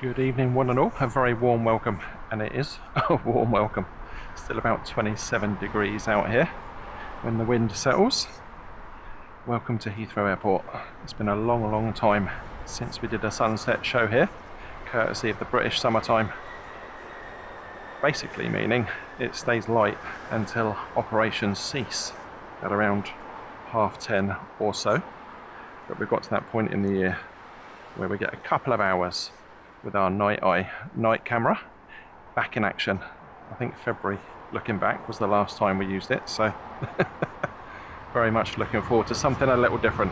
Good evening one and all, a very warm welcome, and it is a warm welcome. Still about 27 degrees out here when the wind settles. Welcome to Heathrow Airport. It's been a long time since we did a sunset show here, courtesy of the British summertime. Basically meaning it stays light until operations cease at around 10:30 or so. But we've got to that point in the year where we get a couple of hours with our night camera back in action. I think February, looking back, was the last time we used it, so very much looking forward to something a little different.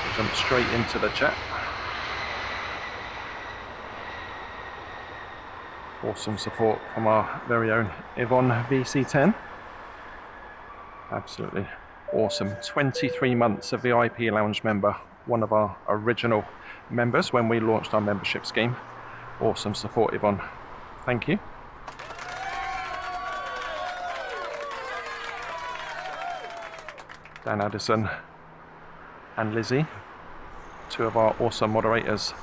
We'll jump straight into the chat. Awesome support from our very own Yvonne VC10. Absolutely awesome. 23 months of VIP lounge member, one of our original members when we launched our membership scheme. Awesome support, Yvonne. Thank you. Dan Addison and Lizzie, two of our awesome moderators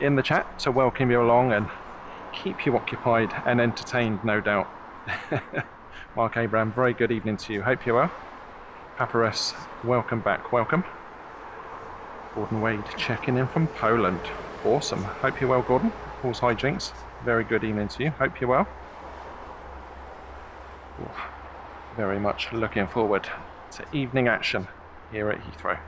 in the chat to welcome you along and keep you occupied and entertained, no doubt. Mark Abraham, very good evening to you. Hope you're well. Paparas, welcome back, welcome. Gordon Wade checking in from Poland. Awesome. Hope you're well, Gordon. Paul's hijinks. Very good evening to you. Hope you're well. Ooh, very much looking forward to evening action here at Heathrow.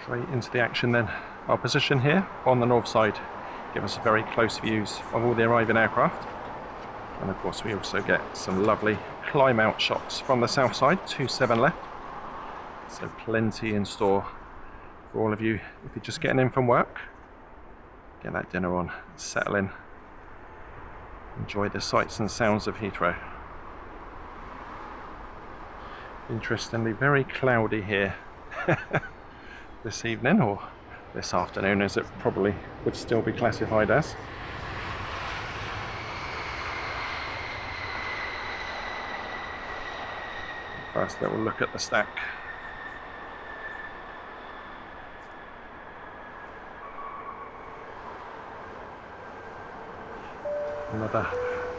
Straight into the action then. Our position here on the north side give us very close views of all the arriving aircraft, and of course we also get some lovely climb out shots from the south side. 27 left, so plenty in store for all of you if you're just getting in from work. Get that dinner on, settle in, enjoy the sights and sounds of Heathrow. Interestingly, very cloudy here this evening, or this afternoon as it probably would still be classified as. First little look at the stack. Another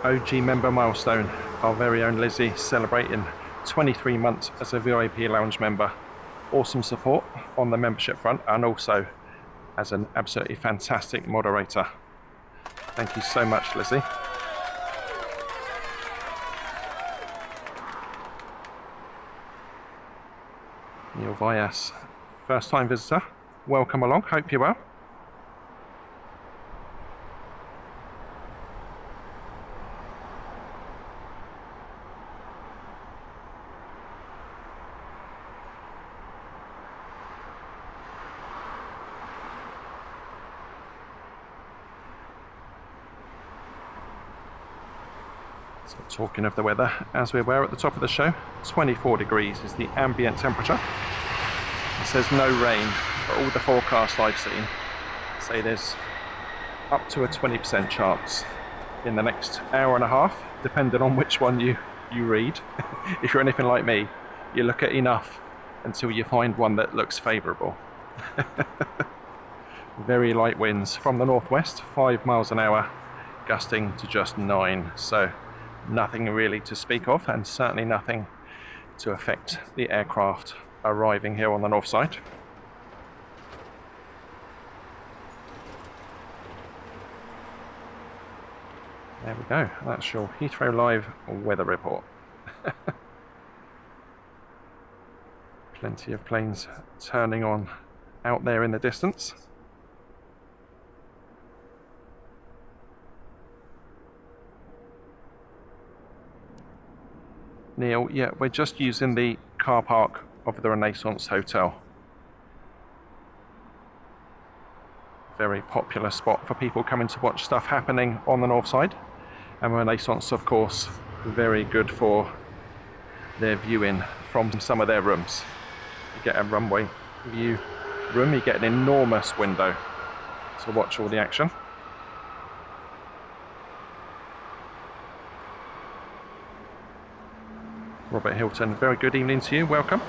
OG member milestone, our very own Lizzie celebrating 23 months as a VIP lounge member. Awesome support on the membership front and also as an absolutely fantastic moderator. Thank you so much, Lizzie. Neil Vyas, first time visitor, welcome along, hope you're well. So talking of the weather, as we were at the top of the show, 24 degrees is the ambient temperature. It says no rain, but all the forecasts I've seen say there's up to a 20% chance in the next hour and a half, depending on which one you read. If you're anything like me, you look at enough until you find one that looks favourable. Very light winds from the northwest, 5 miles an hour, gusting to just 9. So nothing really to speak of, and certainly nothing to affect the aircraft arriving here on the north side. There we go, that's your Heathrow Live weather report. Plenty of planes turning on out there in the distance. Neil, yeah, we're just using the car park of the Renaissance Hotel. Very popular spot for people coming to watch stuff happening on the north side. And Renaissance, of course, very good for their viewing from some of their rooms. You get a runway view room, you get an enormous window to watch all the action. Robert Hilton, very good evening to you, welcome.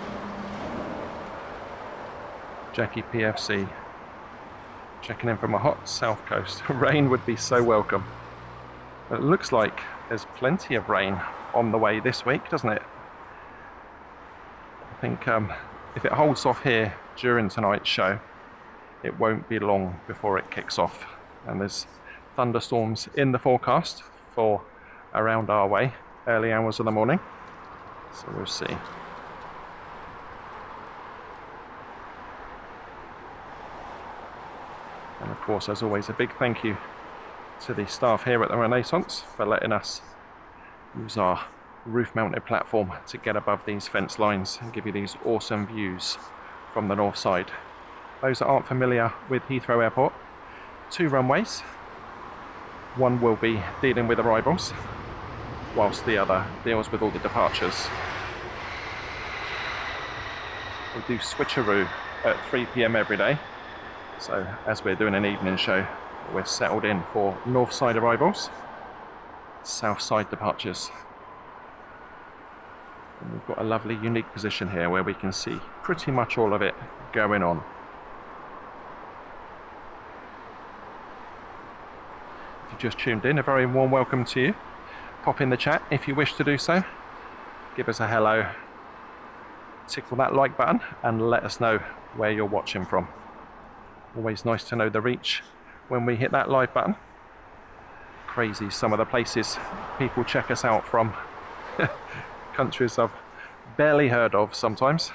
Jackie PFC, checking in from a hot south coast. Rain would be so welcome. But it looks like there's plenty of rain on the way this week, doesn't it? I think if it holds off here during tonight's show, it won't be long before it kicks off. And there's thunderstorms in the forecast for around our way, early hours of the morning. So we'll see. And of course, as always, a big thank you to the staff here at the Renaissance for letting us use our roof-mounted platform to get above these fence lines and give you these awesome views from the north side. Those that aren't familiar with Heathrow Airport, 2 runways. One will be dealing with arrivals, whilst the other deals with all the departures. We do switcheroo at 3 PM every day, so as we're doing an evening show, we're settled in for north side arrivals, south side departures. And we've got a lovely unique position here where we can see pretty much all of it going on. If you just tuned in, a very warm welcome to you. Pop in the chat if you wish to do so. Give us a hello. Tickle that like button and let us know where you're watching from. Always nice to know the reach when we hit that live button. Crazy some of the places people check us out from. Countries I've barely heard of sometimes.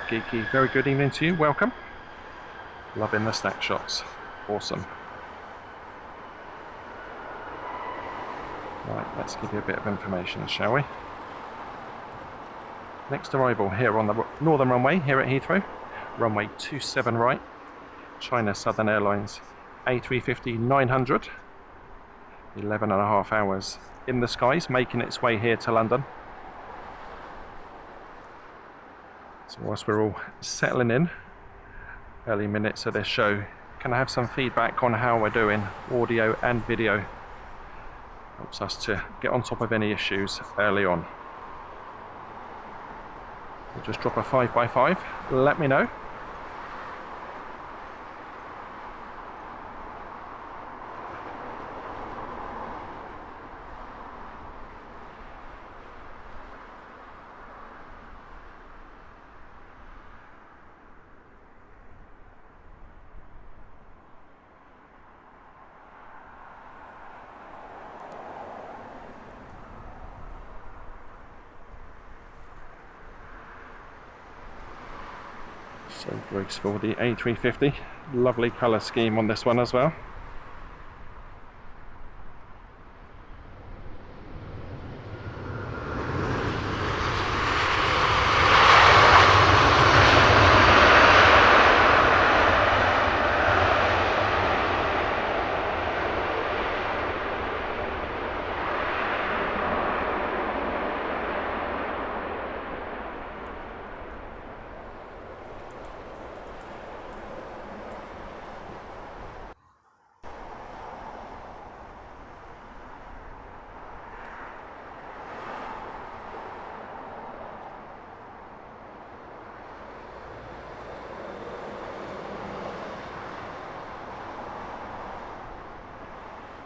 Geeky, very good evening to you, welcome. Loving the stack shots, awesome. Right, let's give you a bit of information, shall we? Next arrival here on the northern runway here at Heathrow, runway 27 right, China Southern Airlines A350-900, 11.5 hours in the skies, making its way here to London. So whilst we're all settling in, early minutes of this show, can I have some feedback on how we're doing, audio and video? Helps us to get on top of any issues early on. We'll just drop a 5x5, let me know. So graceful, the A350, lovely colour scheme on this one as well.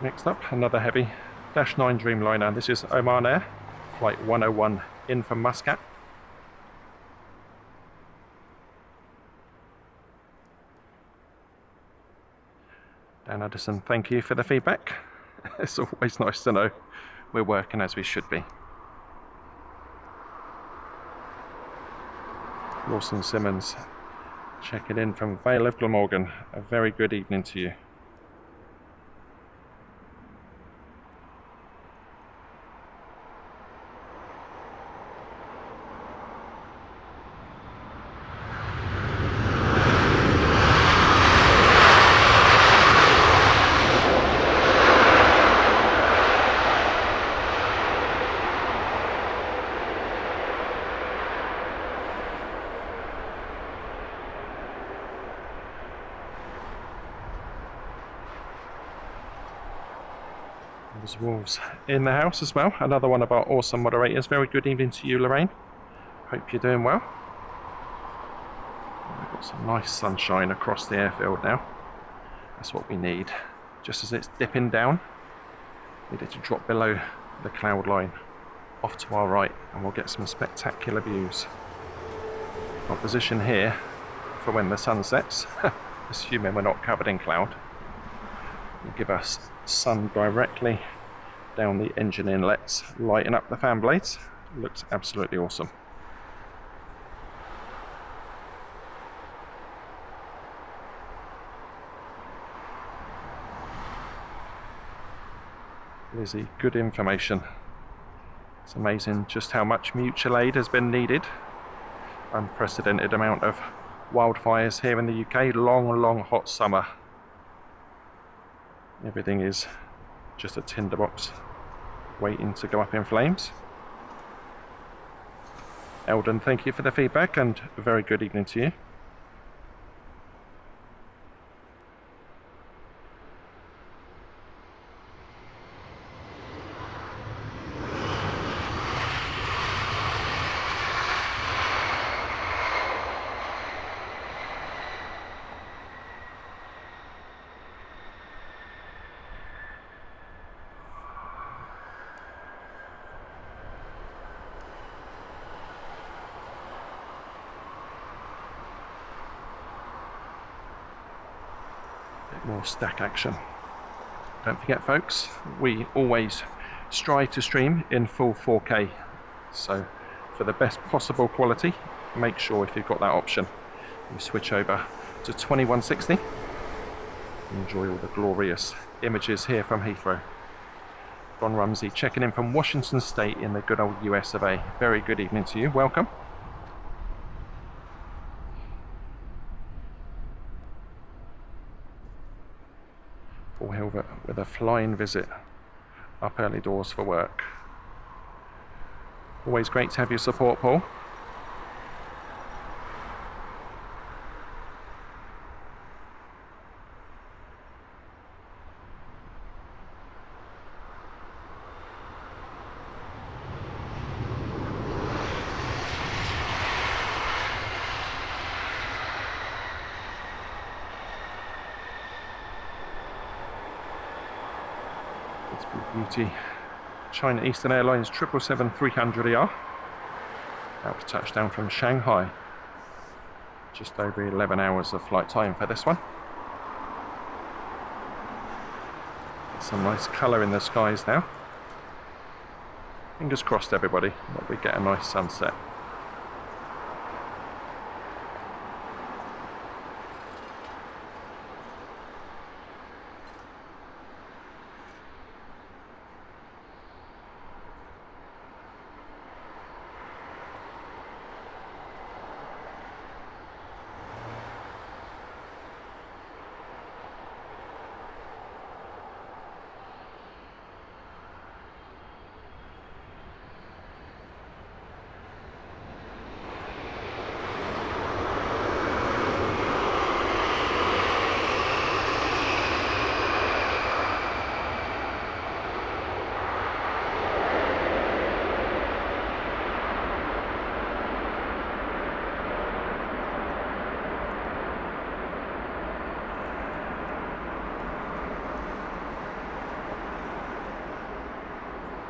Next up, another heavy Dash 9 Dreamliner. This is Oman Air, flight 101 in from Muscat. Dan Addison, thank you for the feedback. It's always nice to know we're working as we should be. Lawson Simmons, checking in from Vale of Glamorgan. A very good evening to you. There's Wolves in the house as well. Another one of our awesome moderators. Very good evening to you, Lorraine. Hope you're doing well. We've got some nice sunshine across the airfield now. That's what we need. Just as it's dipping down, we need it to drop below the cloud line off to our right, and we'll get some spectacular views. Our position here for when the sun sets, assuming we're not covered in cloud, will give us sun directly down the engine inlets, lighting up the fan blades. Looks absolutely awesome. Lizzie, good information. It's amazing just how much mutual aid has been needed. Unprecedented amount of wildfires here in the UK. Long hot summer. Everything is just a tinderbox waiting to go up in flames. Eldon, thank you for the feedback and a very good evening to you. More stack action. Don't forget folks, we always strive to stream in full 4K, so for the best possible quality, make sure if you've got that option you switch over to 2160. Enjoy all the glorious images here from Heathrow. Ron Rumsey checking in from Washington State in the good old US of A. Very good evening to you, welcome. Paul Hilbert with a flying visit up early doors for work. Always great to have your support, Paul. Beauty, China Eastern Airlines 777-300ER, out to touchdown from Shanghai. Just over 11 hours of flight time for this one. Some nice colour in the skies now. Fingers crossed everybody that we get a nice sunset.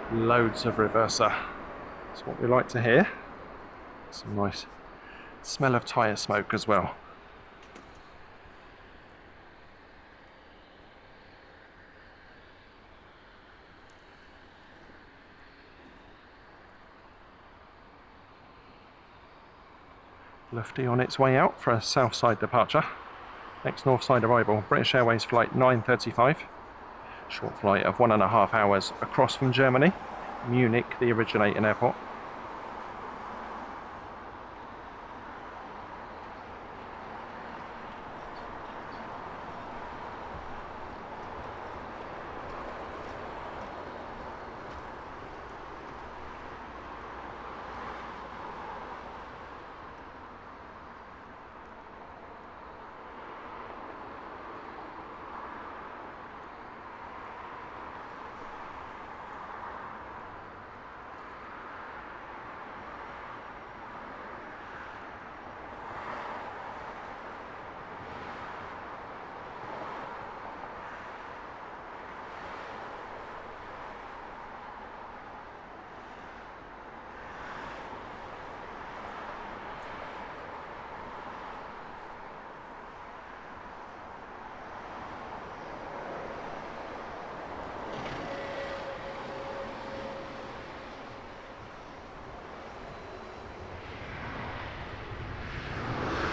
Loads of reverser. That's what we like to hear. Some nice smell of tyre smoke as well. Lufty on its way out for a south side departure. Next north side arrival, British Airways flight 9:35. Short flight of 1.5 hours across from Germany, Munich, the originating airport.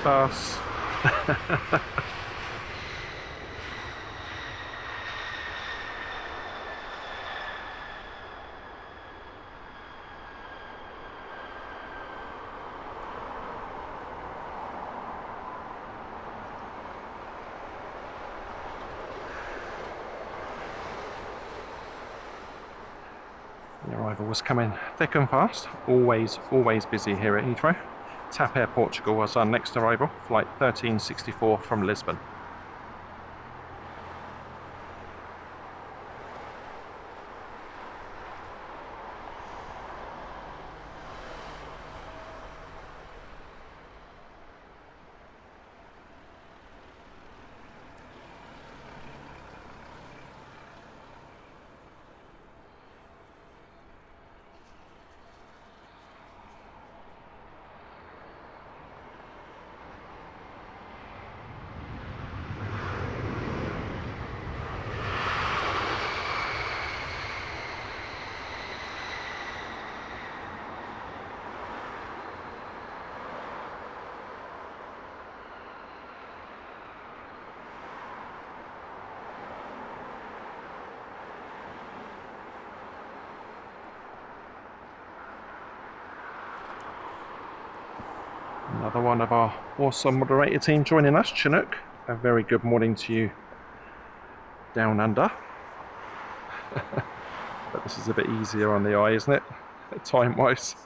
Bus. The arrival was coming thick and fast. Always busy here at Heathrow. TAP Air Portugal was our next arrival, flight 1364 from Lisbon. Another one of our awesome moderator team joining us, Chinook. A very good morning to you down under. But this is a bit easier on the eye, isn't it? Time-wise.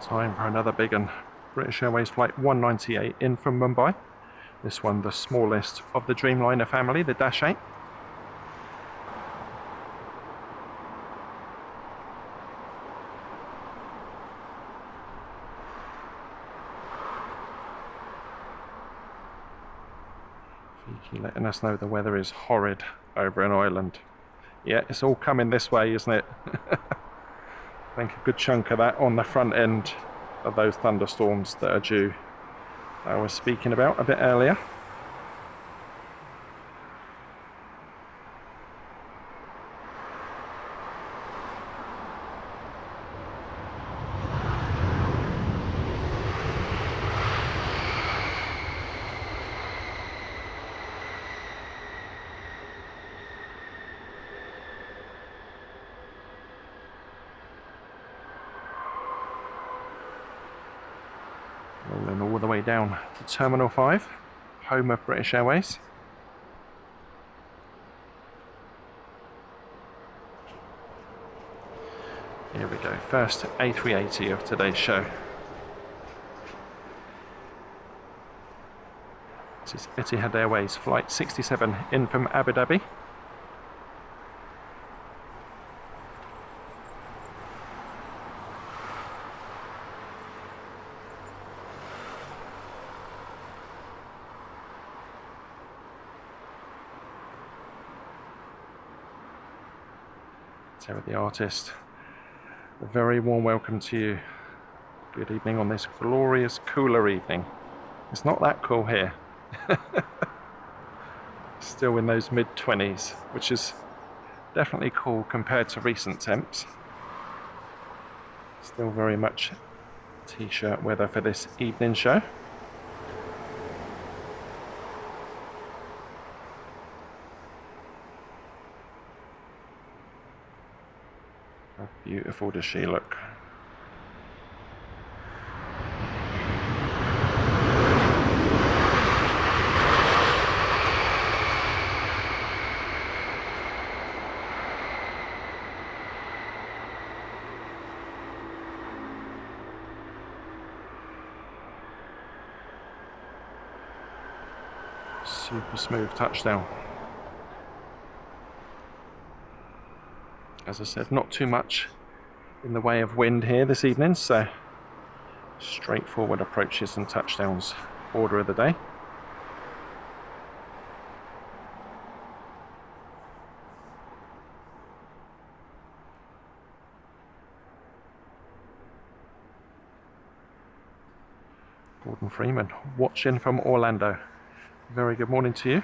Time for another big one. British Airways flight 198 in from Mumbai. This one the smallest of the Dreamliner family, the Dash 8. Fiki letting us know the weather is horrid over in Ireland. Yeah, it's all coming this way, isn't it? I think a good chunk of that on the front end of those thunderstorms that are due, I was speaking about a bit earlier. all the way down to Terminal 5, home of British Airways. Here we go, first A380 of today's show. This is Etihad Airways flight 67 in from Abu Dhabi. Sarah the artist, a very warm welcome to you. Good evening on this glorious cooler evening. It's not that cool here. Still in those mid-20s, which is definitely cool compared to recent temps. Still very much t-shirt weather for this evening show. How beautiful does she look? Super smooth touchdown. As I said, not too much in the way of wind here this evening, so straightforward approaches and touchdowns order of the day. Gordon Freeman watching from Orlando. Very good morning to you.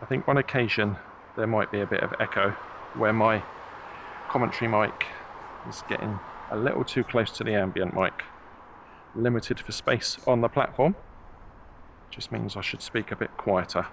I think on occasion there might be a bit of echo where my commentary mic is getting a little too close to the ambient mic. Limited for space on the platform. Just means I should speak a bit quieter.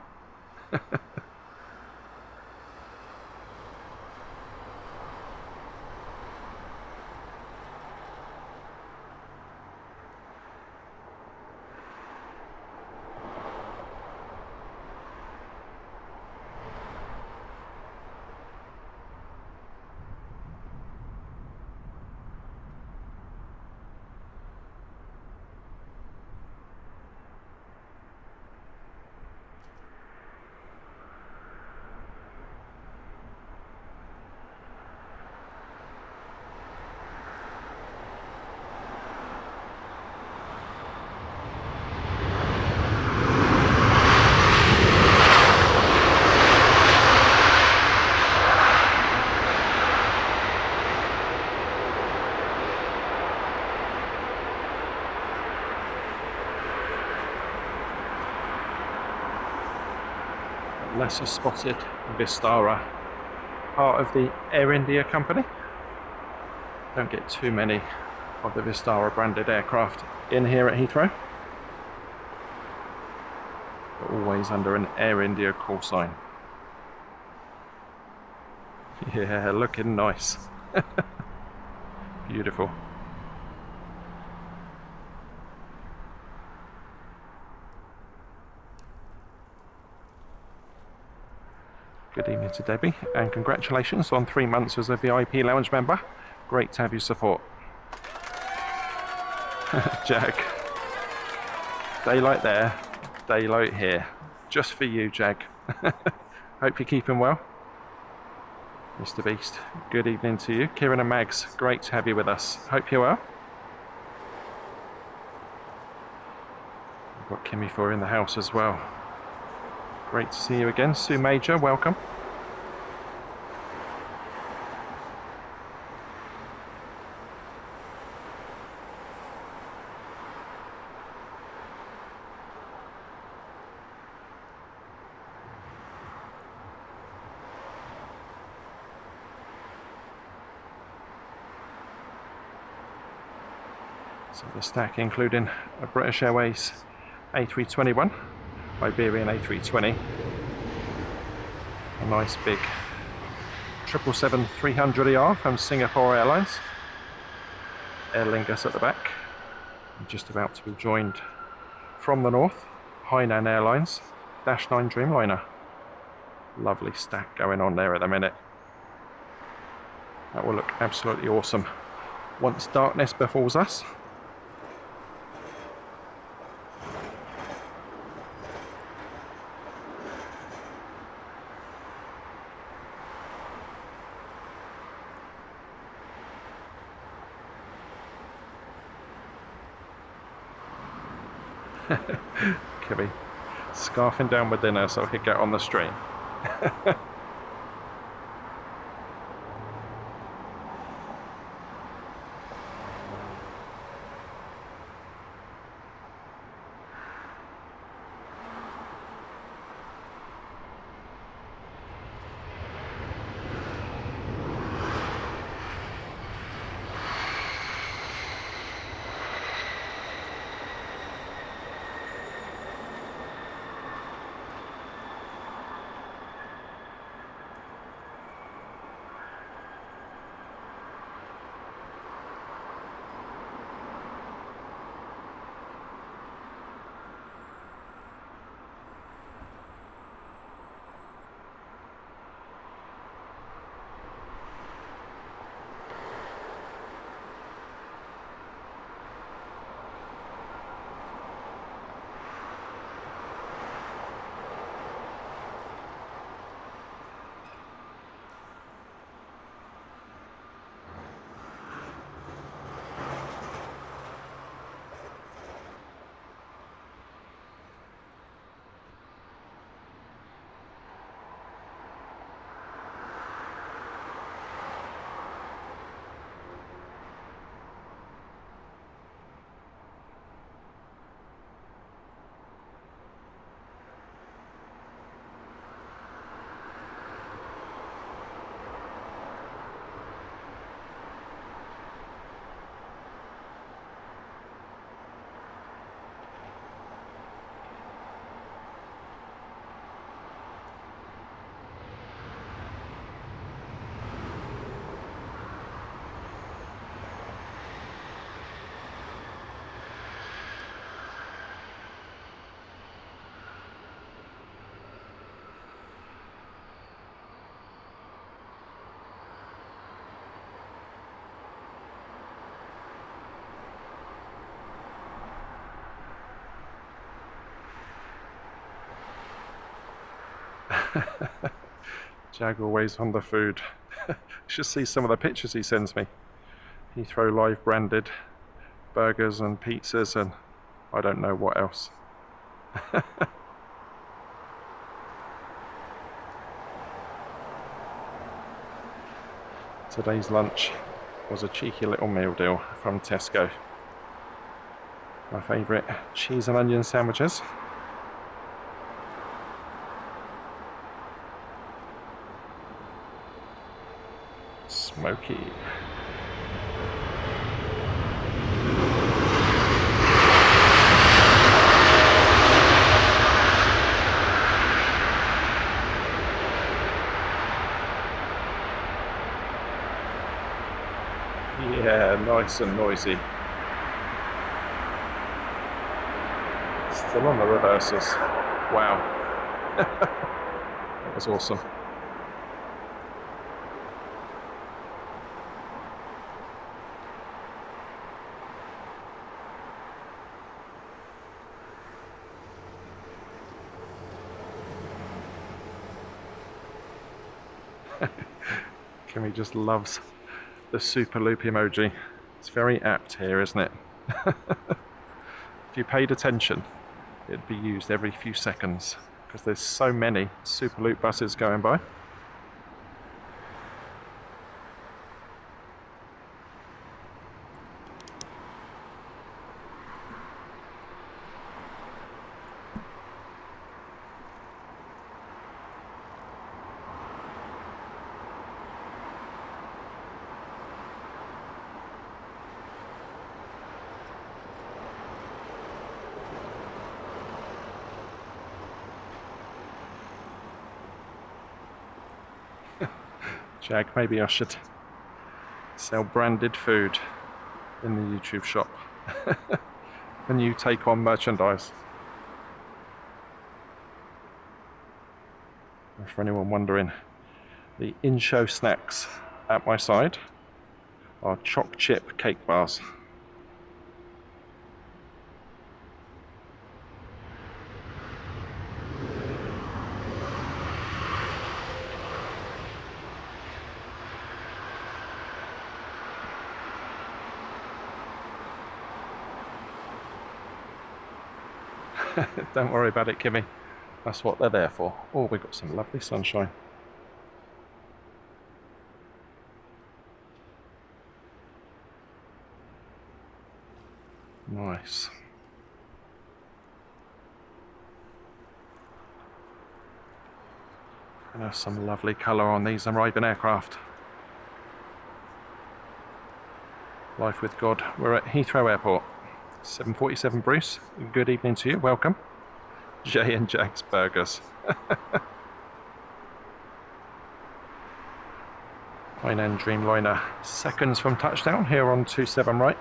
Lesser spotted Vistara, part of the Air India company. Don't get too many of the Vistara branded aircraft in here at Heathrow, but always under an Air India call sign. Yeah, looking nice. Beautiful. Good evening to Debbie, and congratulations on 3 months as a VIP lounge member. Great to have your support. Jag. Daylight there, daylight here. Just for you, Jag. Hope you're keeping well. Mr. Beast, good evening to you. Kieran and Mags, great to have you with us. Hope you're well. We've got Kimmy for in the house as well. Great to see you again. Sue Major, welcome. So the stack including a British Airways A321, Iberian A320, a nice big 777-300ER from Singapore Airlines, Aer Lingus at the back. I'm just about to be joined from the north, Hainan Airlines, Dash 9 Dreamliner. Lovely stack going on there at the minute. That will look absolutely awesome once darkness befalls us. Kibby scarfing down with dinner so I could get on the stream. Jag always on the food. You should see some of the pictures he sends me. Heathrow Live branded burgers and pizzas and I don't know what else. Today's lunch was a cheeky little meal deal from Tesco. My favourite cheese and onion sandwiches. Smoky. Yeah, nice and noisy. Still on the reversers. Wow. That was awesome. Kimmy just loves the super loop emoji. It's very apt here, isn't it? If you paid attention, it'd be used every few seconds because there's so many super loop buses going by. Jag, maybe I should sell branded food in the YouTube shop. A new take on merchandise. And for anyone wondering, the in-show snacks at my side are choc chip cake bars. Don't worry about it, Kimmy. That's what they're there for. Oh, we've got some lovely sunshine. Nice. And there's some lovely colour on these arriving aircraft. Life with God. We're at Heathrow Airport. 747 Bruce, good evening to you, welcome. Jay and Jack's Burgers. Hainan Dreamliner, seconds from touchdown here on 27 right.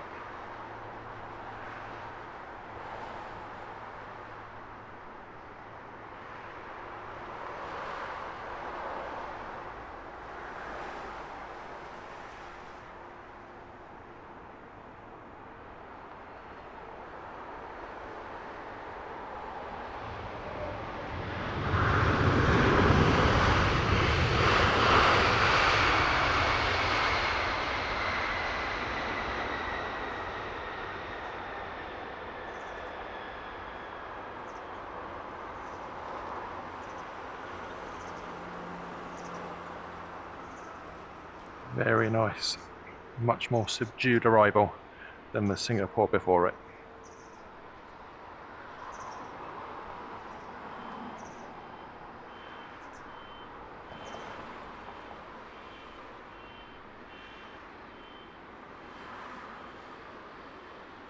Very nice. Much more subdued arrival than the Singapore before it.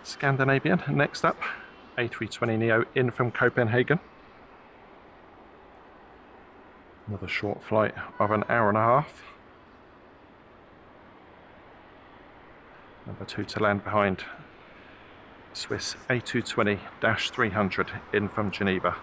Scandinavian next up, A320neo in from Copenhagen. Another short flight of an hour and a half. Number 2 to land behind. Swiss A220-300 in from Geneva.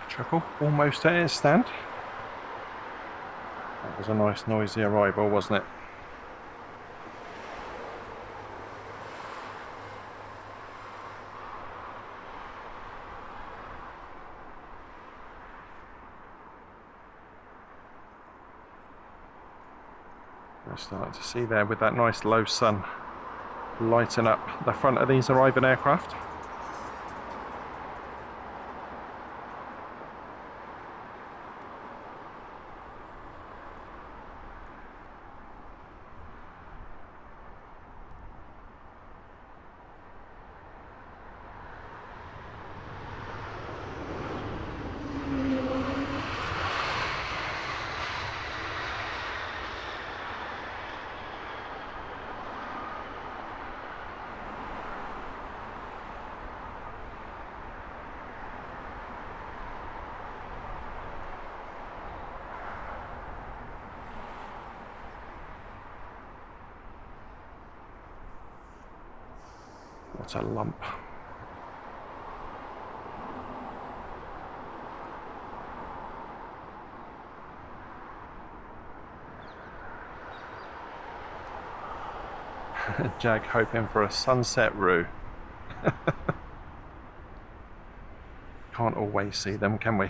Trickle, almost at its stand. That was a nice noisy arrival, wasn't it? We're starting to see there with that nice low sun lighting up the front of these arriving aircraft. What a lump. Jag hoping for a sunset roux. Can't always see them, can we?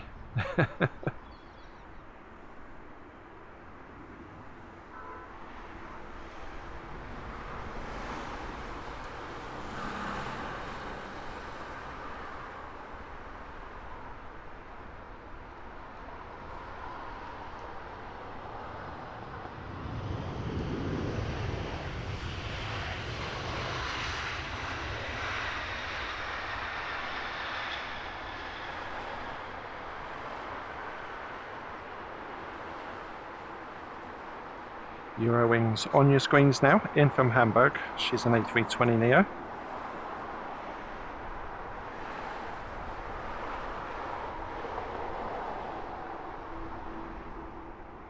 Eurowings on your screens now, in from Hamburg. She's an A320neo.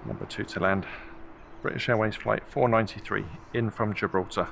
Number 2 to land. British Airways flight 493, in from Gibraltar.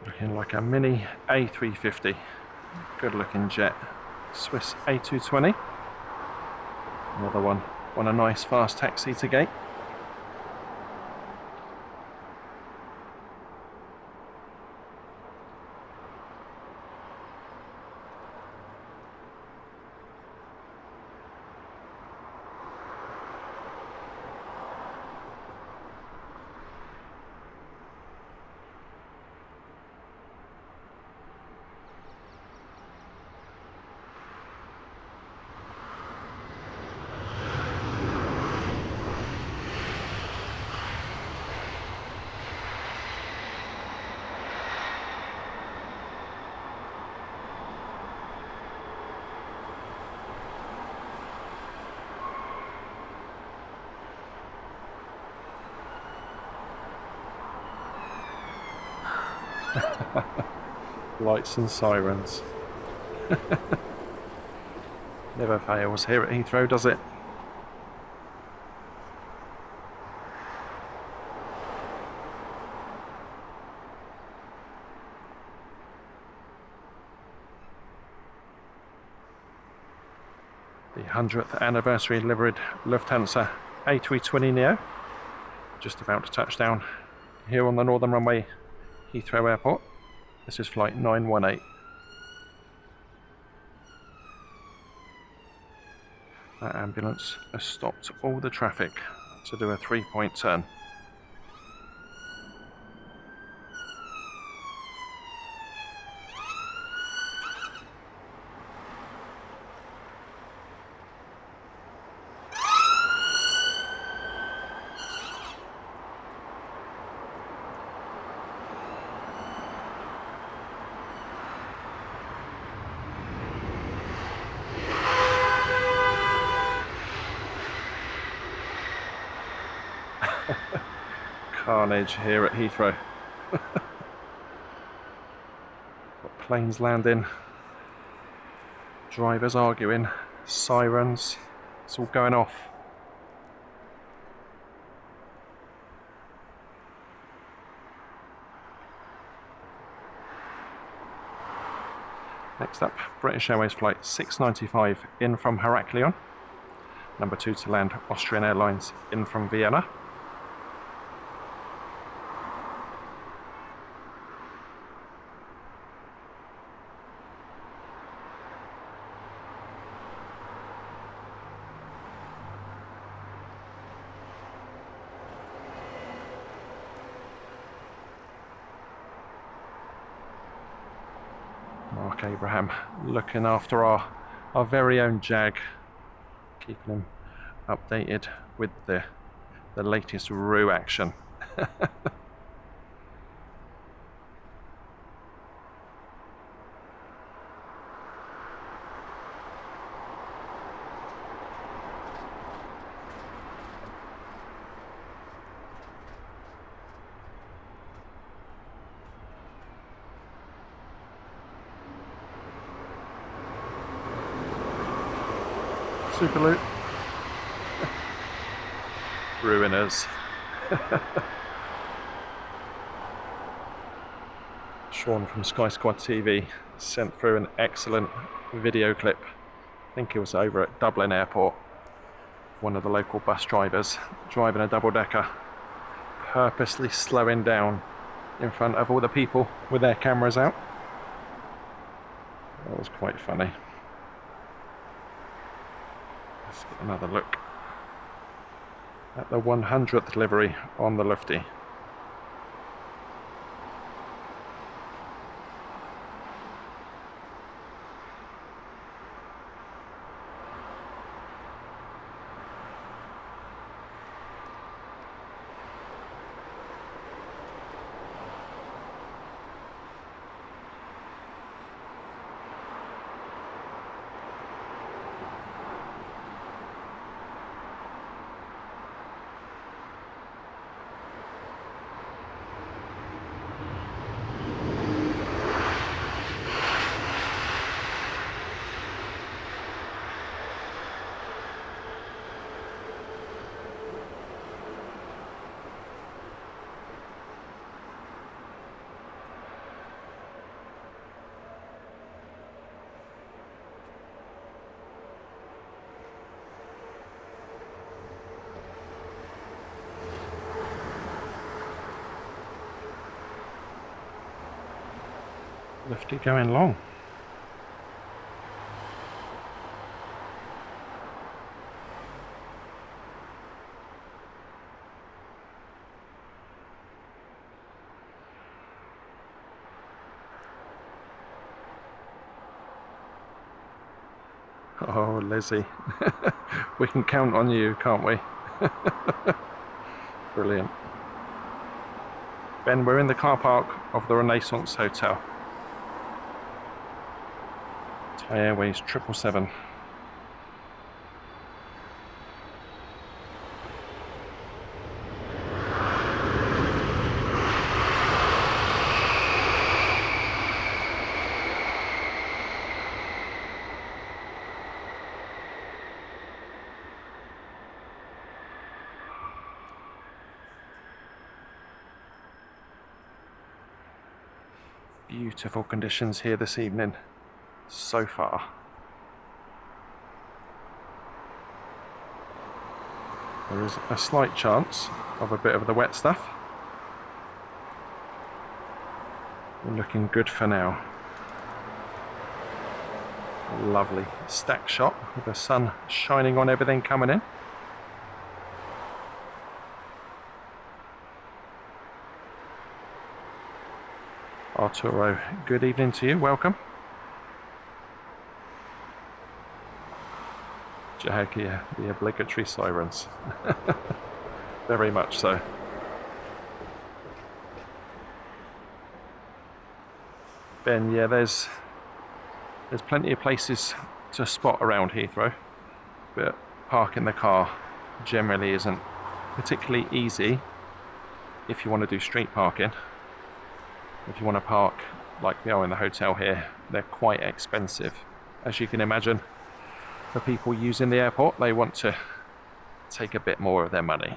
Looking like a mini A350. Good looking jet. Swiss A220. Another one on a nice fast taxi to gate. Lights and sirens. Never fails here at Heathrow, does it? The 100th anniversary liveried Lufthansa A320neo, just about to touch down here on the northern runway, Heathrow Airport. This is flight 918. That ambulance has stopped all the traffic to do a 3-point turn. Carnage here at Heathrow. Got planes landing, drivers arguing, sirens, it's all going off. Next up, British Airways flight 695 in from Heraklion. Number 2 to land, Austrian Airlines in from Vienna. Mark Abraham looking after our very own Jag, keeping him updated with the latest RU action. Super loop. Ruiners. Sean from Sky Squad TV sent through an excellent video clip. I think it was over at Dublin Airport. One of the local bus drivers driving a double-decker, purposely slowing down in front of all the people with their cameras out. That was quite funny. Let's get another look at the 100th delivery on the Lufty. Lifty going long. Oh, Lizzie. We can count on you, can't we? Brilliant. Ben, we're in the car park of the Renaissance Hotel. Thai Airways 777. Beautiful conditions here this evening so far. There is a slight chance of a bit of the wet stuff. We're looking good for now. A lovely stack shot with the sun shining on everything coming in. Arturo, good evening to you, welcome. Jag, yeah, the obligatory sirens. Very much so. Ben, yeah, there's plenty of places to spot around Heathrow, but parking the car generally isn't particularly easy if you want to do street parking. If you want to park like we are in the hotel here, they're quite expensive. As you can imagine, for people using the airport, they want to take a bit more of their money.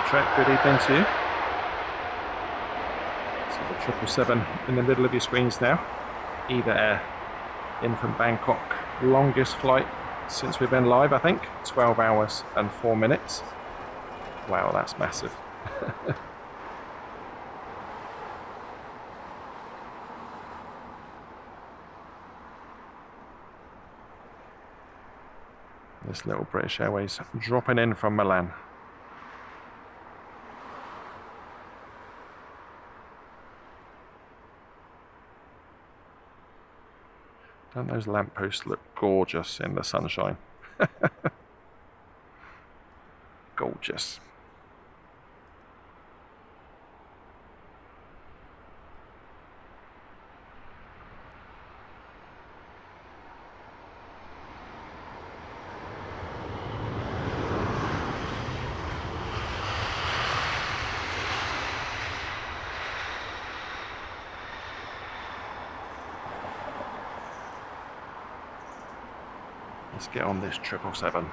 Trek, good evening to you. So the 777 in the middle of your screens now. Eva Air in from Bangkok. Longest flight since we've been live, I think. 12 hours and 4 minutes. Wow, that's massive. This little British Airways dropping in from Milan. Don't those lampposts look gorgeous in the sunshine? Gorgeous. Let's get on this 777.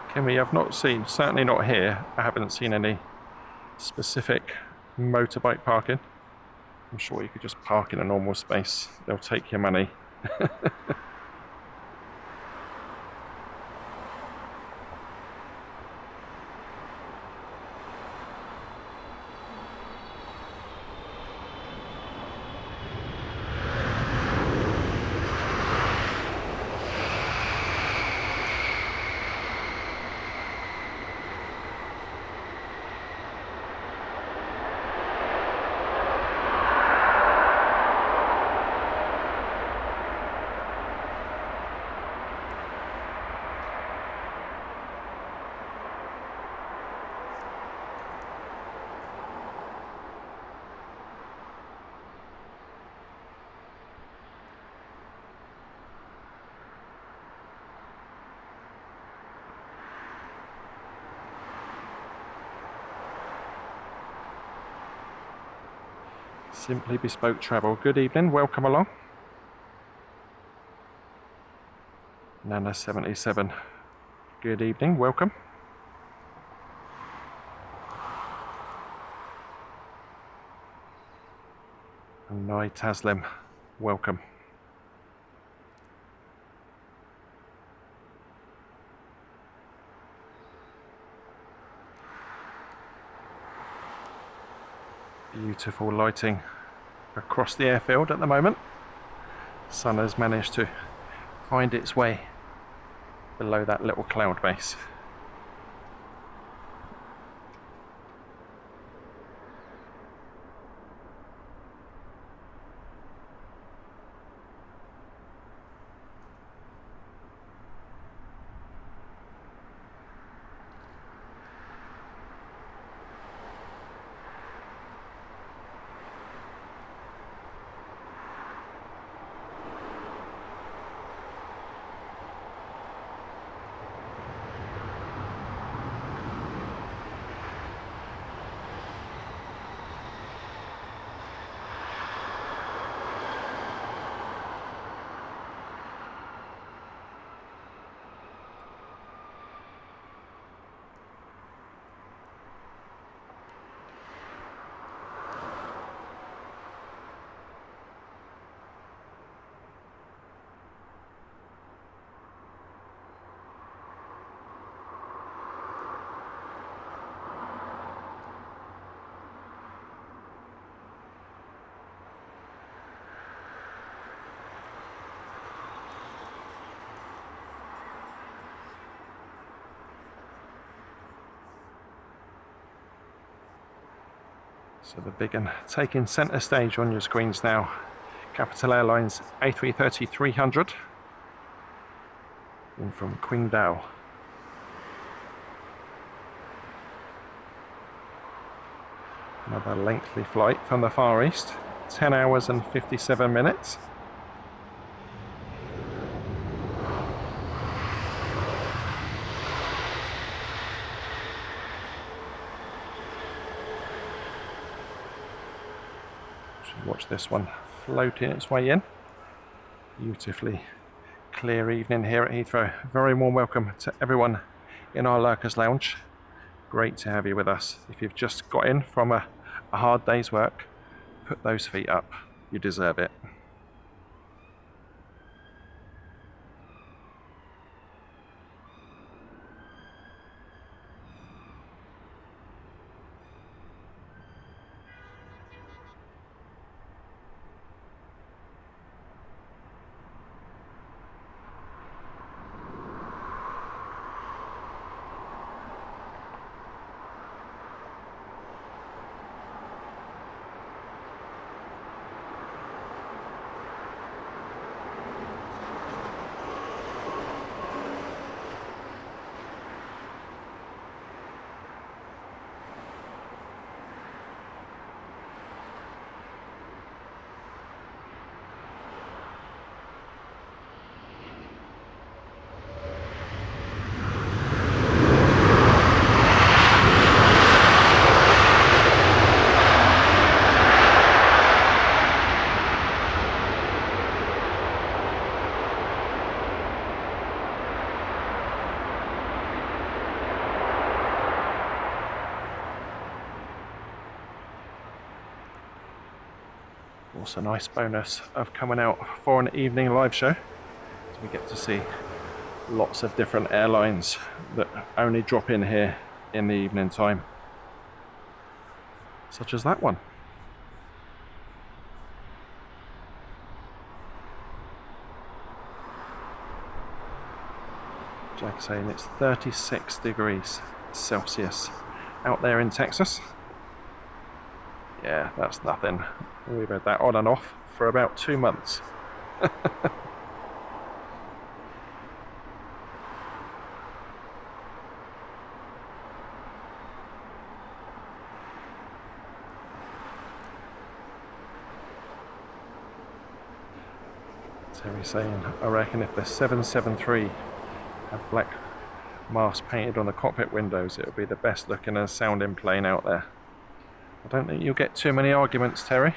Kimmy, I've not seen, certainly not here, I haven't seen any specific motorbike parking. I'm sure you could just park in a normal space, they'll take your money. Simply Bespoke Travel, good evening, welcome along. Nana 77, good evening, welcome. And Nai Taslim, welcome. Beautiful lighting across the airfield at the moment. Sun has managed to find its way below that little cloud base. So the big one taking centre stage on your screens now. Capital Airlines A330-300 in from Qingdao. Another lengthy flight from the Far East, 10 hours and 57 minutes. Watch this one floating its way in. Beautifully clear evening here at Heathrow. Very warm welcome to everyone in our Lurkers Lounge. Great to have you with us. If you've just got in from a hard day's work, put those feet up. You deserve it. Also, a nice bonus of coming out for an evening live show. So we get to see lots of different airlines that only drop in here in the evening time, such as that one. Jack saying it's 36 degrees Celsius out there in Texas. Yeah, that's nothing. We've had that on and off for about 2 months. Terry saying, I reckon if the 773 had black masks painted on the cockpit windows, it would be the best looking and sounding plane out there. I don't think you'll get too many arguments, Terry.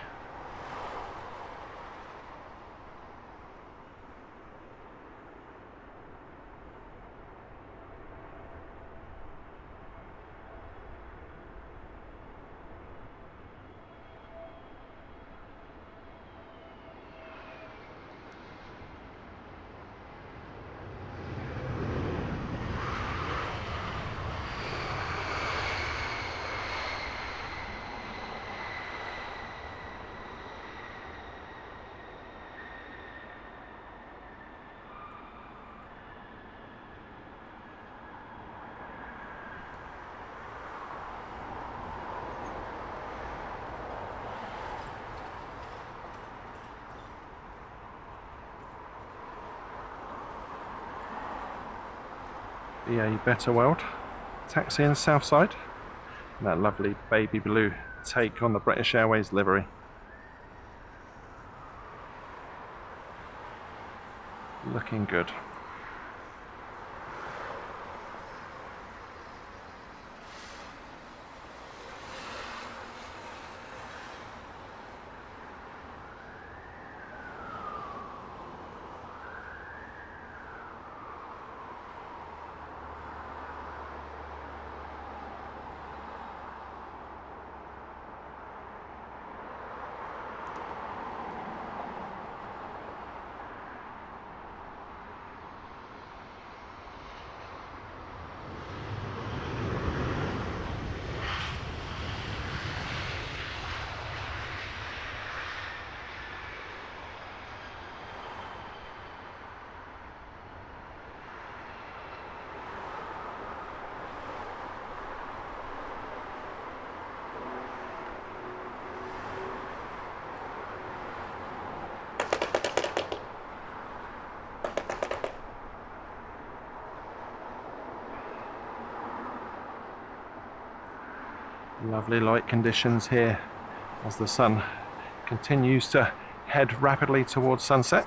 BA Better World, taxiing Southside, and that lovely baby blue take on the British Airways livery. Looking good. Lovely light conditions here as the sun continues to head rapidly towards sunset.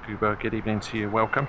Goober, good evening to you, welcome.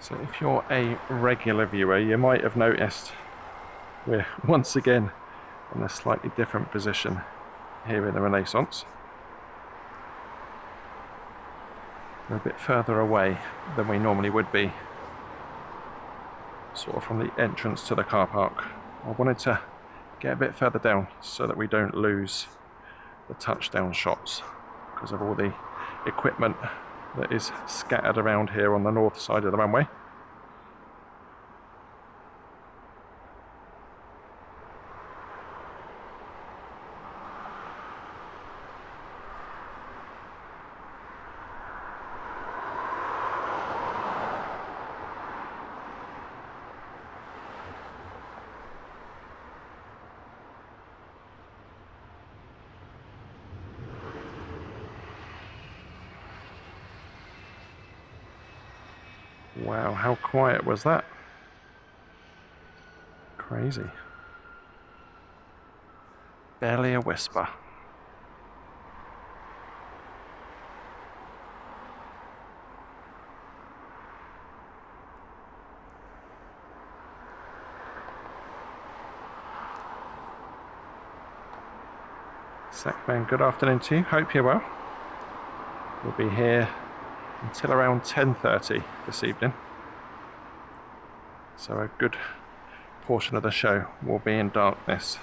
So if you're a regular viewer, you might have noticed we're once again in a slightly different position here in the Renaissance. We're a bit further away than we normally would be, sort of from the entrance to the car park. I wanted to get a bit further down so that we don't lose the touchdown shots because of all the equipment that is scattered around here on the north side of the runway. Wow, how quiet was that? Crazy. Barely a whisper. Sackman, good afternoon to you. Hope you're well. We'll be here until around 10:30 this evening. So a good portion of the show will be in darkness.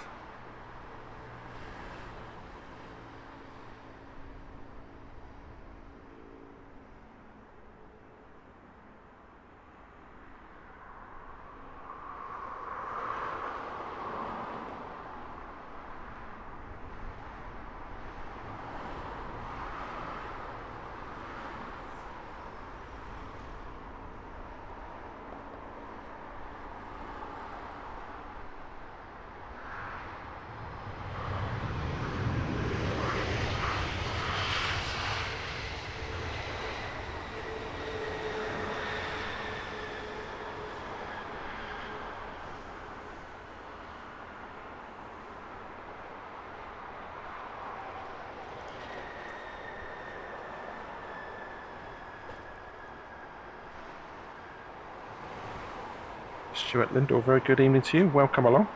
Stuart Lindell, very good evening to you. Welcome along.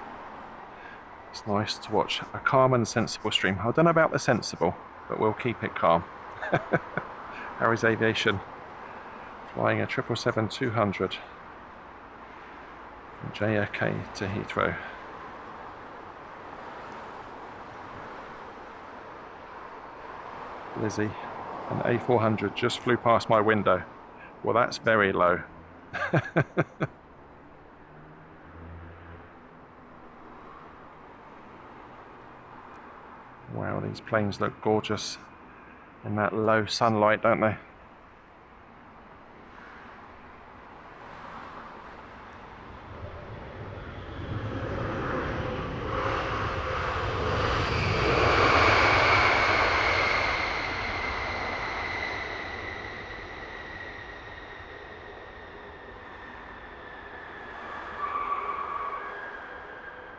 It's nice to watch a calm and sensible stream. I don't know about the sensible, but we'll keep it calm. Harry's Aviation flying a 777-200 from JFK to Heathrow. Lizzie, an A400 just flew past my window. Well, that's very low. Wow, these planes look gorgeous in that low sunlight, don't they?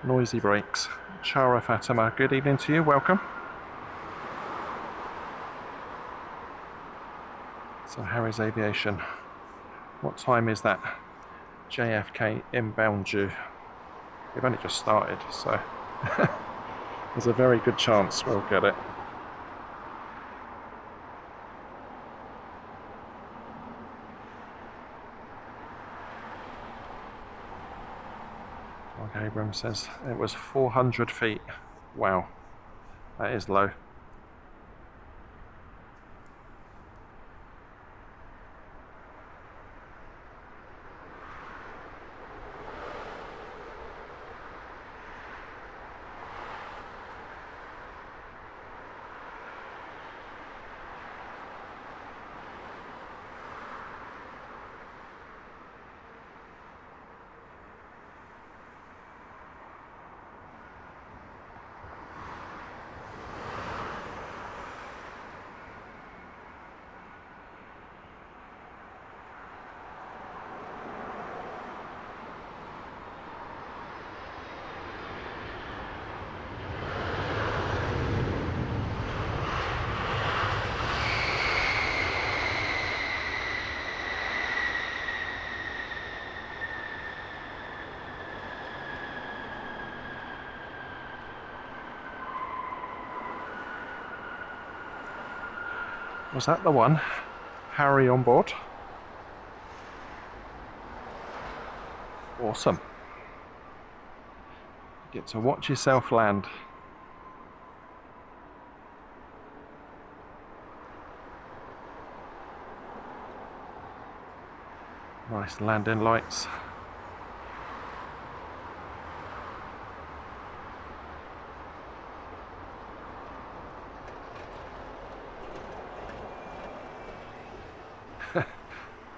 Noisy brakes. Shara Fatima, good evening to you, welcome. So Harry's Aviation, what time is that JFK inbound due? We've only just started, so there's a very good chance we'll get it. Mark Abrams says it was 400 feet. Wow, that is low. Was that the one? Harry on board. Awesome. Get to watch yourself land. Nice landing lights.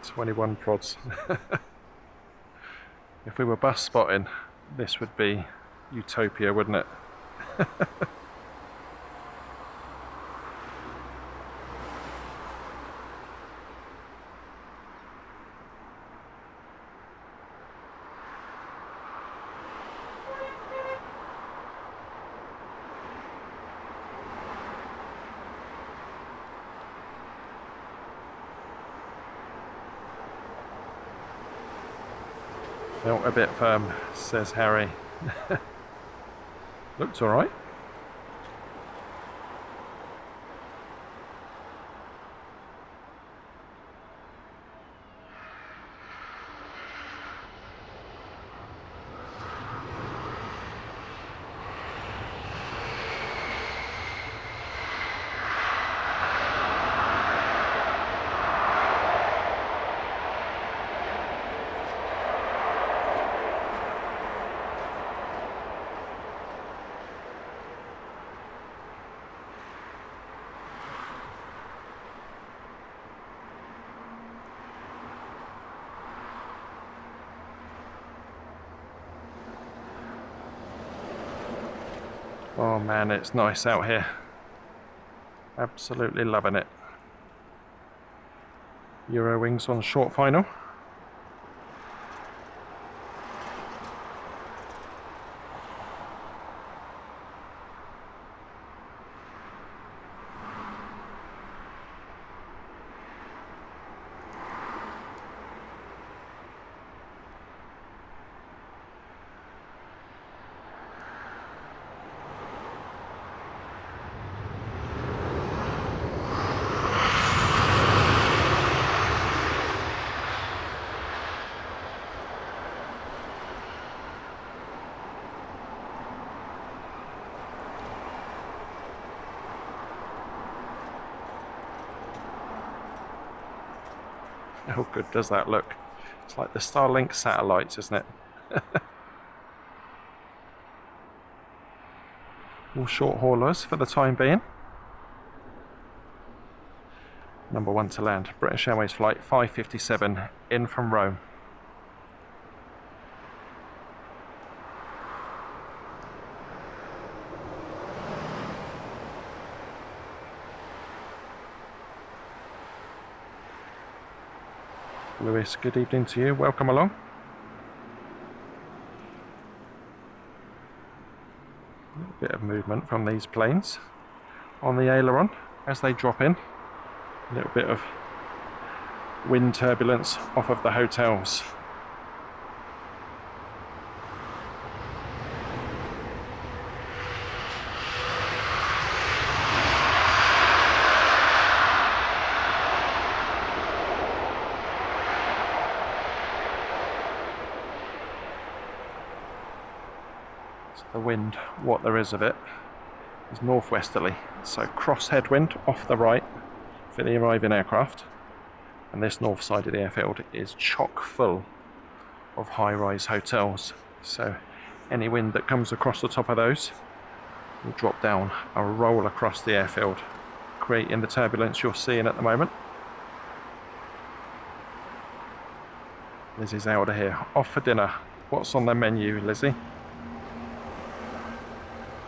"21 prods." If we were bus spotting, this would be utopia, wouldn't it? "Felt a bit firm," says Harry. Looked alright. Oh man, it's nice out here. Absolutely loving it. Eurowings on short final. How good does that look? It's like the Starlink satellites, isn't it? All short haulers for the time being. Number 1 to land, British Airways flight 557 in from Rome. Lewis, good evening to you. Welcome along. A little bit of movement from these planes on the aileron as they drop in. A little bit of wind turbulence off of the hotels. The wind, what there is of it, is northwesterly, so cross headwind off the right for the arriving aircraft, and this north side of the airfield is chock full of high-rise hotels, so any wind that comes across the top of those will drop down and roll across the airfield, creating the turbulence you're seeing at the moment. Lizzie's out of here, off for dinner. What's on the menu, Lizzie?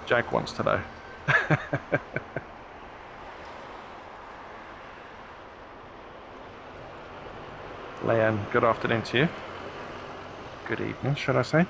Jag wants to know. Leanne, good afternoon to you. Good evening, should I say.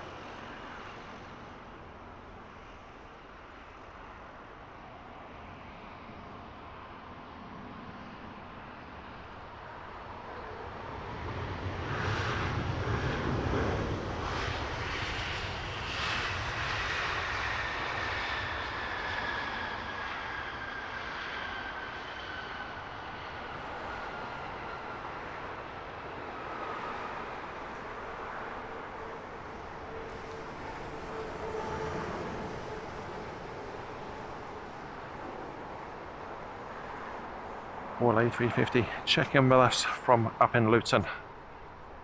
All A350 checking with us from up in Luton,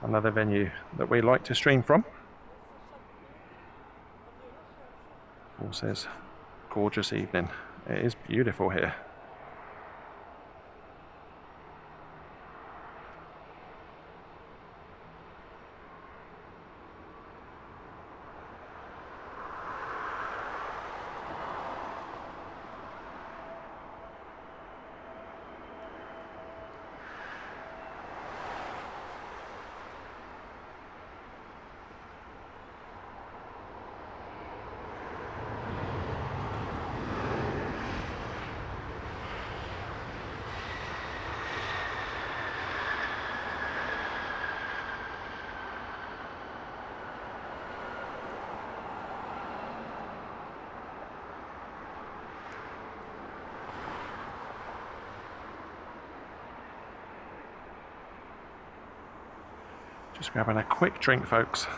another venue that we like to stream from. Paul says, gorgeous evening. It is beautiful here. Just grabbing a quick drink, folks.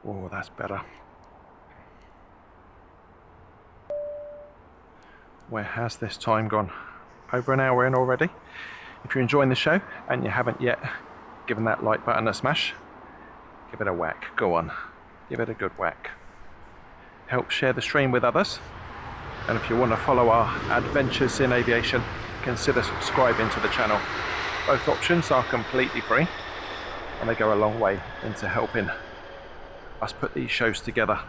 Oh, that's better. Where has this time gone? Over an hour in already. If you're enjoying the show and you haven't yet given that like button a smash, give it a whack. Go on, give it a good whack. Help share the stream with others. And if you want to follow our adventures in aviation, consider subscribing to the channel. Both options are completely free and they go a long way into helping us put these shows together.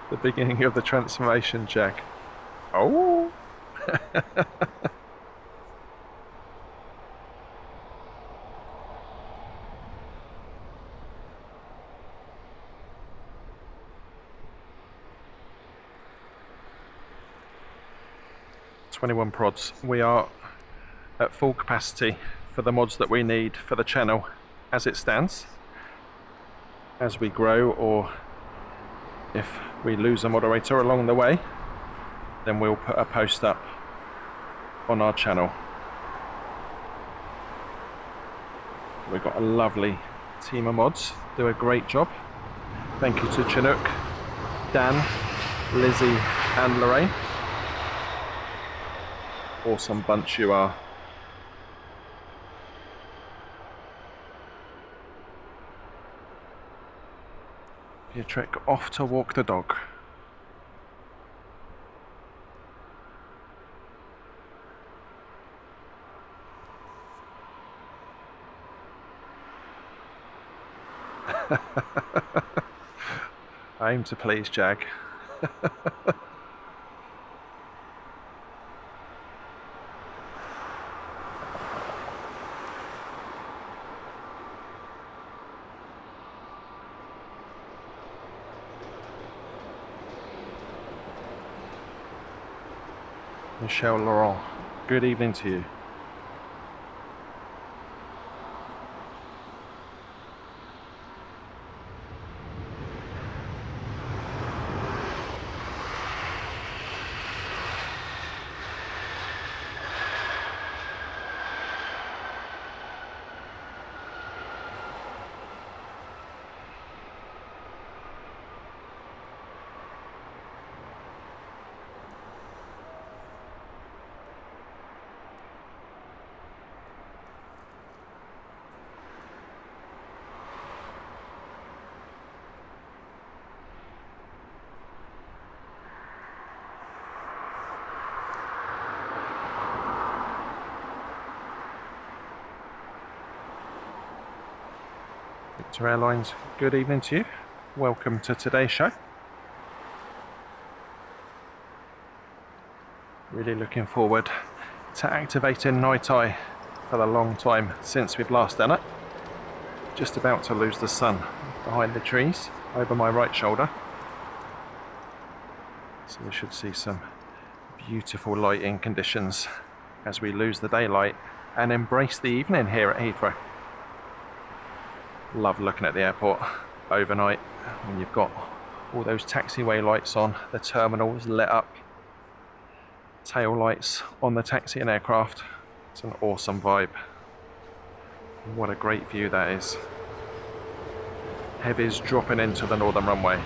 The beginning of the transformation, Jack. Oh! 21 prods. We are at full capacity for the mods that we need for the channel as it stands. As we grow, or if we lose a moderator along the way, then we'll put a post up on our channel. We've got a lovely team of mods, do a great job. Thank you to Chinook, Dan, Lizzie and Lorraine. Awesome bunch you are. Pietrek off to walk the dog. I aim to please, Jag. Michelle Laurent, good evening to you. Linktr Airlines, good evening to you. Welcome to today's show. Really looking forward to activating night eye for the long time since we've last done it. Just about to lose the sun behind the trees over my right shoulder. So we should see some beautiful lighting conditions as we lose the daylight and embrace the evening here at Heathrow. Love looking at the airport overnight when you've got all those taxiway lights on, the terminals lit up, tail lights on the taxiing aircraft. It's an awesome vibe. What a great view that is. Heavies dropping into the northern runway.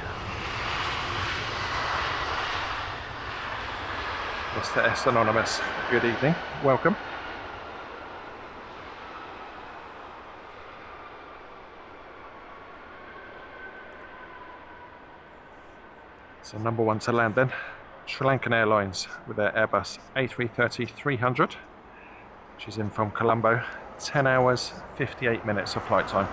Mr. S Anonymous, good evening, welcome. So number one to land then, Sri Lankan Airlines with their Airbus A330-300, which is in from Colombo, 10 hours, 58 minutes of flight time.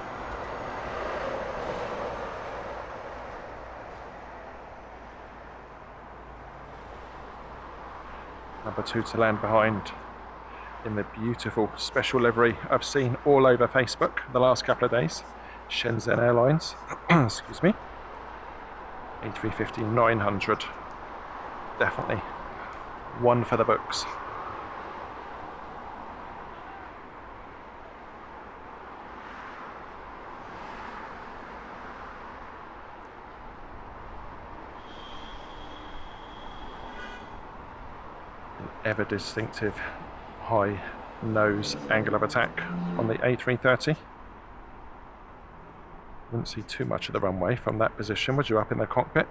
Number two to land behind in the beautiful special livery I've seen all over Facebook the last couple of days, Shenzhen Airlines, excuse me, A350-900, definitely one for the books. Ever distinctive high nose angle of attack on the A330. Wouldn't see too much of the runway from that position, would you, up in the cockpit?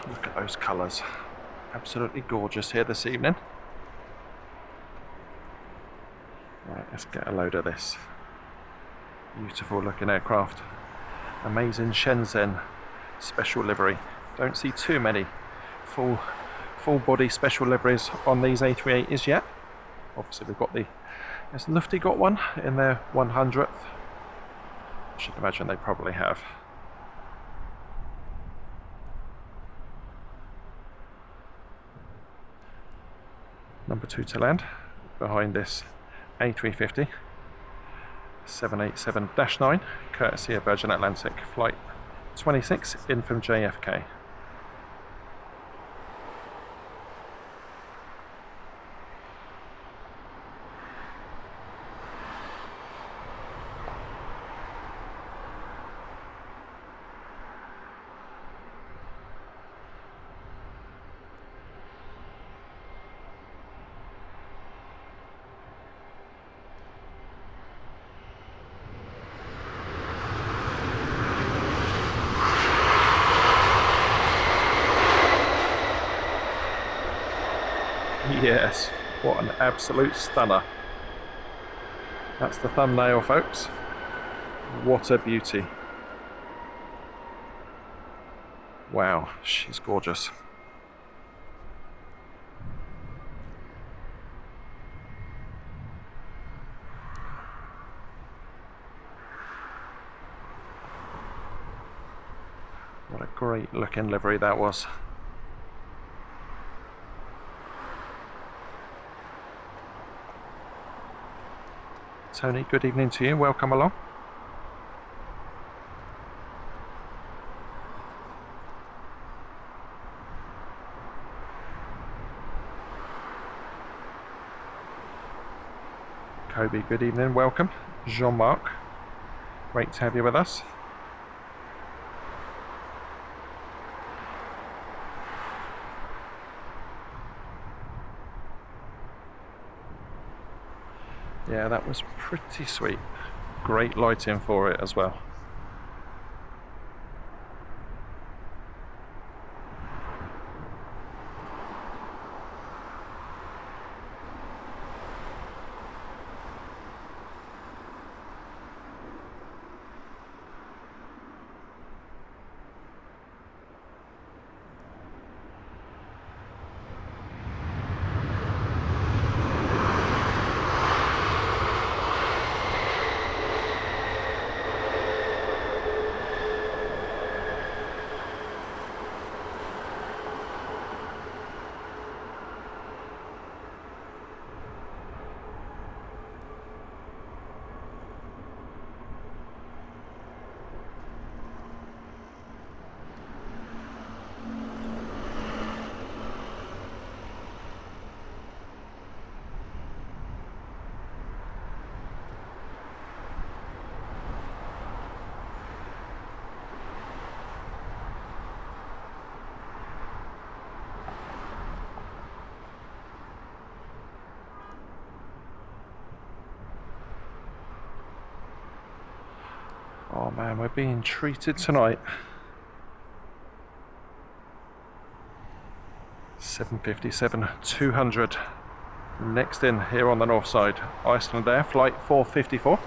Look at those colours, absolutely gorgeous here this evening. Right, let's get a load of this beautiful looking aircraft. Amazing Shenzhen special livery. Don't see too many full body special liveries on these A380s yet. Obviously we've got has Lufty got one in their 100th? I should imagine they probably have. Number two to land behind this A350 787-9, courtesy of Virgin Atlantic, flight 26 in from JFK. Yes, what an absolute stunner. That's the thumbnail, folks. What a beauty. Wow, she's gorgeous. What a great looking livery that was. Tony, good evening to you, welcome along. Kobe, good evening, welcome. Jean-Marc, great to have you with us. Yeah, that was pretty sweet. Great lighting for it as well. Oh man, we're being treated tonight. 757-200. Next in here on the north side, Iceland Air flight 454.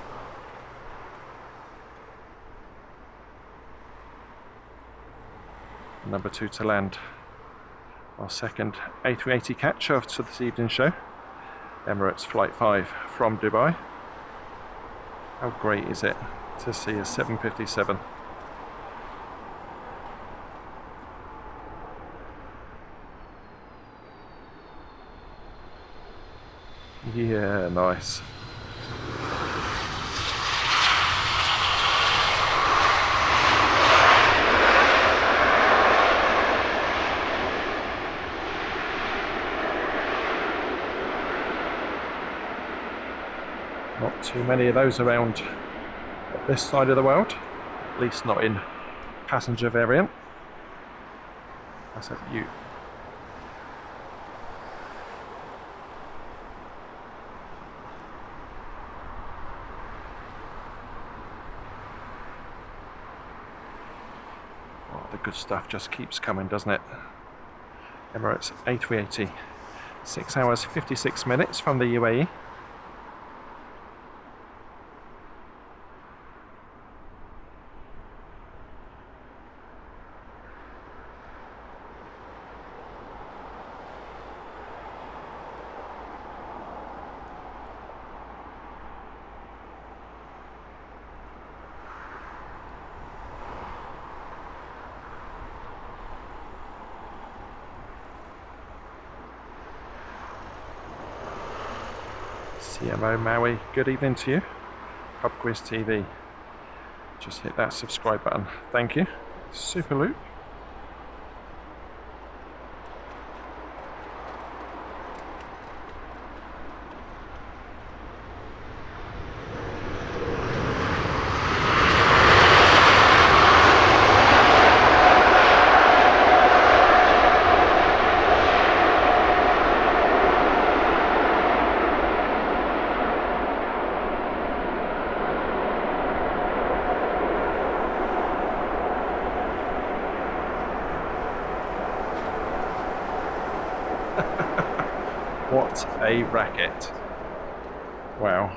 Number 2 to land. Our second A380 catch to this evening's show. Emirates flight 5 from Dubai. How great is it to see a 757? Yeah, nice. Not too many of those around at this side of the world, at least not in passenger variant. That's a view. Oh, the good stuff just keeps coming, doesn't it? Emirates A380, 6 hours 56 minutes from the UAE. CMO Maui, good evening to you. Pub Quiz TV. Just hit that subscribe button. Thank you. Super Loop. What a racket. Wow.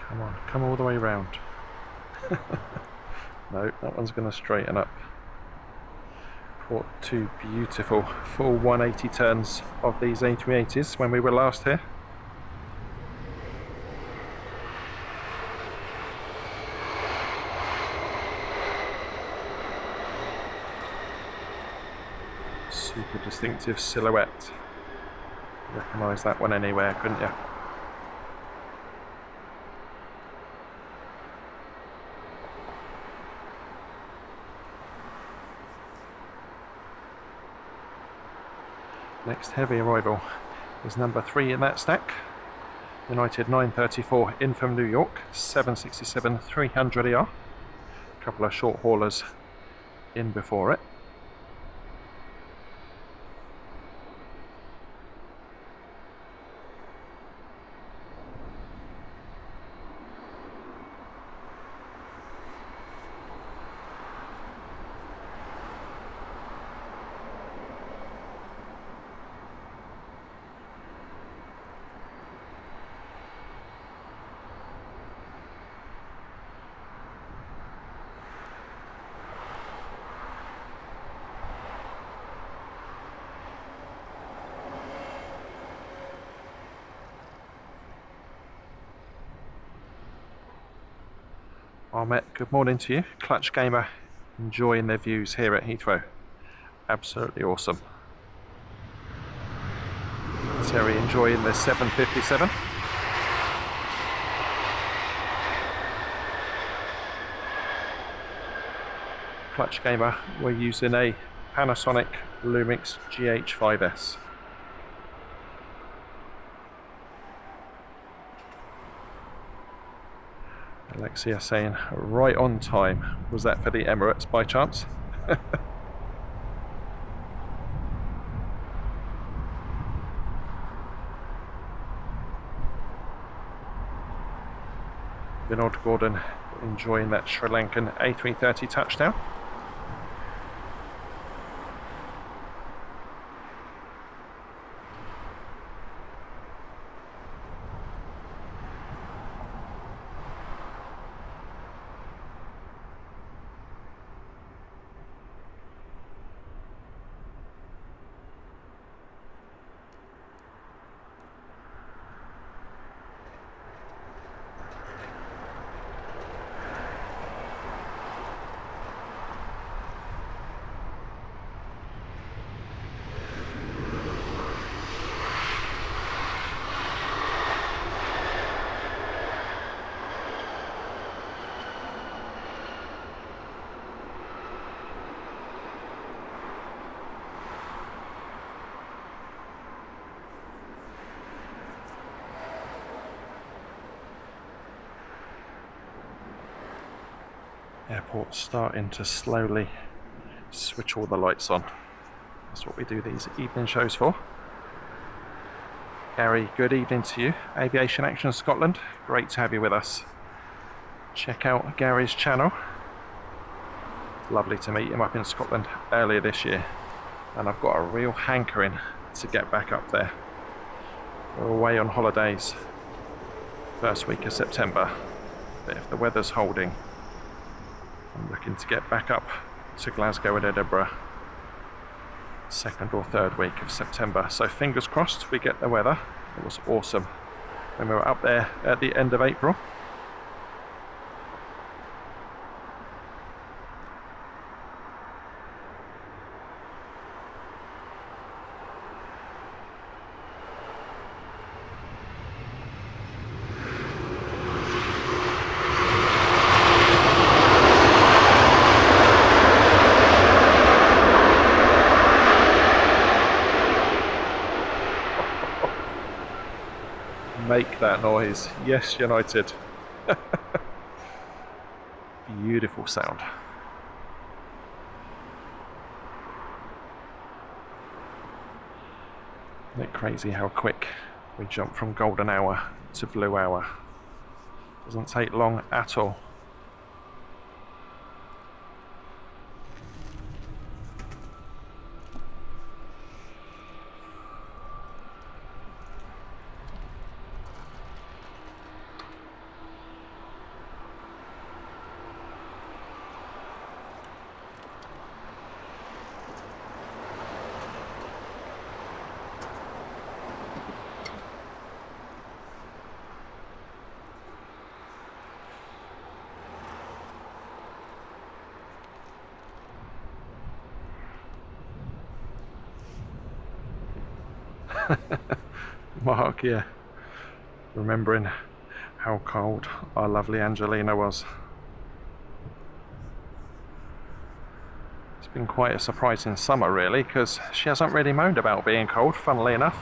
Come on, come all the way round. No, that one's going to straighten up. Caught two beautiful full 180 turns of these A380s when we were last here. Super distinctive silhouette. Recognise that one anywhere, couldn't you? Next heavy arrival is number 3 in that stack. United 934 in from New York, 767 300ER. A couple of short haulers in before it. Ahmet, good morning to you. Clutch Gamer, enjoying their views here at Heathrow. Absolutely awesome. Terry enjoying the 757. Clutch Gamer, we're using a Panasonic Lumix GH5S. Alexia saying right on time. Was that for the Emirates by chance? Vinod Gordon enjoying that Sri Lankan A330 touchdown. Airport starting to slowly switch all the lights on. That's what we do these evening shows for. Gary, good evening to you. Aviation Action Scotland, great to have you with us. Check out Gary's channel. Lovely to meet him up in Scotland earlier this year, and I've got a real hankering to get back up there. We're away on holidays first week of September, but if the weather's holding, I'm looking to get back up to Glasgow and Edinburgh second or third week of September. So fingers crossed we get the weather. It was awesome when we were up there at the end of April. Make that noise. Yes, United. Beautiful sound. Isn't it crazy how quick we jump from golden hour to blue hour? Doesn't take long at all. Mark, yeah, remembering how cold our lovely Angelina was. It's been quite a surprising summer really, because she hasn't really moaned about being cold, funnily enough.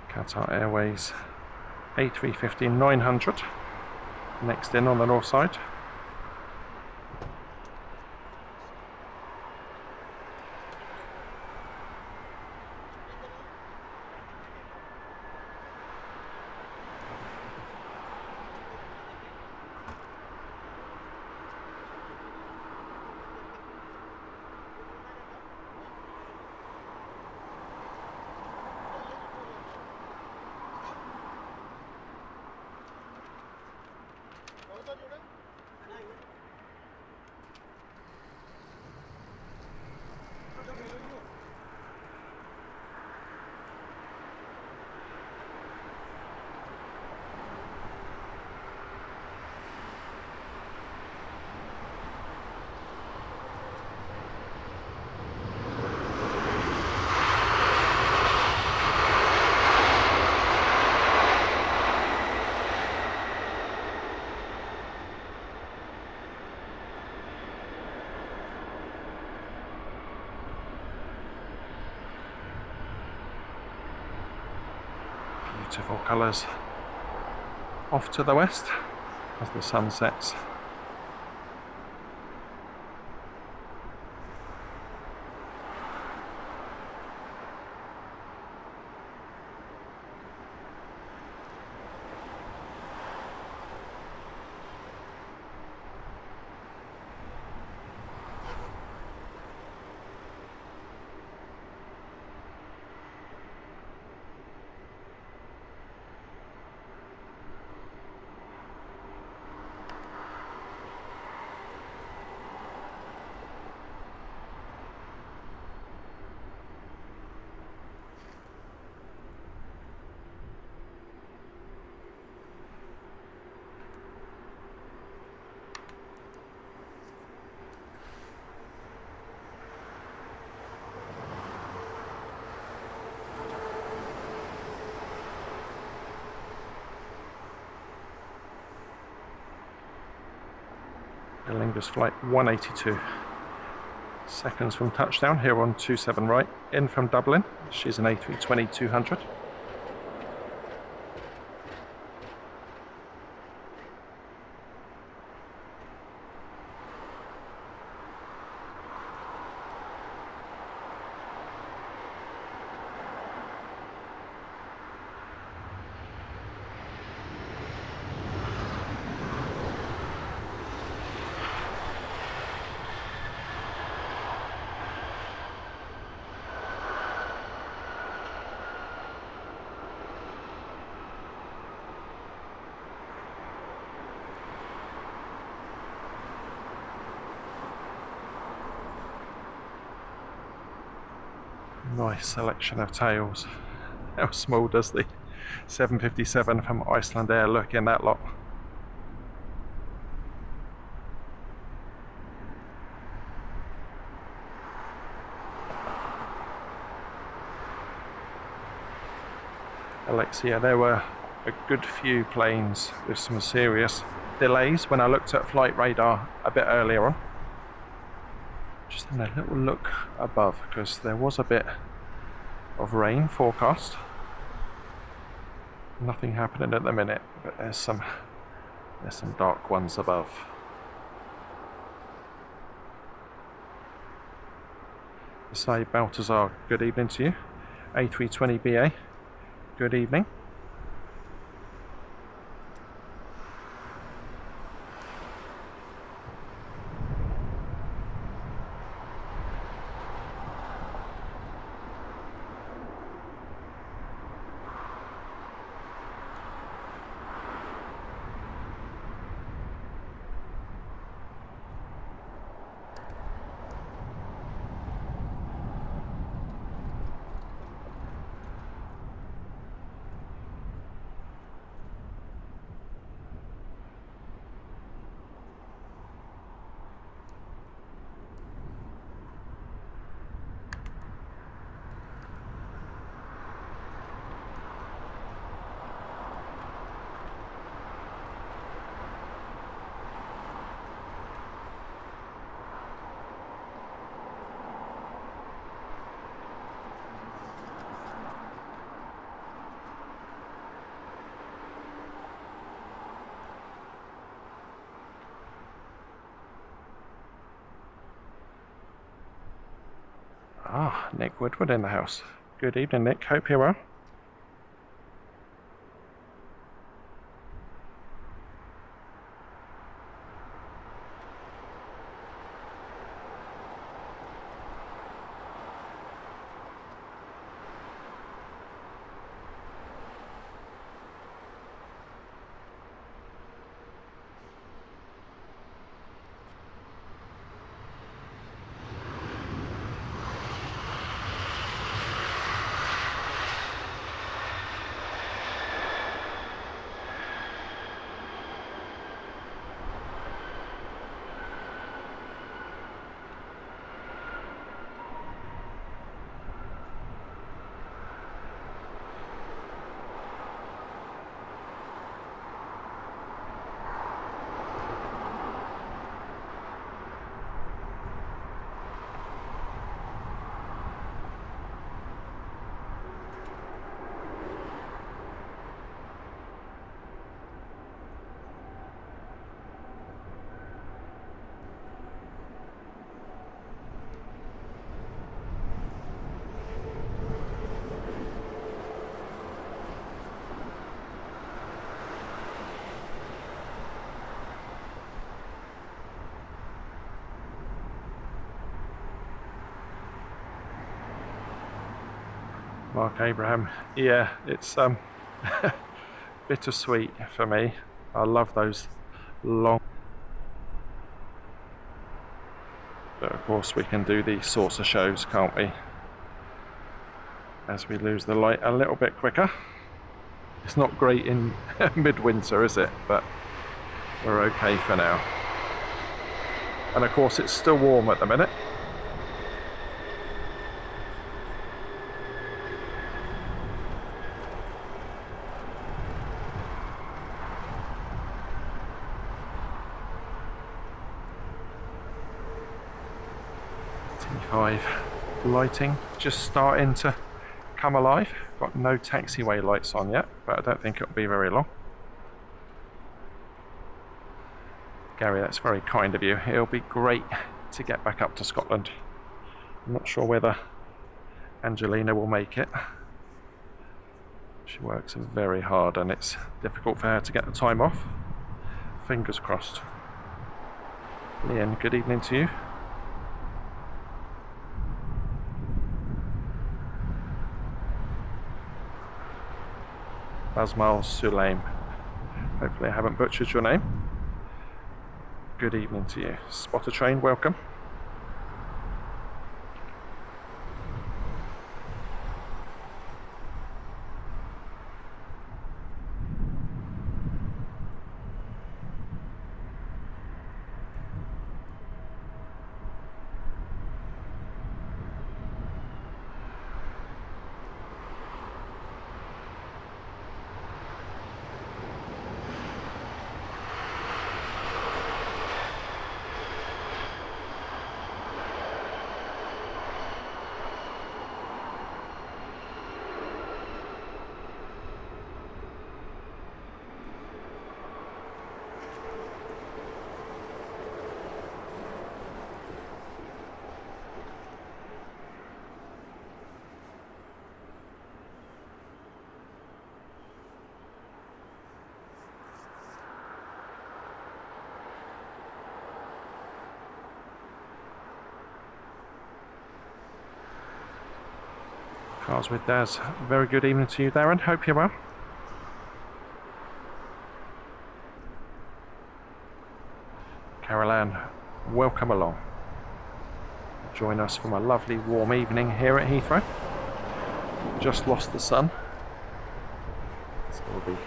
Qatar Airways A350-900 next in on the north side. Beautiful colours off to the west as the sun sets. Lingus flight 182. Seconds from touchdown here on 27 right, in from Dublin. She's an A320-200. Nice selection of tails. How small does the 757 from Iceland Air look in that lot? Alexia, there were a good few planes with some serious delays when I looked at flight radar a bit earlier on. Just in a little look above, because there was a bit of rain forecast. Nothing happening at the minute, but there's some dark ones above. Say Baltazar, good evening to you. A320BA, good evening. Ah, Nick Woodward in the house. Good evening, Nick. Hope you're well. Mark Abraham. Yeah, it's bittersweet for me. I love those long. But of course we can do the saucer shows, can't we? As we lose the light a little bit quicker. It's not great in midwinter, is it? But we're okay for now. And of course it's still warm at the minute. T5 lighting just starting to come alive. Got no taxiway lights on yet, but I don't think it'll be very long. Gary, that's very kind of you. It'll be great to get back up to Scotland. I'm not sure whether Angelina will make it. She works very hard and it's difficult for her to get the time off. Fingers crossed. Leon, good evening to you. Basmal Sulaim. Hopefully I haven't butchered your name. Good evening to you. Spotter Train, welcome. Cars with Daz. Very good evening to you, Darren. Hope you're well. Carol Ann, welcome along. Join us from a lovely warm evening here at Heathrow. Just lost the sun, so we'll be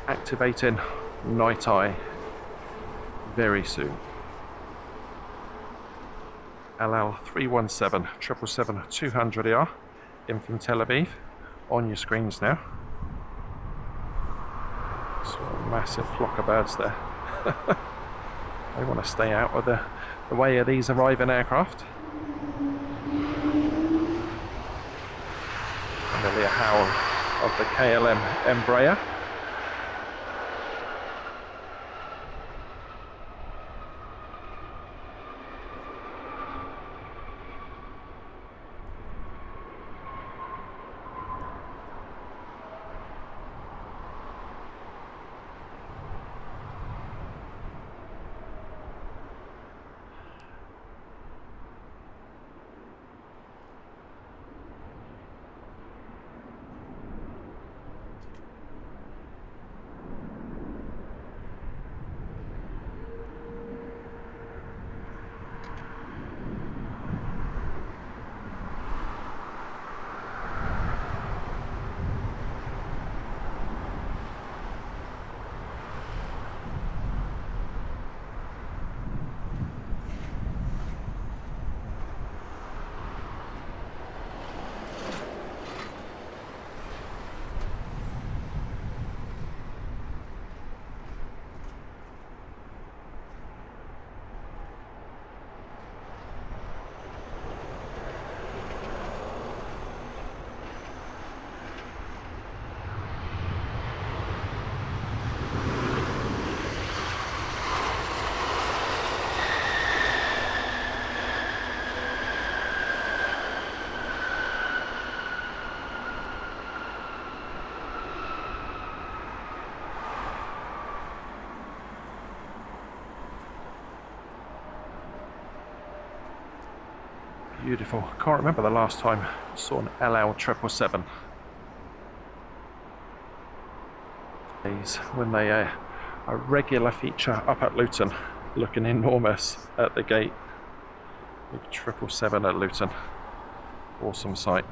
activating night eye very soon. LL 317 777 200ER in from Tel Aviv on your screens now. So a massive flock of birds there. They want to stay out of the way of these arriving aircraft. Familiar howl of the KLM Embraer. Beautiful. Can't remember the last time I saw an LHRLive. When they are a regular feature up at Luton, looking enormous at the gate. Big 777 at Luton. Awesome sight.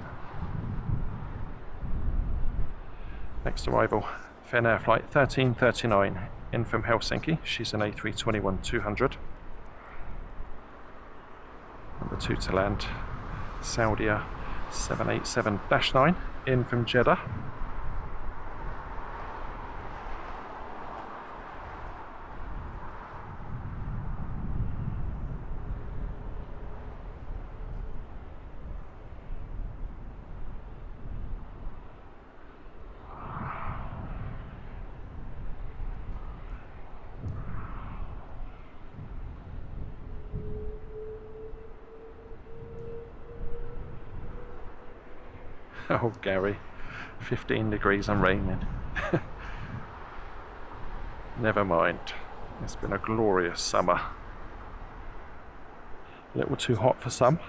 Next arrival, Finnair flight 1339 in from Helsinki. She's an A321-200. Number 2 to land, Saudia 787-9 in from Jeddah. Oh, Gary, 15 degrees and raining. Never mind, it's been a glorious summer. A little too hot for some.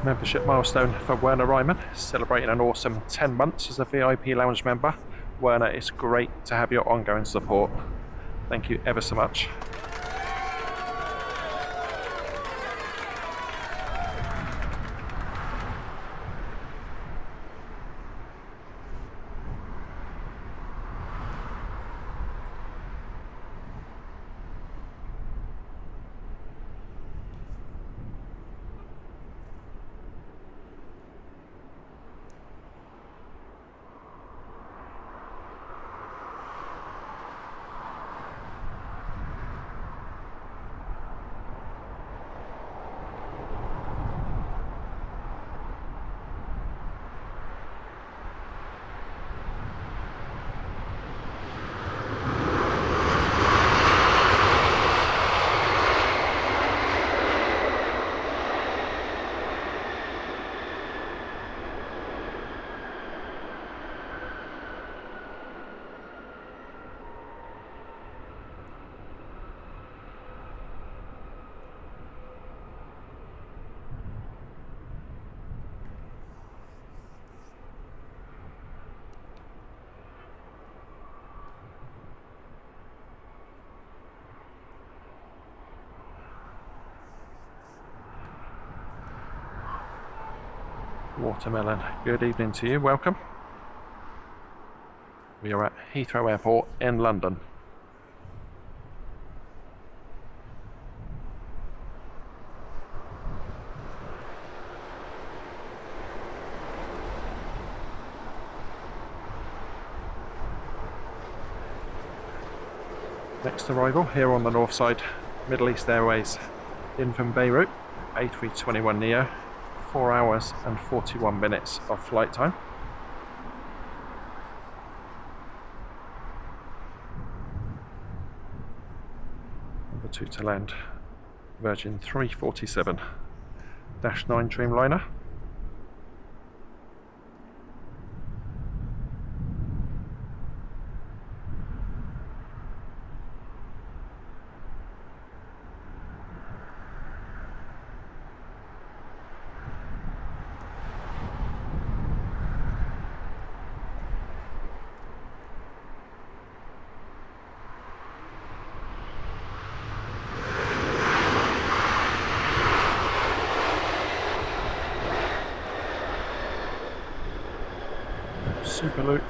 Membership milestone for Werner Ryman, celebrating an awesome 10 months as a VIP lounge member. Werner, it's great to have your ongoing support. Thank you ever so much. Watermelon, good evening to you, welcome. We are at Heathrow Airport in London. Next arrival here on the north side, Middle East Airways in from Beirut, A321neo. 4 hours and 41 minutes of flight time. Number 2 to land, Virgin 347-9 Dreamliner. Super loop.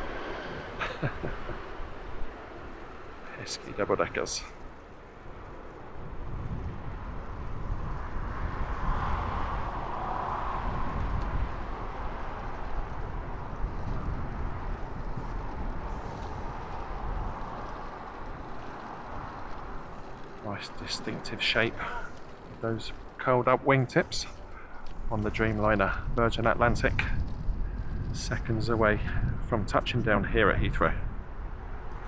Pesky double deckers. Nice distinctive shape, those curled up wingtips on the Dreamliner Virgin Atlantic, seconds away from touching down here at Heathrow.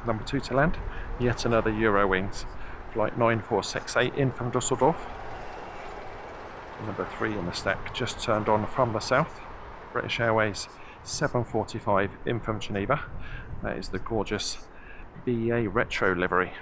Number 2 to land, yet another Eurowings, flight 9468 in from Dusseldorf. Number 3 in the stack, just turned on from the south, British Airways 745 in from Geneva. That is the gorgeous BA retro livery.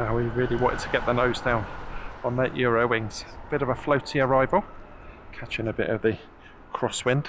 Wow, we really wanted to get the nose down on that Eurowings. Bit of a floaty arrival, catching a bit of the crosswind.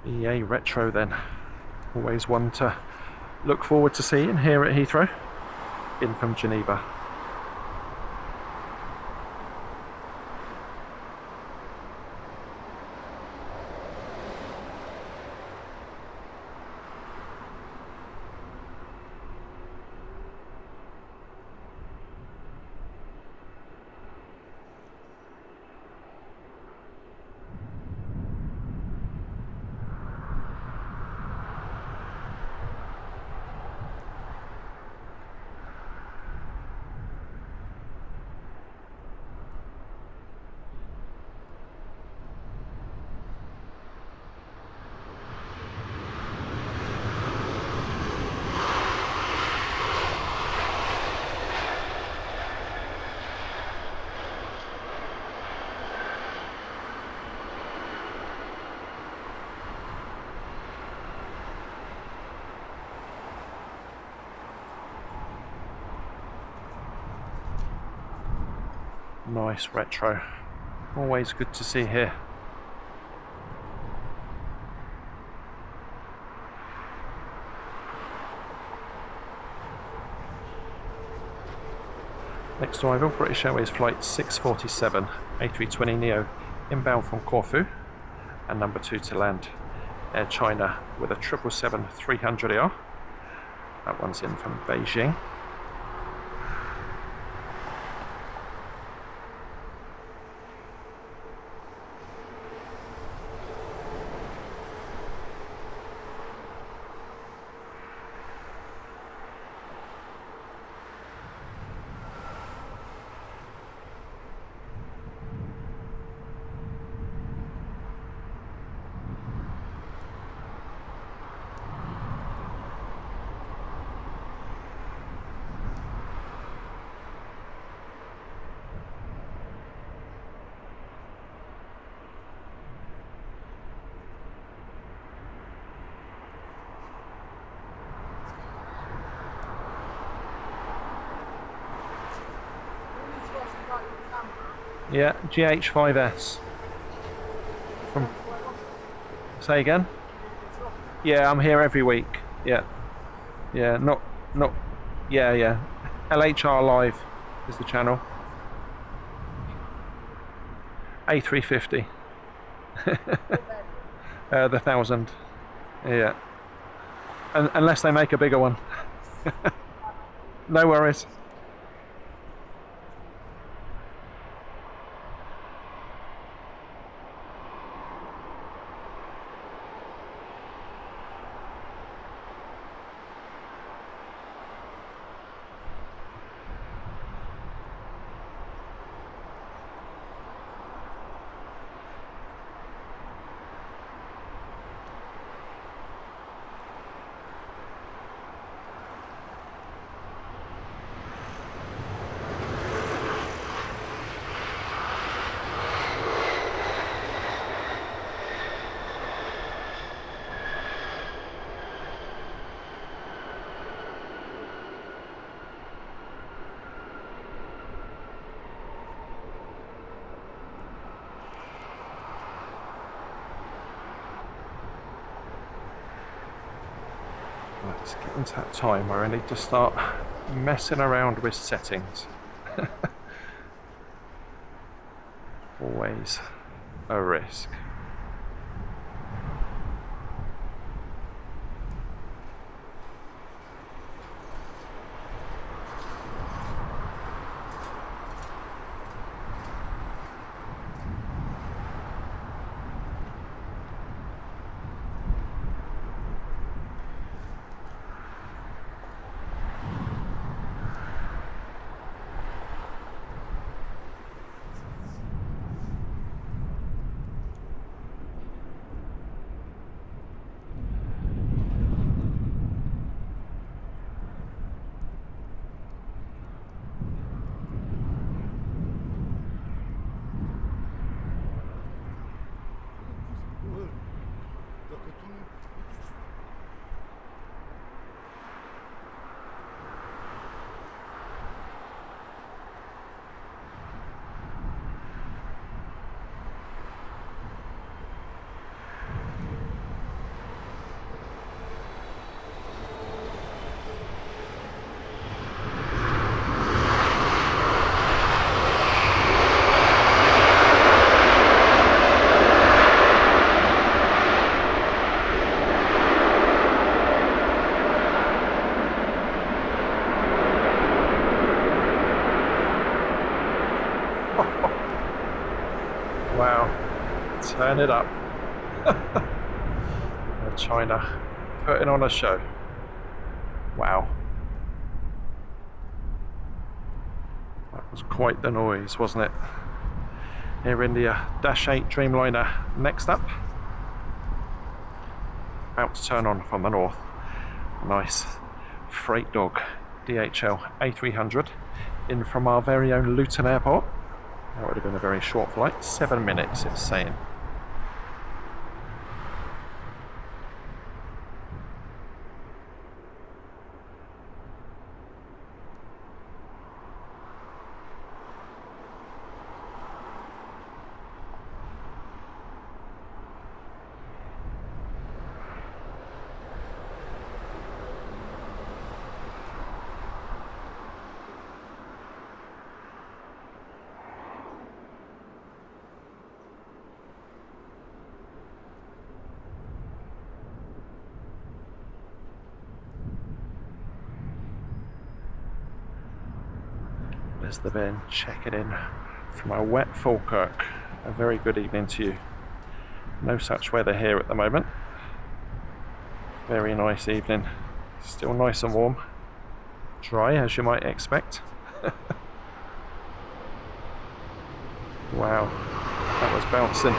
EA Retro then, always one to look forward to seeing here at Heathrow, in from Geneva. Nice retro. Always good to see here. Next arrival, British Airways flight 647, A320neo, inbound from Corfu, and number 2 to land, Air China with a 777-300ER. That one's in from Beijing. Yeah, GH5S. From. Say again? Yeah, I'm here every week. Yeah. Yeah, not. Yeah. LHRLive is the channel. A350. The 1000. Yeah. Unless they make a bigger one. No worries. Let's get into that time where I need to start messing around with settings. Always a risk. Wow, turn it up. China putting on a show. Wow. That was quite the noise, wasn't it? Air India Dash 8 Dreamliner next up. About to turn on from the north. Nice freight dog DHL A300 in from our very own Luton Airport. That would have been a very short flight, 7 minutes it's saying. There's the bin checking in from our wet Falkirk. A very good evening to you. No such weather here at the moment. Very nice evening. Still nice and warm. Dry as you might expect. Wow, that was bouncing.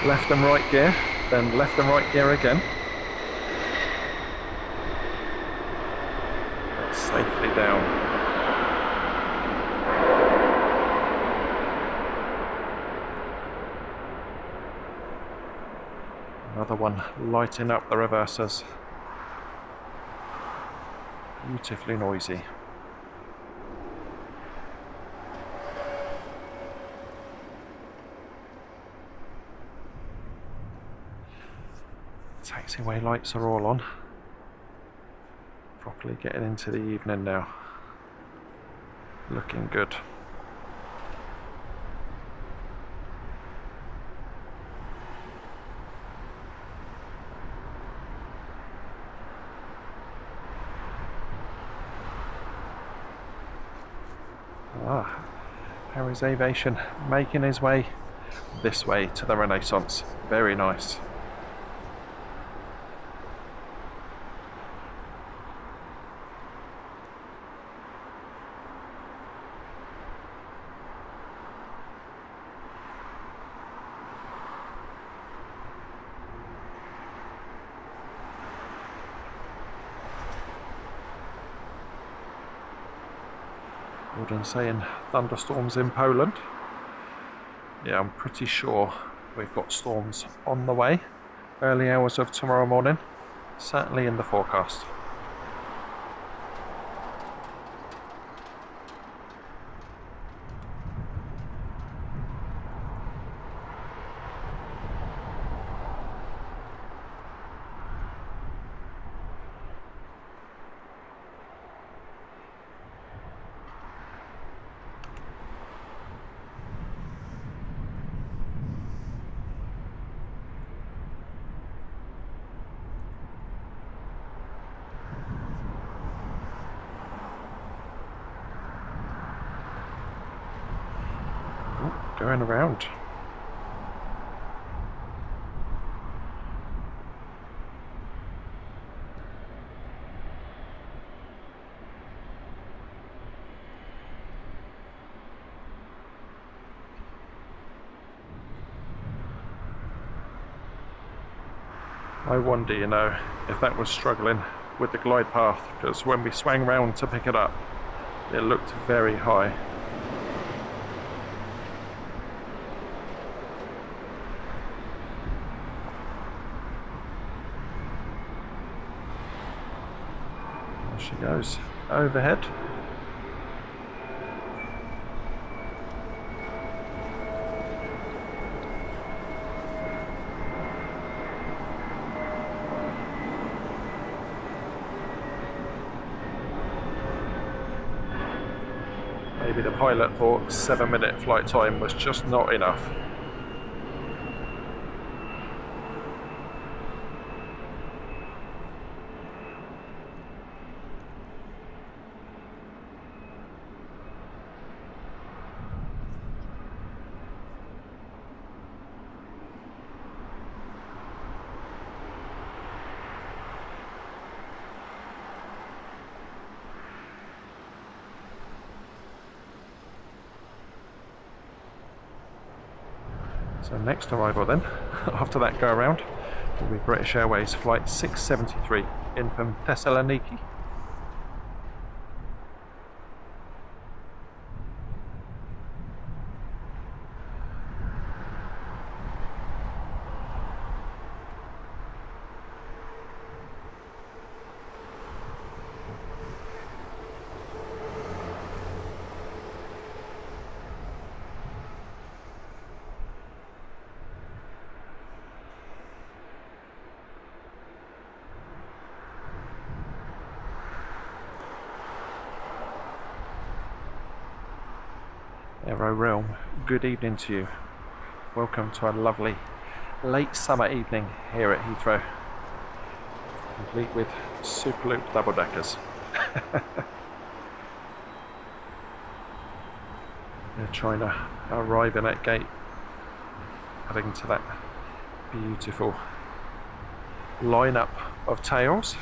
Left and right gear, then left and right gear again. Safely down. Another one lighting up the reversers. Beautifully noisy. Taxiway lights are all on. Properly getting into the evening now. Looking good. Harry's Aviation making his way this way to the Renaissance. Very nice. Gordon saying thunderstorms in Poland. Yeah, I'm pretty sure we've got storms on the way. Early hours of tomorrow morning. Certainly in the forecast. Going around. I wonder, you know, if that was struggling with the glide path, because when we swang round to pick it up, it looked very high. She goes overhead. Maybe the pilot thought 7-minute flight time was just not enough. So next arrival then, after that go around, will be British Airways flight 673 in from Thessaloniki. Aero Realm, good evening to you. Welcome to a lovely late summer evening here at Heathrow, complete with Superloop double-deckers. They're trying to arrive in that gate, heading to that beautiful lineup of tails.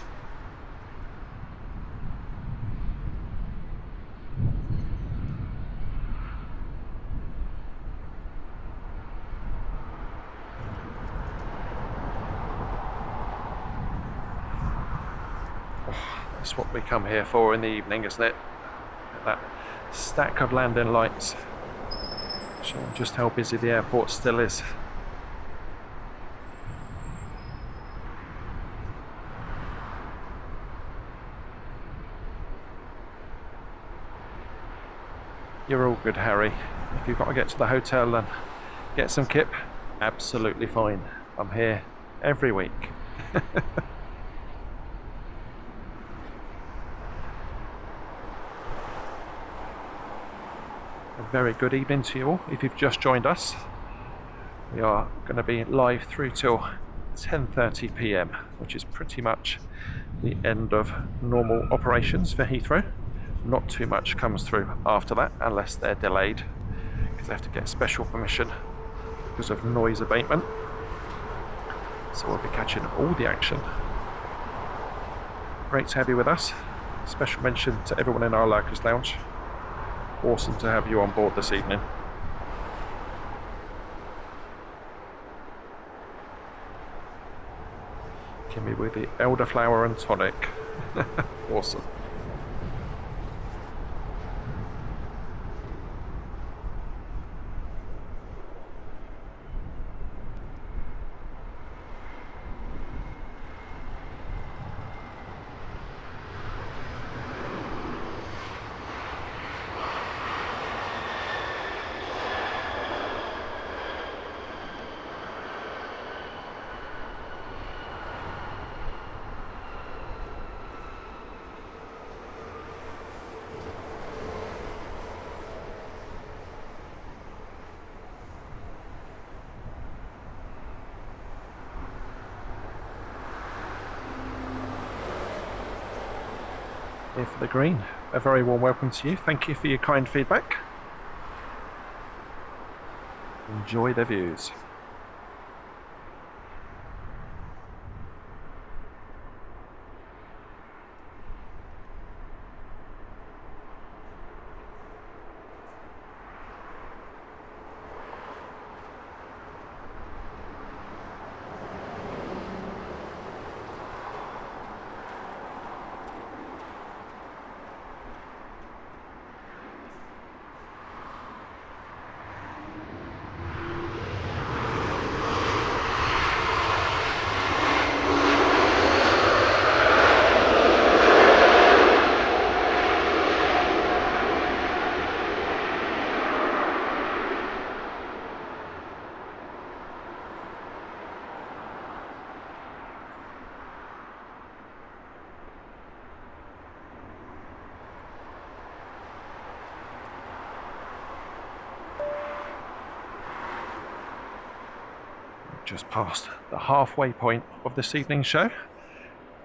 That's what we come here for in the evening, isn't it? That stack of landing lights, showing just how busy the airport still is. You're all good, Harry. If you've got to get to the hotel and get some kip, absolutely fine. I'm here every week. A very good evening to you all. If you've just joined us, we are going to be live through till 10:30 p.m, which is pretty much the end of normal operations for Heathrow. Not too much comes through after that, unless they're delayed, because they have to get special permission because of noise abatement. So we'll be catching all the action. Great to have you with us. Special mention to everyone in our Lurkers Lounge. Awesome to have you on board this evening. Kimmy with the elderflower and tonic. Awesome. Here for the green. A very warm welcome to you. Thank you for your kind feedback. Enjoy the views. Just past the halfway point of this evening's show.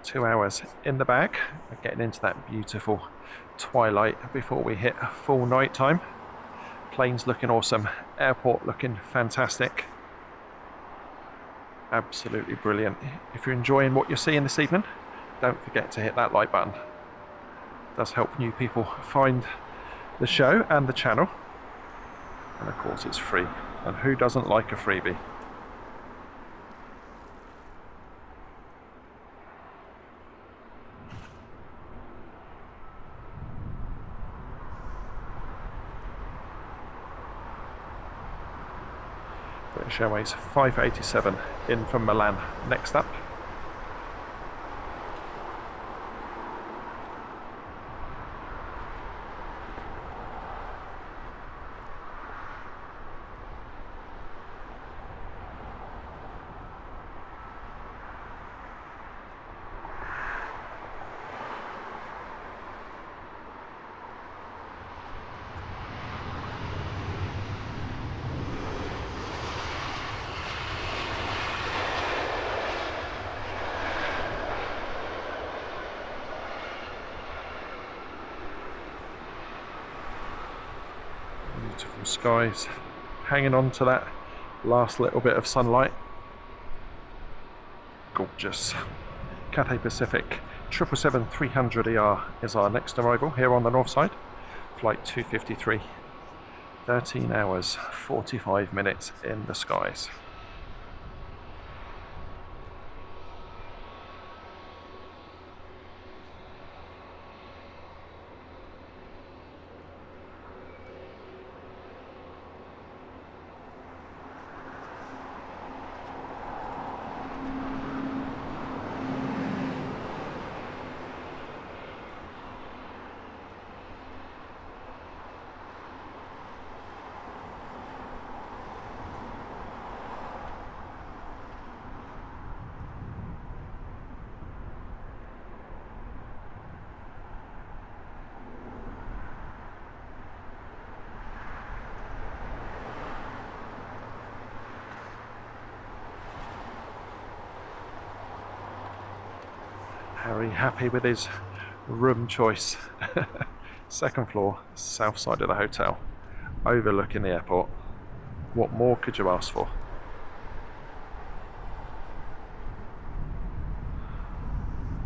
2 hours in the bag. We're getting into that beautiful twilight before we hit full night time. Planes looking awesome, airport looking fantastic. Absolutely brilliant. If you're enjoying what you're seeing this evening, don't forget to hit that like button. It does help new people find the show and the channel. And of course it's free. And who doesn't like a freebie? British Airways 587 in from Milan. Next up. skies, hanging on to that last little bit of sunlight. Gorgeous. Cathay Pacific 777-300ER is our next arrival here on the north side. Flight 253. 13 hours, 45 minutes in the skies. Harry happy with his room choice. Second floor, south side of the hotel, overlooking the airport. What more could you ask for?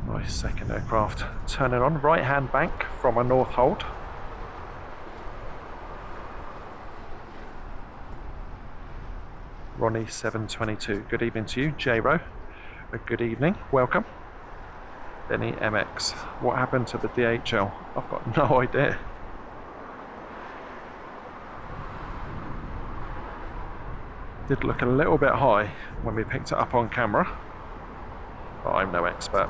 Nice second aircraft. Turning on, right hand bank from a north hold. Ronnie 722, good evening to you. J-Ro, a good evening, welcome. Benny MX, what happened to the DHL? I've got no idea. Did look a little bit high when we picked it up on camera, but I'm no expert.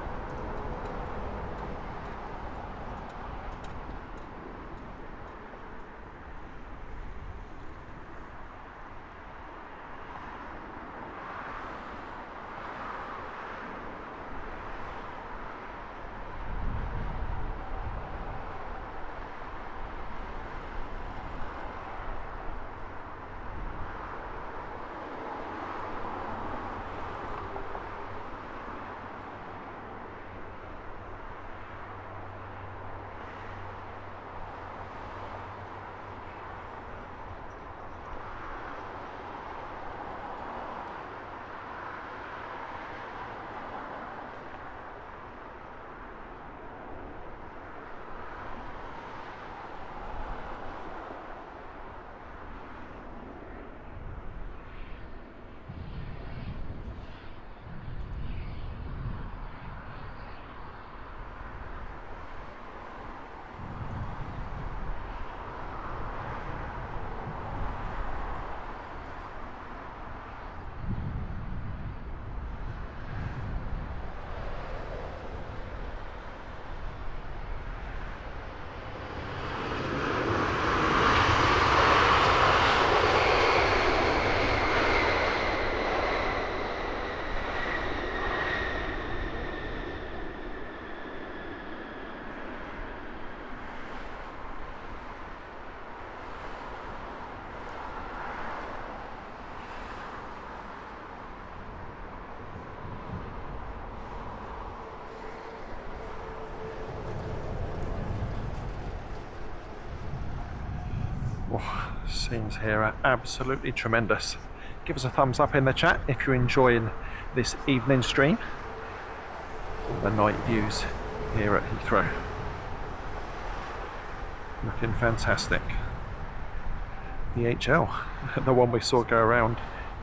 Oh, scenes here are absolutely tremendous. Give us a thumbs up in the chat if you're enjoying this evening stream. The night views here at Heathrow. Looking fantastic. DHL, the one we saw go around,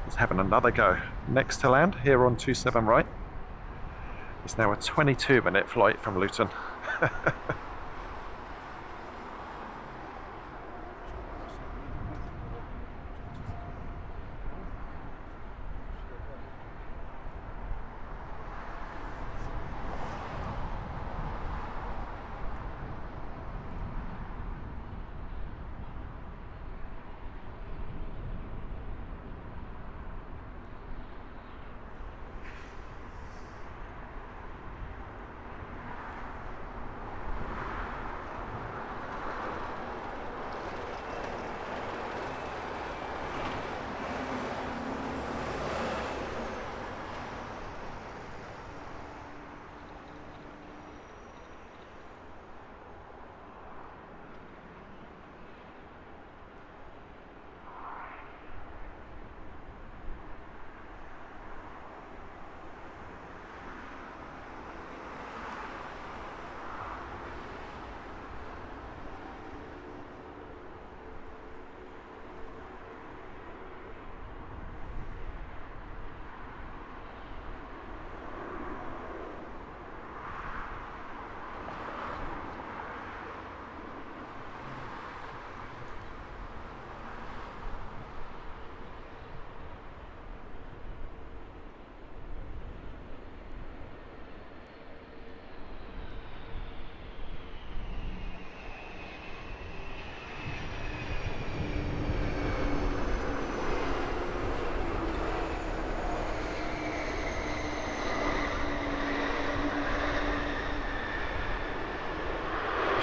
is having another go. Next to land here on 27 right. It's now a 22-minute flight from Luton.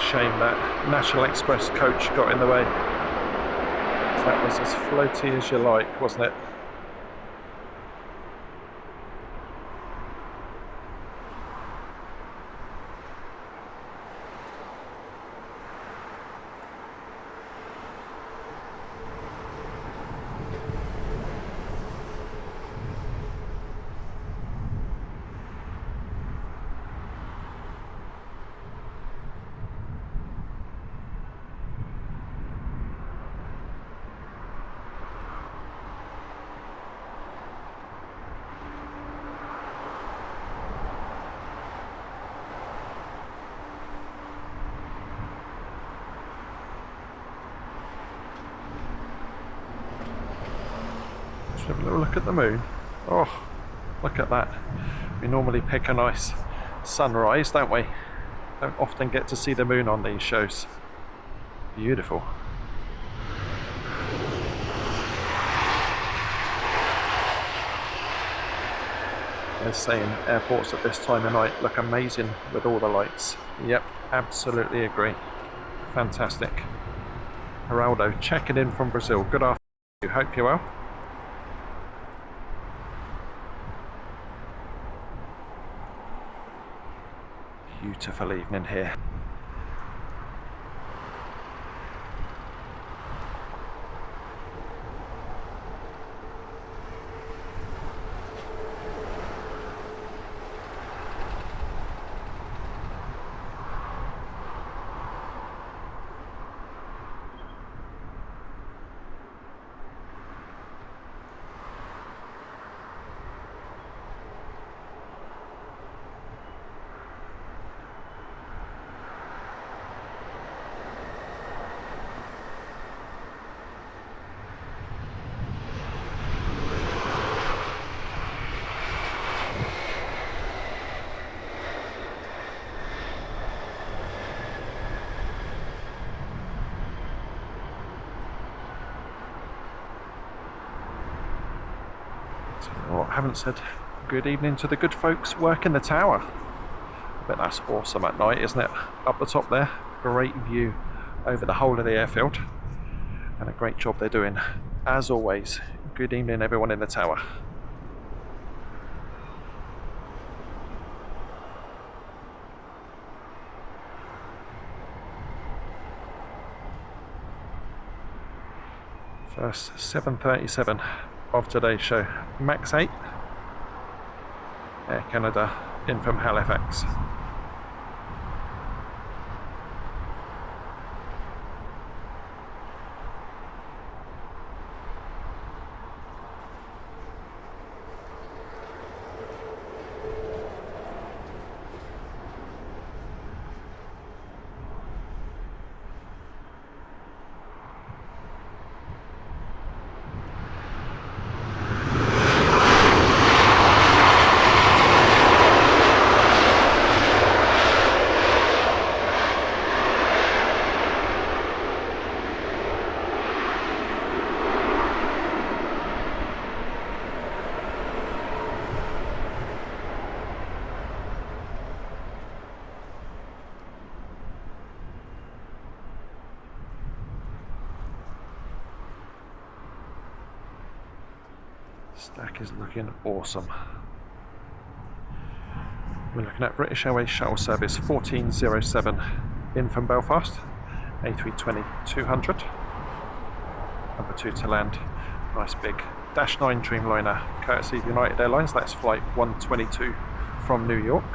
shame that National Express coach got in the way. That was as floaty as you like, wasn't it? Have a little look at the moon. Oh, look at that. We normally pick a nice sunrise, don't we? Don't often get to see the moon on these shows. Beautiful. They're saying airports at this time of night look amazing with all the lights. Yep, absolutely agree. Fantastic. Geraldo checking in from Brazil. Good afternoon. Hope you're well. Beautiful evening here. Well, I haven't said good evening to the good folks working the tower. But that's awesome at night, isn't it? Up the top there, great view over the whole of the airfield. And a great job they're doing. As always, good evening everyone in the tower. First 737 of today's show. Max 8, Air Canada in from Halifax. Stack is looking awesome. We're looking at British Airways shuttle service 1407 in from Belfast, A320-200. Number 2 to land. Nice big Dash 9 Dreamliner, courtesy of United Airlines. That's flight 122 from New York.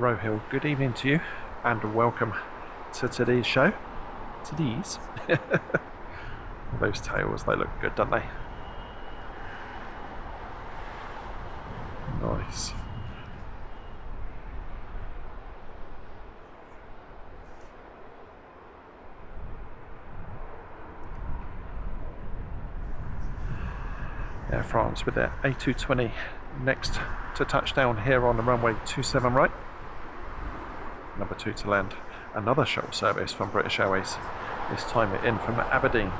Rohill, good evening to you and welcome to today's show. Today's? Those tails, they look good, don't they? Nice. Air France with their A220 next to touchdown here on the runway 27 right. Number 2 to land. Another shuttle service from British Airways, this time in from Aberdeen.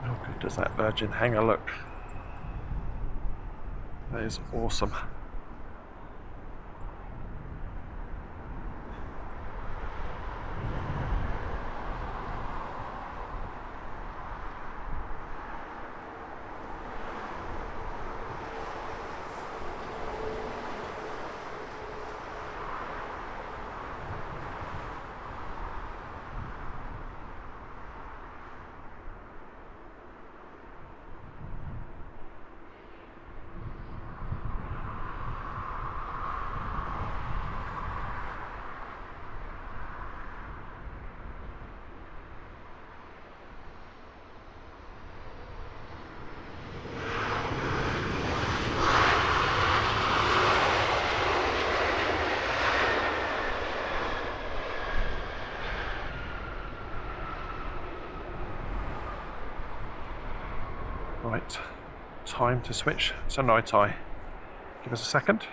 How good does that Virgin hangar look? That is awesome. Right, time to switch to night eye. Give us a second.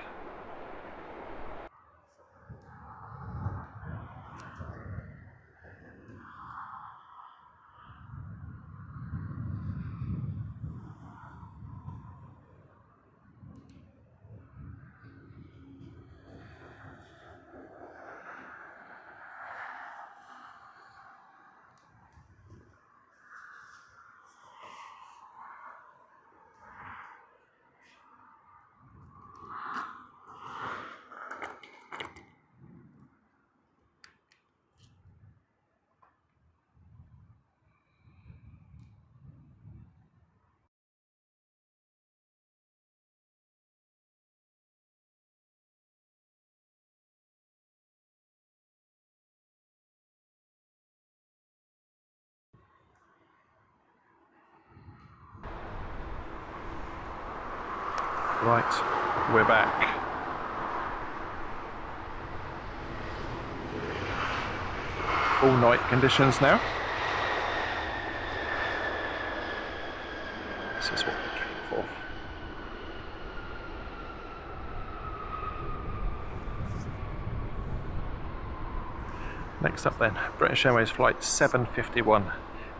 Right, we're back. Full night conditions now. This is what we came for. Next up then, British Airways flight 751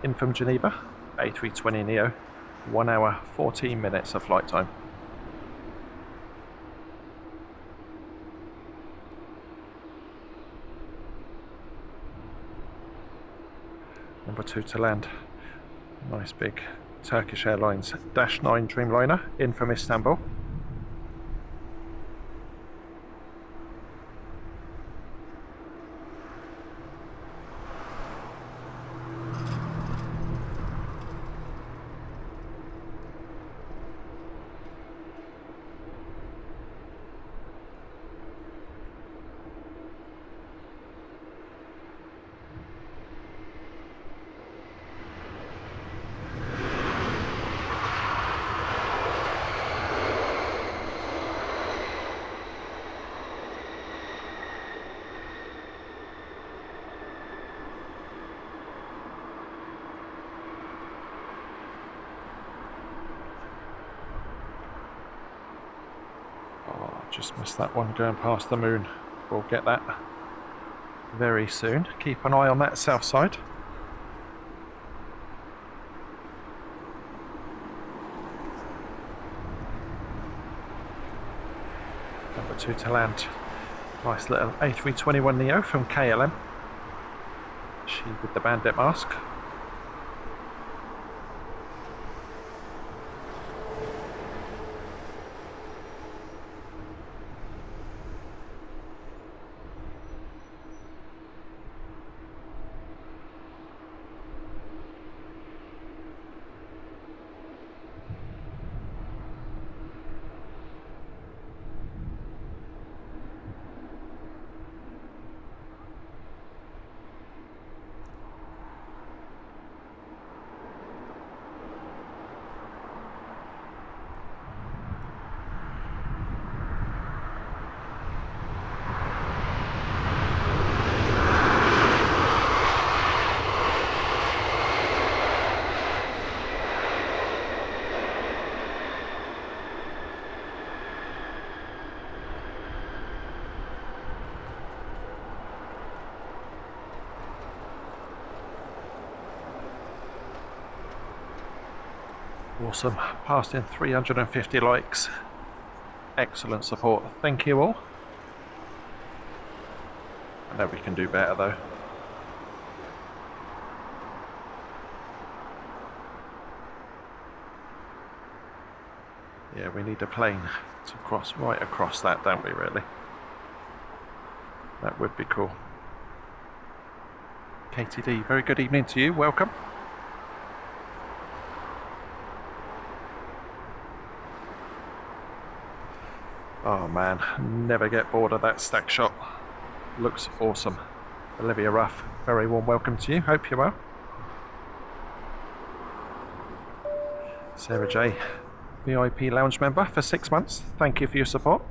in from Geneva, A320neo, 1 hour 14 minutes of flight time. Number 2 to land. Nice big Turkish Airlines Dash 9 Dreamliner in from Istanbul. Just missed that one going past the moon. We'll get that very soon. Keep an eye on that south side. Number 2 to land. Nice little A321neo from KLM. She with the bandit mask. Awesome, passed in 350 likes. Excellent support, thank you all. I know we can do better though. Yeah, we need a plane to cross right across that, don't we really? That would be cool. KTD, very good evening to you, welcome. Oh man, never get bored of that stack shot. Looks awesome. Olivia Ruff, very warm welcome to you. Hope you're well. Sarah J, VIP lounge member for 6 months. Thank you for your support.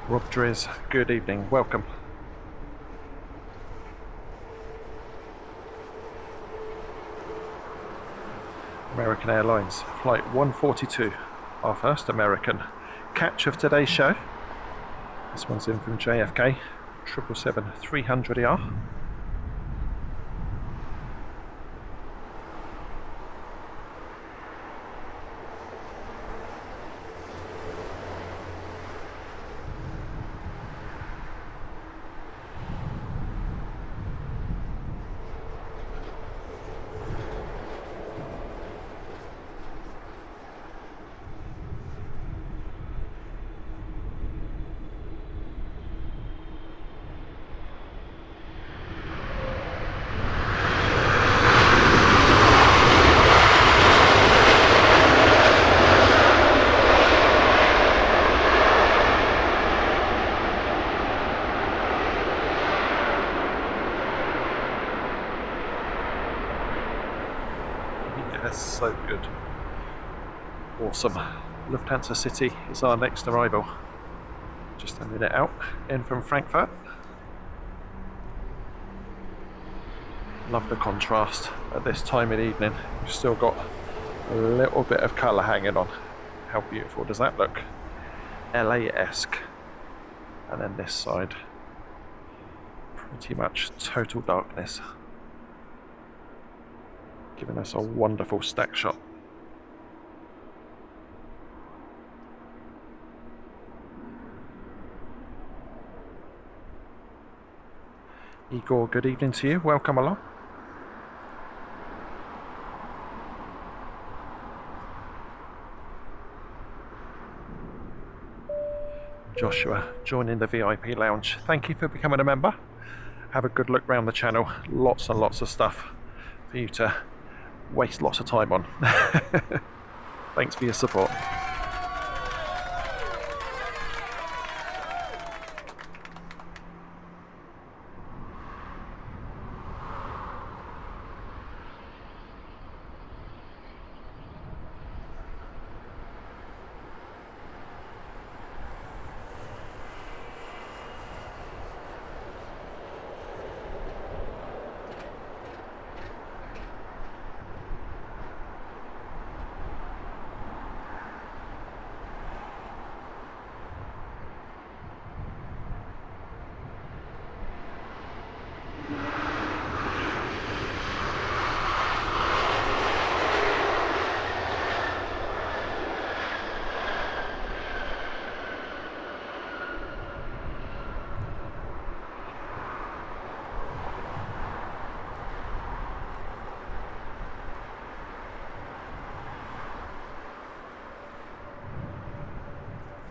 Rob Driz, good evening, welcome. American Airlines, flight 142, our first American catch of today's show. This one's in from JFK, 777-300ER. So good. Awesome. Lufthansa City is our next arrival. Just a minute out, in from Frankfurt. Love the contrast at this time of the evening. We've still got a little bit of colour hanging on. How beautiful does that look? LA-esque. And then this side, pretty much total darkness, giving us a wonderful stack shot. Igor, good evening to you, welcome along. Joshua joining the VIP lounge. Thank you for becoming a member. Have a good look around the channel. Lots and lots of stuff for you to waste lots of time on. Thanks for your support.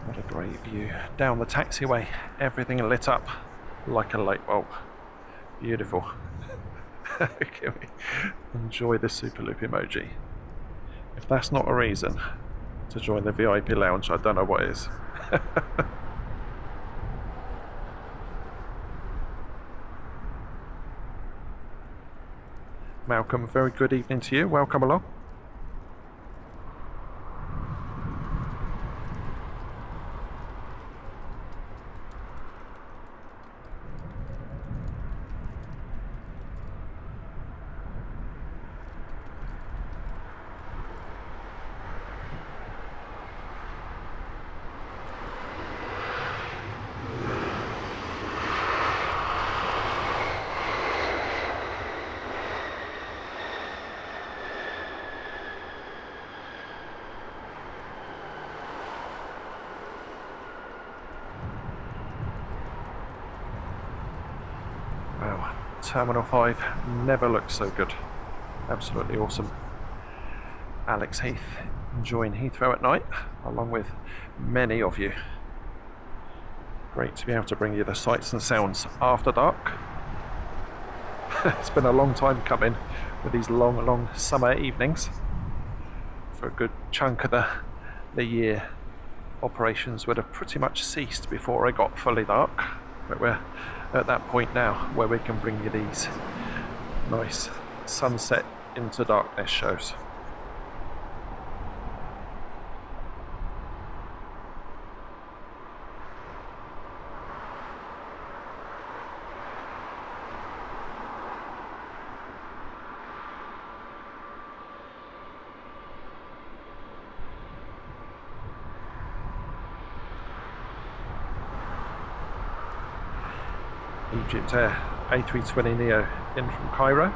What a great view down the taxiway, everything lit up like a light bulb. Beautiful. Enjoy the super loop emoji. If that's not a reason to join the VIP lounge, I don't know what is. Malcolm, very good evening to you. Welcome along. Wow, Terminal 5 never looks so good. Absolutely awesome. Alex Heath enjoying Heathrow at night, along with many of you. Great to be able to bring you the sights and sounds after dark. It's been a long time coming with these long summer evenings. For a good chunk of the year, operations would have pretty much ceased before it got fully dark. But we're at that point now where we can bring you these nice sunset into darkness shows. Egypt Air A320neo in from Cairo.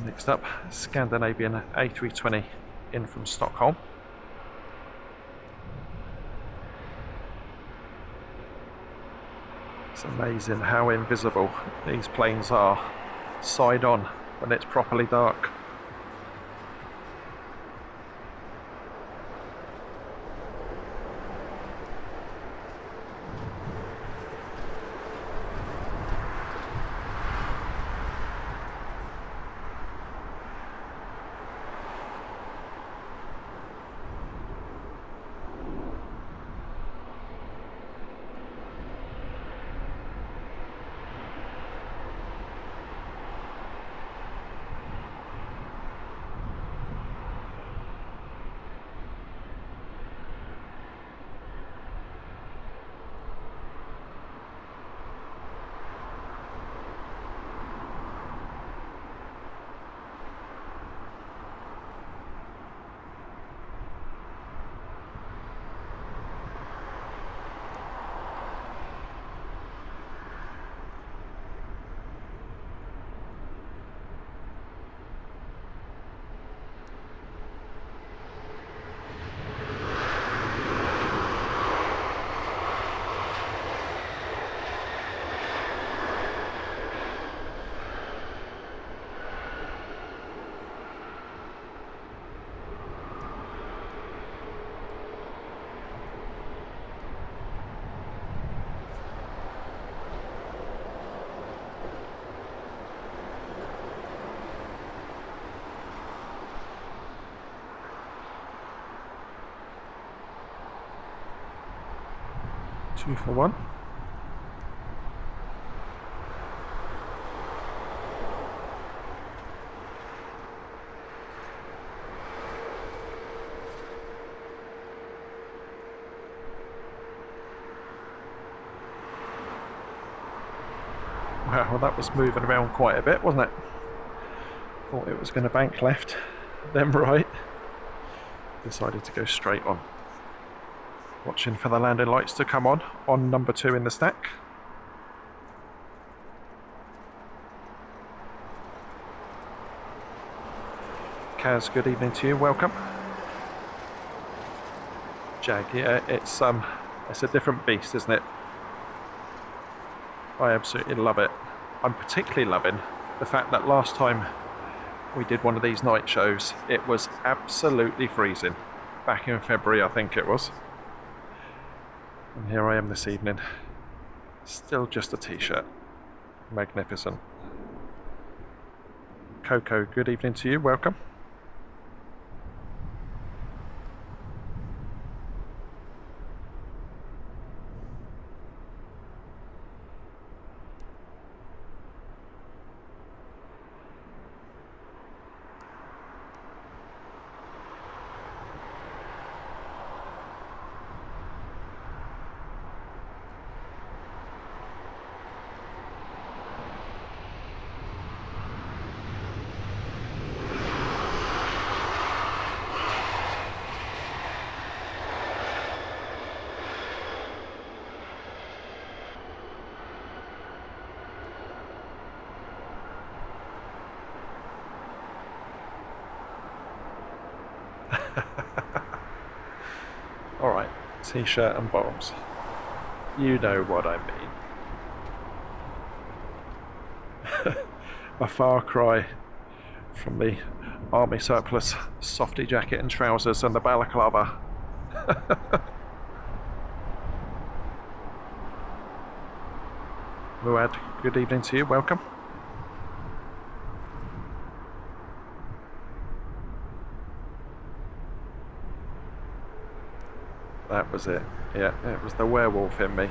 Next up, Scandinavian A320 in from Stockholm. It's amazing how invisible these planes are side on when it's properly dark. 2 for 1. Wow, that was moving around quite a bit, wasn't it? Thought it was going to bank left, then right. Decided to go straight on. Watching for the landing lights to come on number 2 in the stack. Kaz, good evening to you, welcome. Jag, yeah, it's a different beast, isn't it? I absolutely love it. I'm particularly loving the fact that last time we did one of these night shows, it was absolutely freezing. Back in February, I think it was. And here I am this evening. Still just a t-shirt. Magnificent. Coco, good evening to you, welcome. Alright, t-shirt and bombs. You know what I mean. A far cry from the army surplus softy jacket and trousers and the balaclava. Muad, good evening to you, welcome. That was it. Yeah, it was the werewolf in me.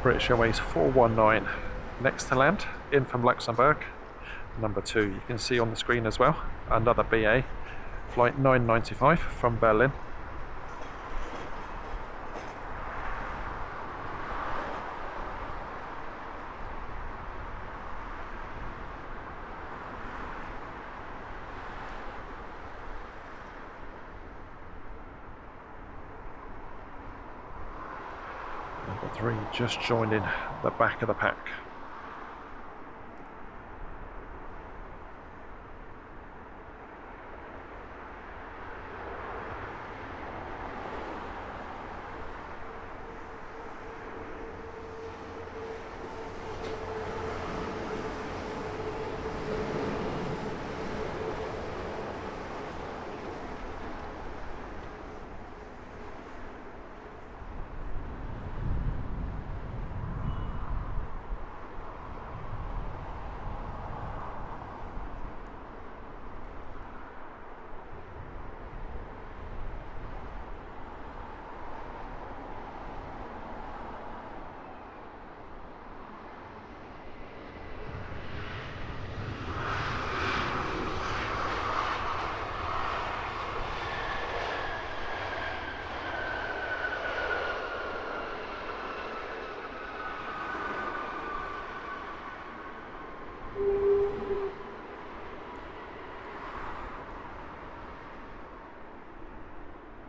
British Airways 419, next to land, in from Luxembourg. Number 2, you can see on the screen as well, another BA, flight 995 from Berlin. Number 3 just joining the back of the pack.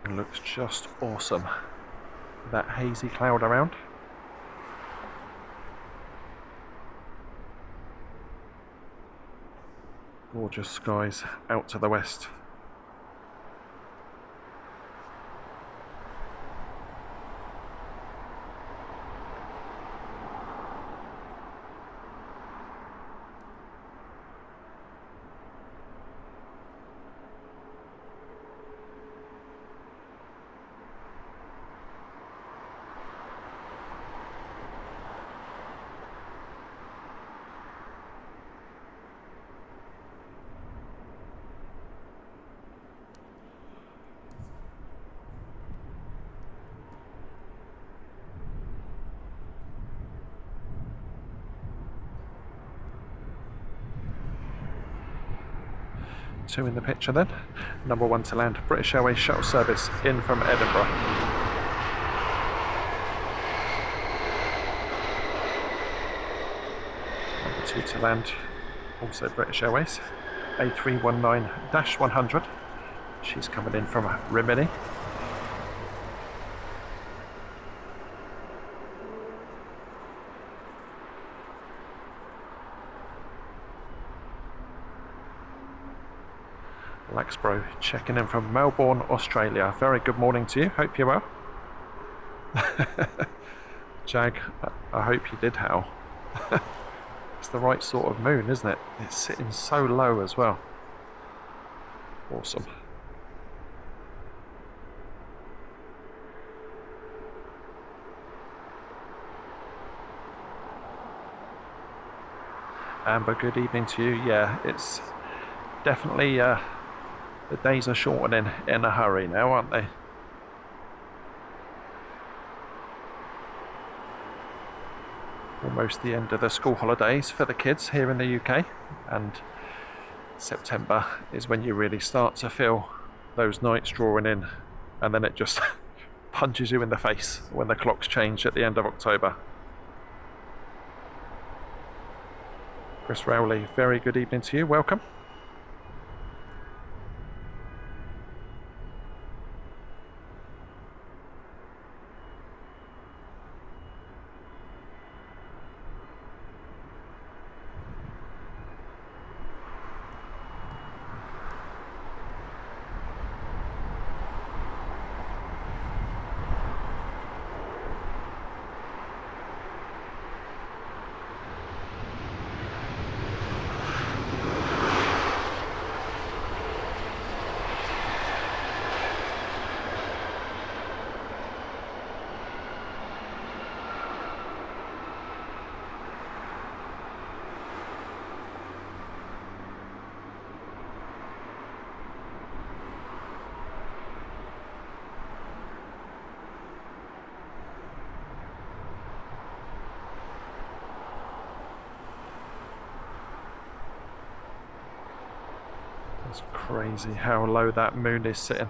Looks just awesome. That hazy cloud around. Gorgeous skies out to the west. 2 in the picture then. Number 1 to land, British Airways shuttle service in from Edinburgh. Number 2 to land, also British Airways, A319-100. She's coming in from Rimini. Laxbro checking in from Melbourne, Australia. Very good morning to you. Hope you're well. Jag, I hope you did howl. It's the right sort of moon, isn't it? It's sitting so low as well. Awesome. Amber, good evening to you. Yeah, it's definitely the days are shortening in a hurry now, aren't they? Almost the end of the school holidays for the kids here in the UK, and September is when you really start to feel those nights drawing in, and then it just punches you in the face when the clocks change at the end of October. Chris Rowley, very good evening to you. Welcome. It's crazy how low that moon is sitting.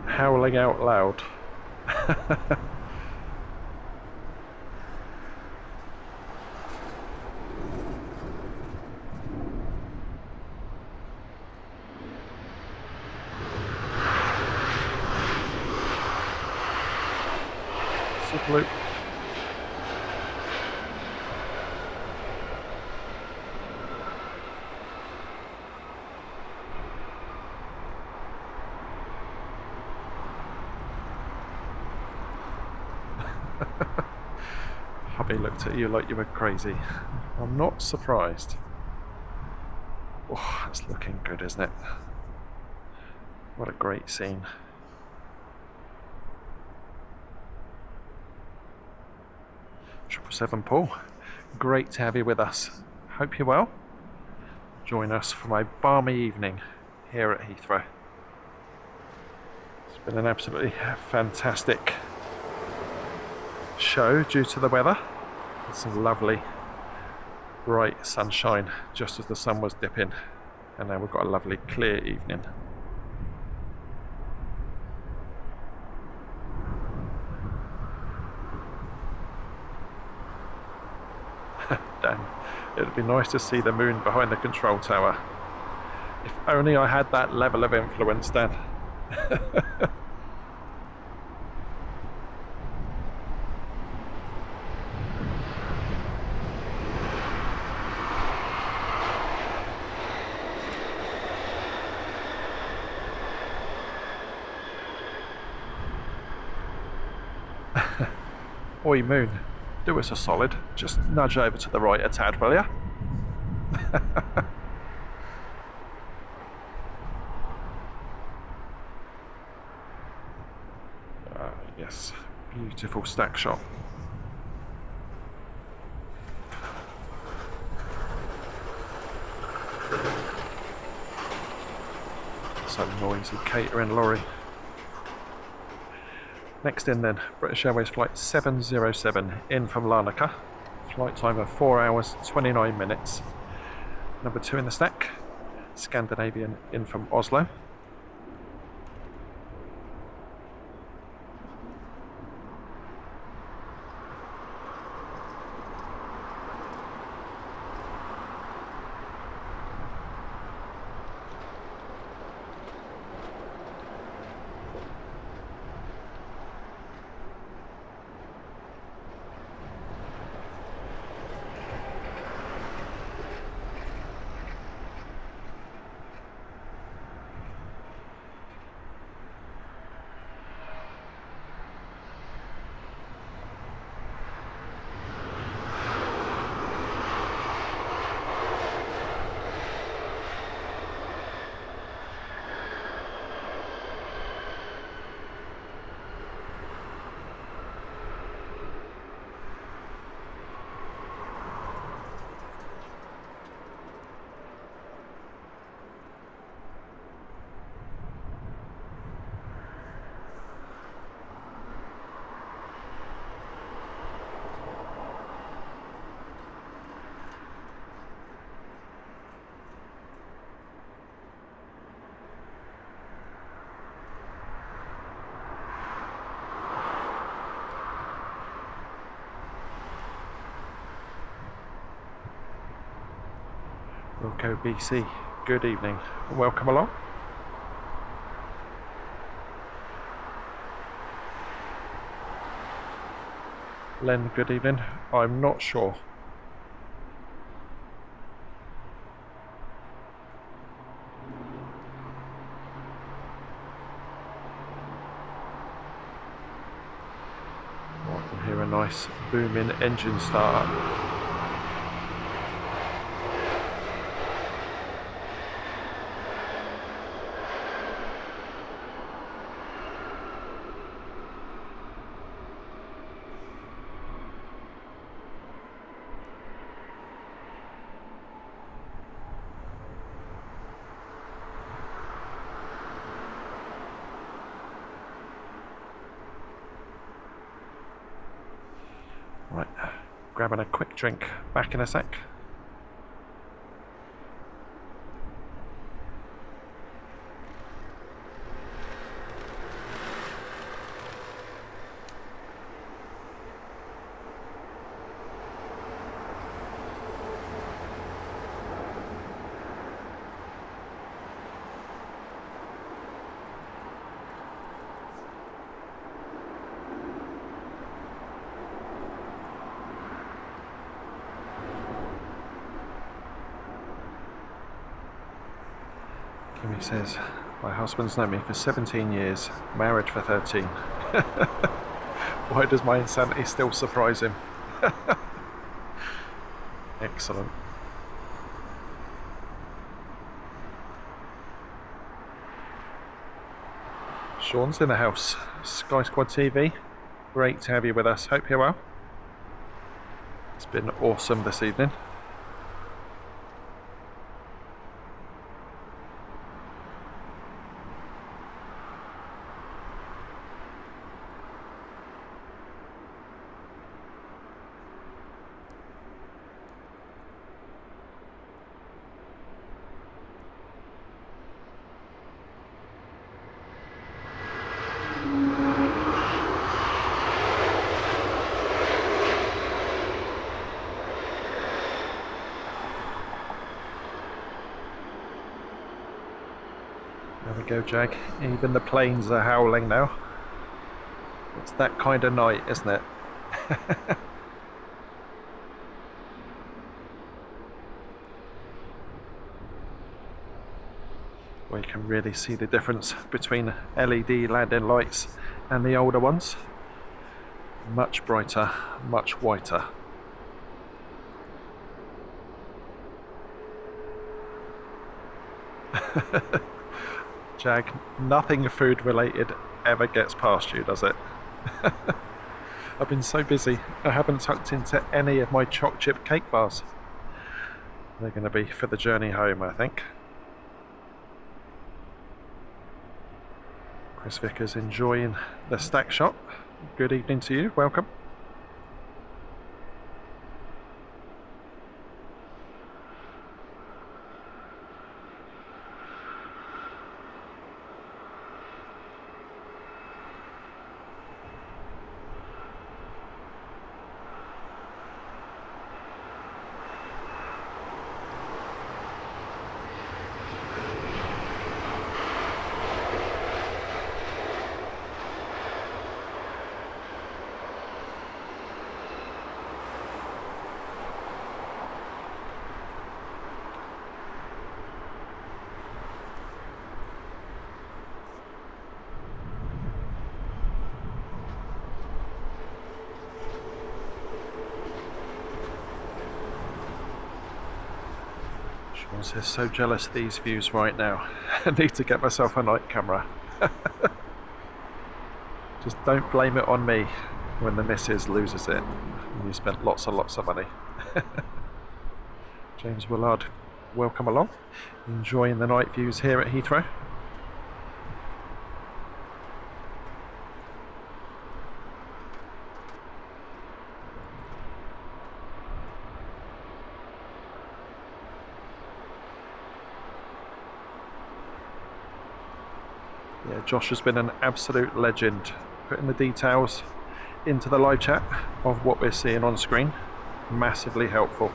Howling out loud. Super loop. Hubby looked at you like you were crazy. I'm not surprised. Oh, it's looking good, isn't it? What a great scene. Triple 7 Paul, great to have you with us. Hope you're well. Join us for my balmy evening here at Heathrow. It's been an absolutely fantastic show due to the weather. Some lovely bright sunshine just as the sun was dipping, and now we've got a lovely clear evening. Damn, it'd be nice to see the moon behind the control tower. If only I had that level of influence, Dan. Oi moon, do us a solid, just nudge over to the right a tad, will ya? this beautiful stack shot. So noisy catering lorry. Next in then, British Airways flight 707 in from Larnaca. Flight time of 4 hours 29 minutes. Number 2 in the stack, Scandinavian in from Oslo. Wilco BC, good evening, welcome along. Len, good evening, I'm not sure. Oh, I can hear a nice booming engine start up. Right, grabbing a quick drink, back in a sec. Kimmy says, my husband's known me for 17 years, married for 13. Why does my insanity still surprise him? Excellent. Sean's in the house. Sky Squad TV, great to have you with us. Hope you're well. It's been awesome this evening. There we go, Jag. Even the planes are howling now. It's that kind of night, isn't it? Where you can really see the difference between LED landing lights and the older ones. Much brighter, much whiter. Jag, nothing food related ever gets past you, does it? I've been so busy, I haven't tucked into any of my choc chip cake bars. They're going to be for the journey home, I think. Chris Vickers enjoying the stack shot. Good evening to you, welcome. Sean says, so jealous of these views right now. I need to get myself a night camera. Just don't blame it on me when the missus loses it and you spent lots and lots of money. James Willard, welcome along. Enjoying the night views here at Heathrow. Yeah, Josh has been an absolute legend, putting the details into the live chat of what we're seeing on screen. Massively helpful.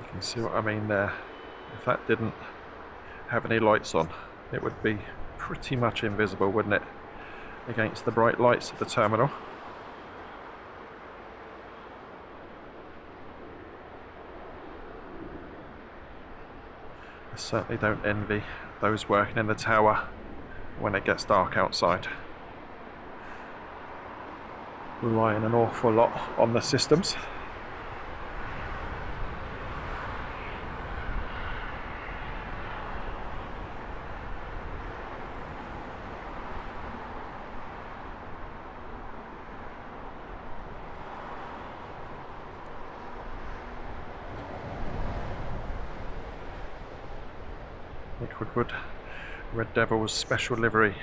You can see what I mean there. If that didn't have any lights on, it would be pretty much invisible, wouldn't it, against the bright lights of the terminal. I certainly don't envy those working in the tower when it gets dark outside. Relying an awful lot on the systems. Woodward, Red Devil's special livery,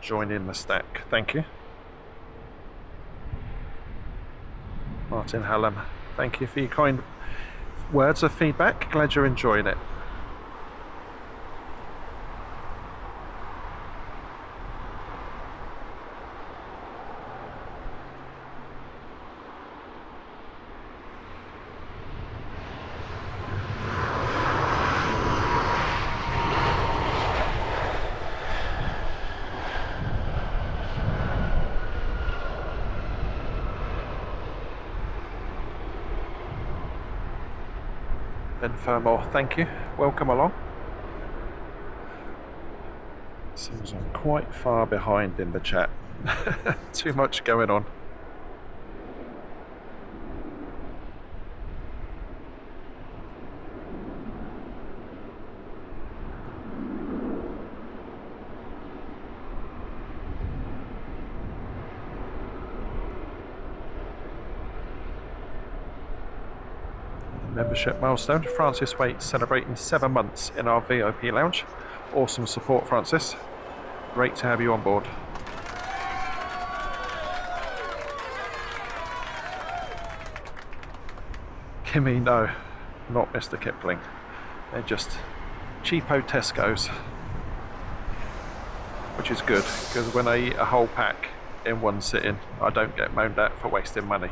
join in the stack, thank you. Martin Hallam, thank you for your kind words of feedback, glad you're enjoying it. Ben Fermor, thank you. Welcome along. Seems I'm quite far behind in the chat. Too much going on. Membership milestone. Francis Waite celebrating 7 months in our VIP lounge. Awesome support, Francis. Great to have you on board. Kimmy, no, not Mr. Kipling. They're just cheapo Tesco's. which is good, because when I eat a whole pack in one sitting, I don't get moaned at for wasting money.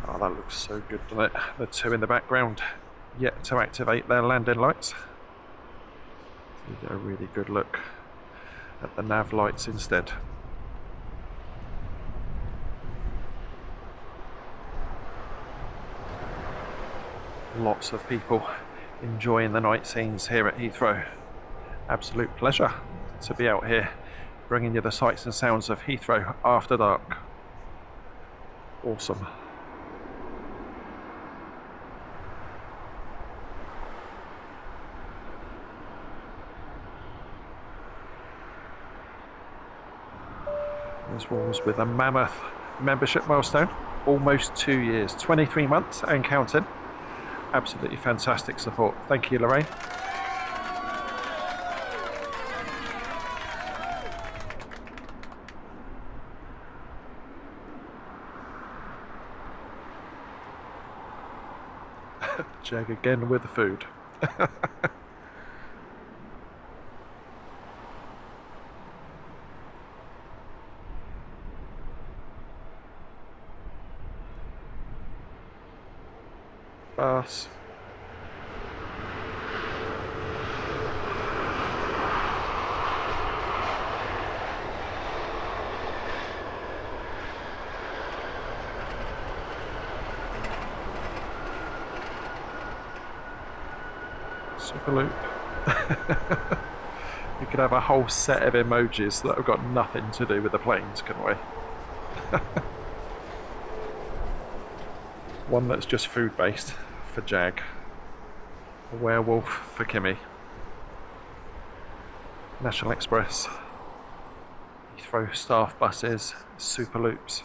Oh, that looks so good, doesn't it? The two in the background yet to activate their landing lights. You get a really good look at the nav lights instead. Lots of people enjoying the night scenes here at Heathrow. Absolute pleasure to be out here bringing you the sights and sounds of Heathrow after dark. Awesome. This was with a mammoth membership milestone, almost 2 years, 23 months and counting. Absolutely fantastic support. Thank you, Lorraine. Jag again with the food. Bus. Super loop. You could have a whole set of emojis that have got nothing to do with the planes, couldn't we? One that's just food based for Jag, a werewolf for Kimmy, National Express, Heathrow staff buses, super loops.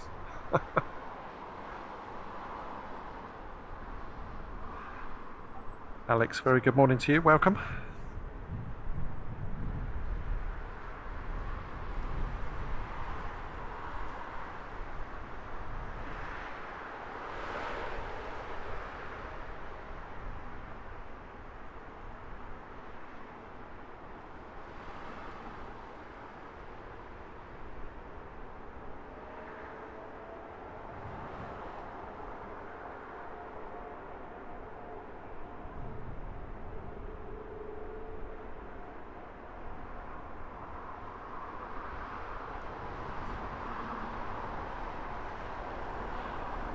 Alex, very good morning to you, welcome.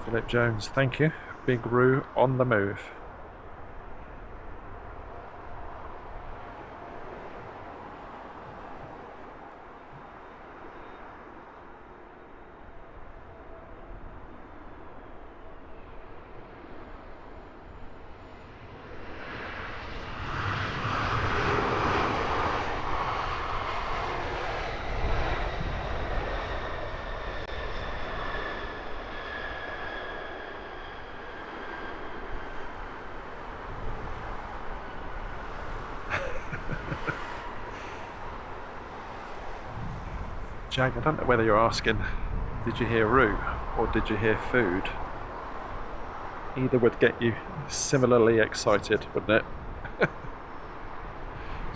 Philip Jones, thank you. Big Roo on the move. Jag, I don't know whether you're asking, did you hear Roo or did you hear food? Either would get you similarly excited, wouldn't it?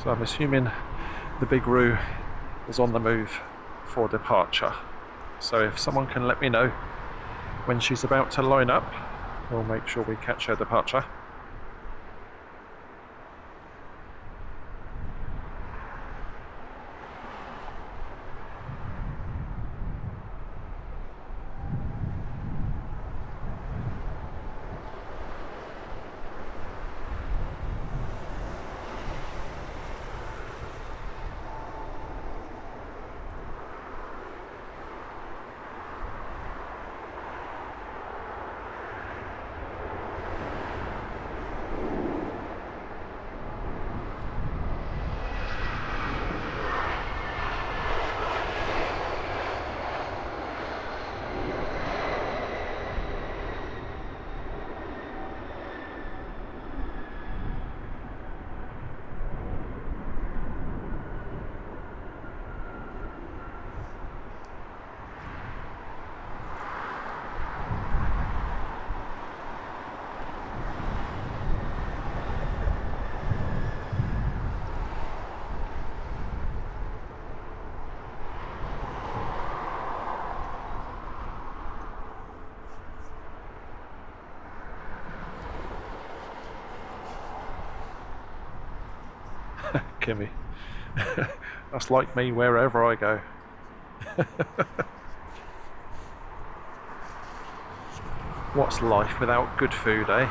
So I'm assuming the Big Roo is on the move for departure. So if someone can let me know when she's about to line up, we'll make sure we catch her departure. Kimmy. That's like me wherever I go. What's life without good food, eh?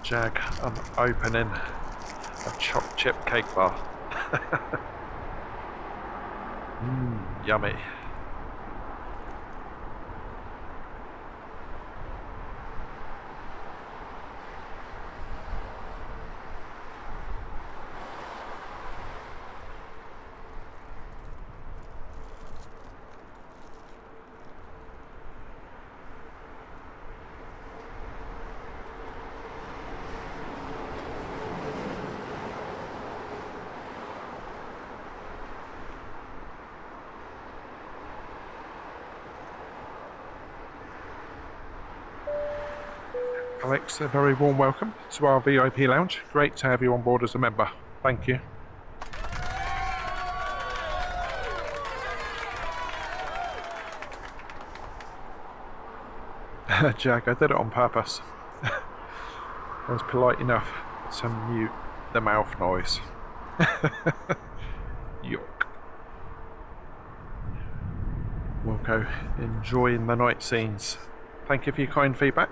Jag, I'm opening a chopped chip cake bar. Yummy. Alex, a very warm welcome to our VIP lounge. Great to have you on board as a member. Thank you. Jag, I did it on purpose. I was polite enough to mute the mouth noise. Yuck. We'll go enjoying the night scenes. Thank you for your kind feedback.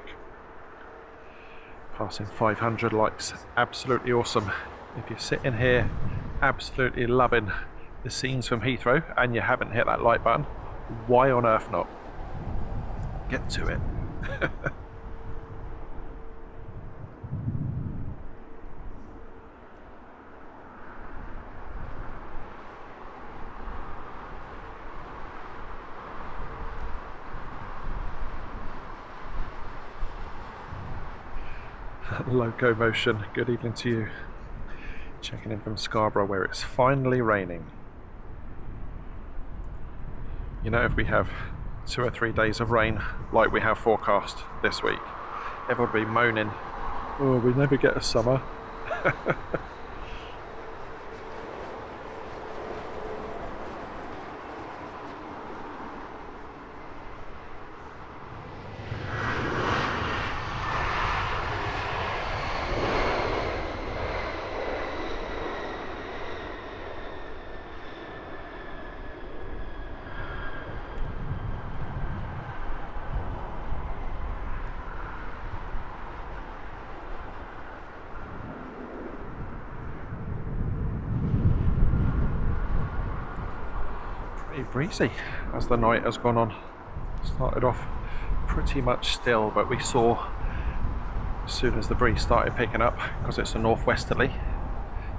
Passing 500 likes, absolutely awesome. If you're sitting here absolutely loving the scenes from Heathrow and you haven't hit that like button, why on earth not? Get to it. Locomotion, good evening to you. Checking in from Scarborough where it's finally raining. You know, if we have 2 or 3 days of rain like we have forecast this week, everyone will be moaning, oh, we never get a summer. Pretty breezy as the night has gone on. Started off pretty much still, but we saw as soon as the breeze started picking up, because it's a northwesterly,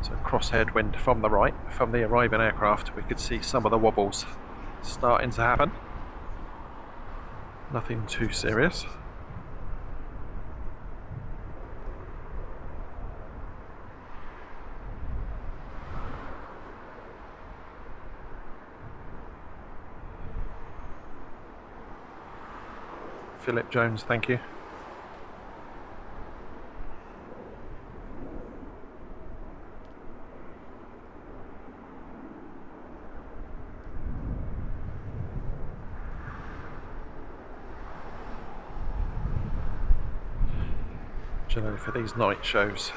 so crosshead wind from the right, from the arriving aircraft, we could see some of the wobbles starting to happen. Nothing too serious. Philip Jones, thank you. Generally for these night shows,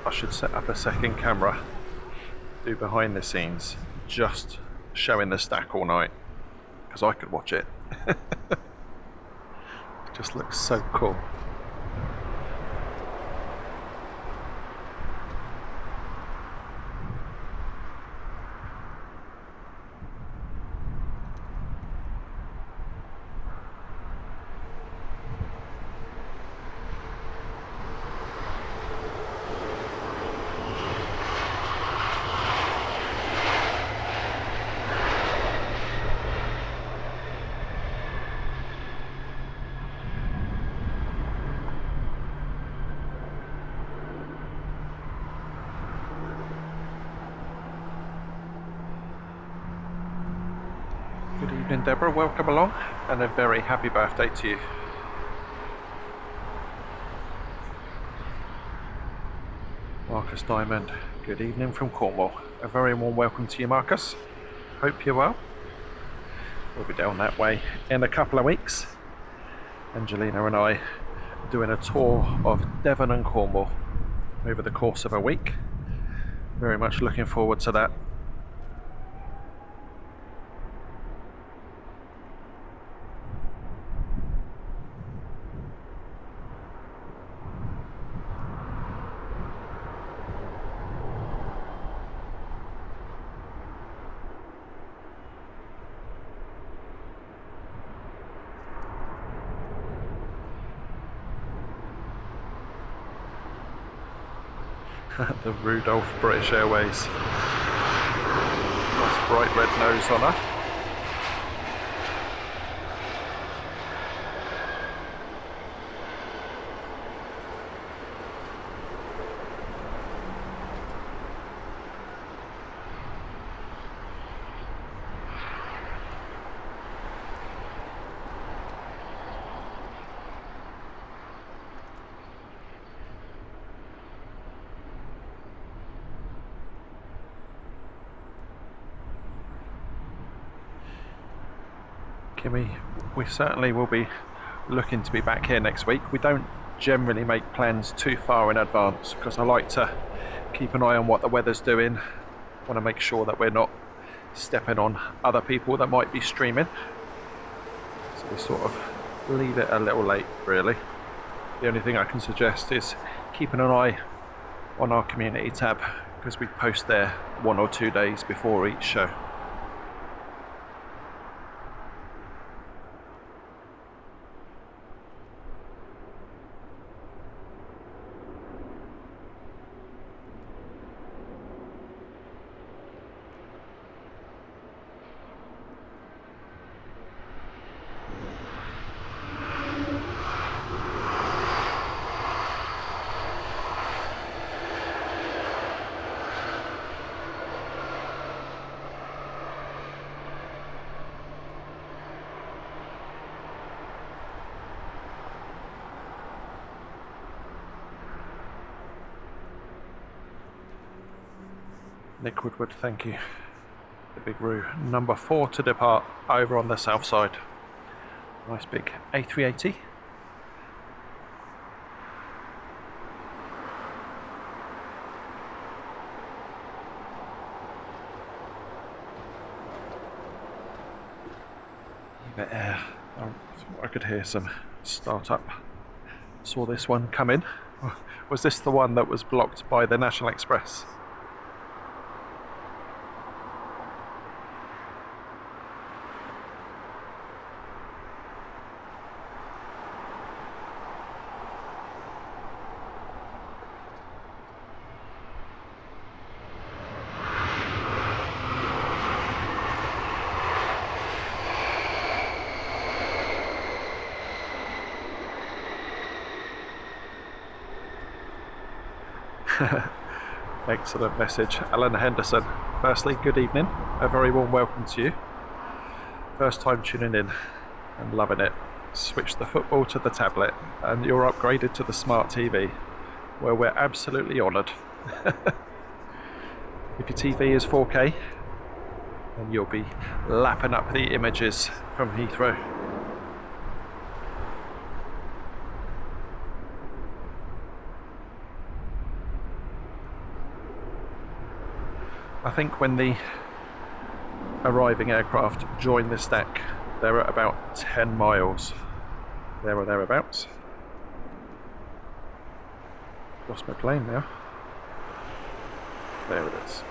I should set up a second camera, do behind the scenes, just showing the stack all night, because I could watch it. Just looks so cool. Evening, Deborah, welcome along, and a very happy birthday to you. Marcus Diamond, good evening from Cornwall. A very warm welcome to you, Marcus. Hope you're well. We'll be down that way in a couple of weeks. Angelina and I doing a tour of Devon and Cornwall over the course of a week. Very much looking forward to that. The Rudolph British Airways. Nice bright red nose on her. We certainly will be looking to be back here next week. We don't generally make plans too far in advance because I like to keep an eye on what the weather's doing. I want to make sure that we're not stepping on other people that might be streaming. So we sort of leave it a little late, really. The only thing I can suggest is keeping an eye on our community tab because we post there 1 or 2 days before each show. Nick Woodward, thank you. The big Roo, number 4 to depart over on the south side. Nice big A380. Air. I could hear some start-up. Saw this one come in. Was this the one that was blocked by the National Express? Excellent message, Alan Henderson. Firstly, good evening. A very warm welcome to you. First time tuning in and loving it. Switch the football to the tablet and you're upgraded to the smart TV, where we're absolutely honoured. If your TV is 4K, then you'll be lapping up the images from Heathrow. I think when the arriving aircraft join the stack, they're at about 10 miles, there or thereabouts. Lost my plane now. There it is.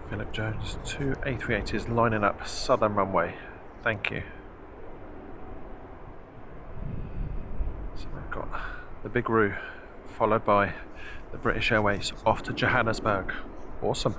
Philip Jones, 2 A380s lining up southern runway. Thank you. So we've got the Big Roo, followed by the British Airways off to Johannesburg. Awesome.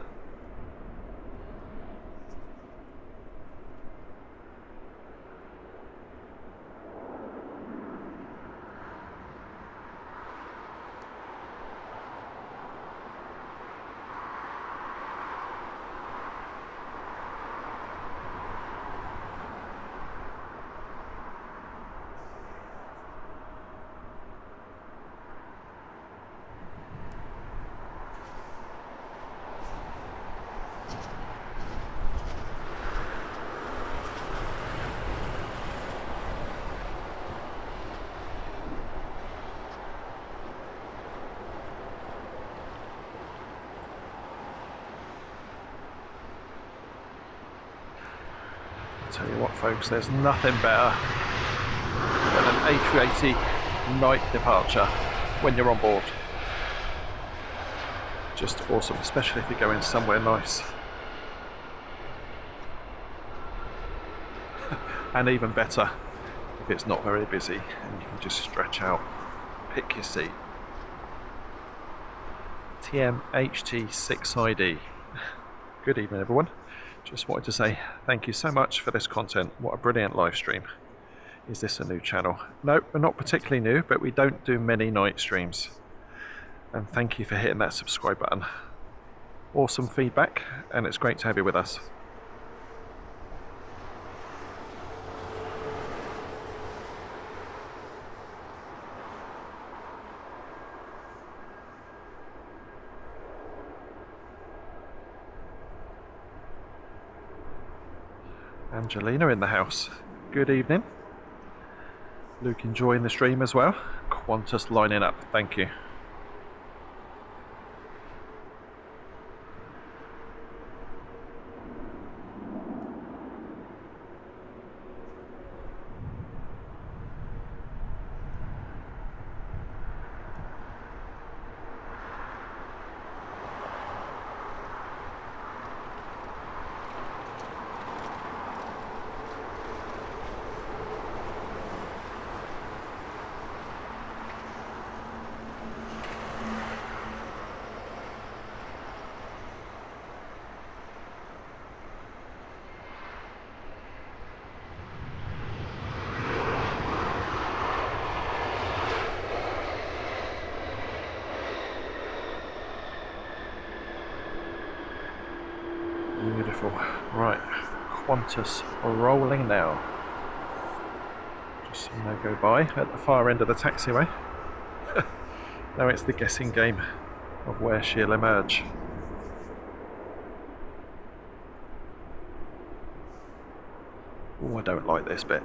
Tell you what folks, there's nothing better than an A380 night departure when you're on board. Just awesome, especially if you're going somewhere nice. And even better if it's not very busy and you can just stretch out, pick your seat. TMHT6ID. Good evening everyone. Just wanted to say thank you so much for this content. What a brilliant live stream. Is this a new channel? No, we're not particularly new, but we don't do many night streams. And thank you for hitting that subscribe button. Awesome feedback, and it's great to have you with us. Angelina in the house. Good evening. Luke enjoying the stream as well. Qantas lining up. Thank you. Beautiful. Right, Qantas rolling now. Just seen her go by at the far end of the taxiway. Now it's the guessing game of where she'll emerge. Oh, I don't like this bit.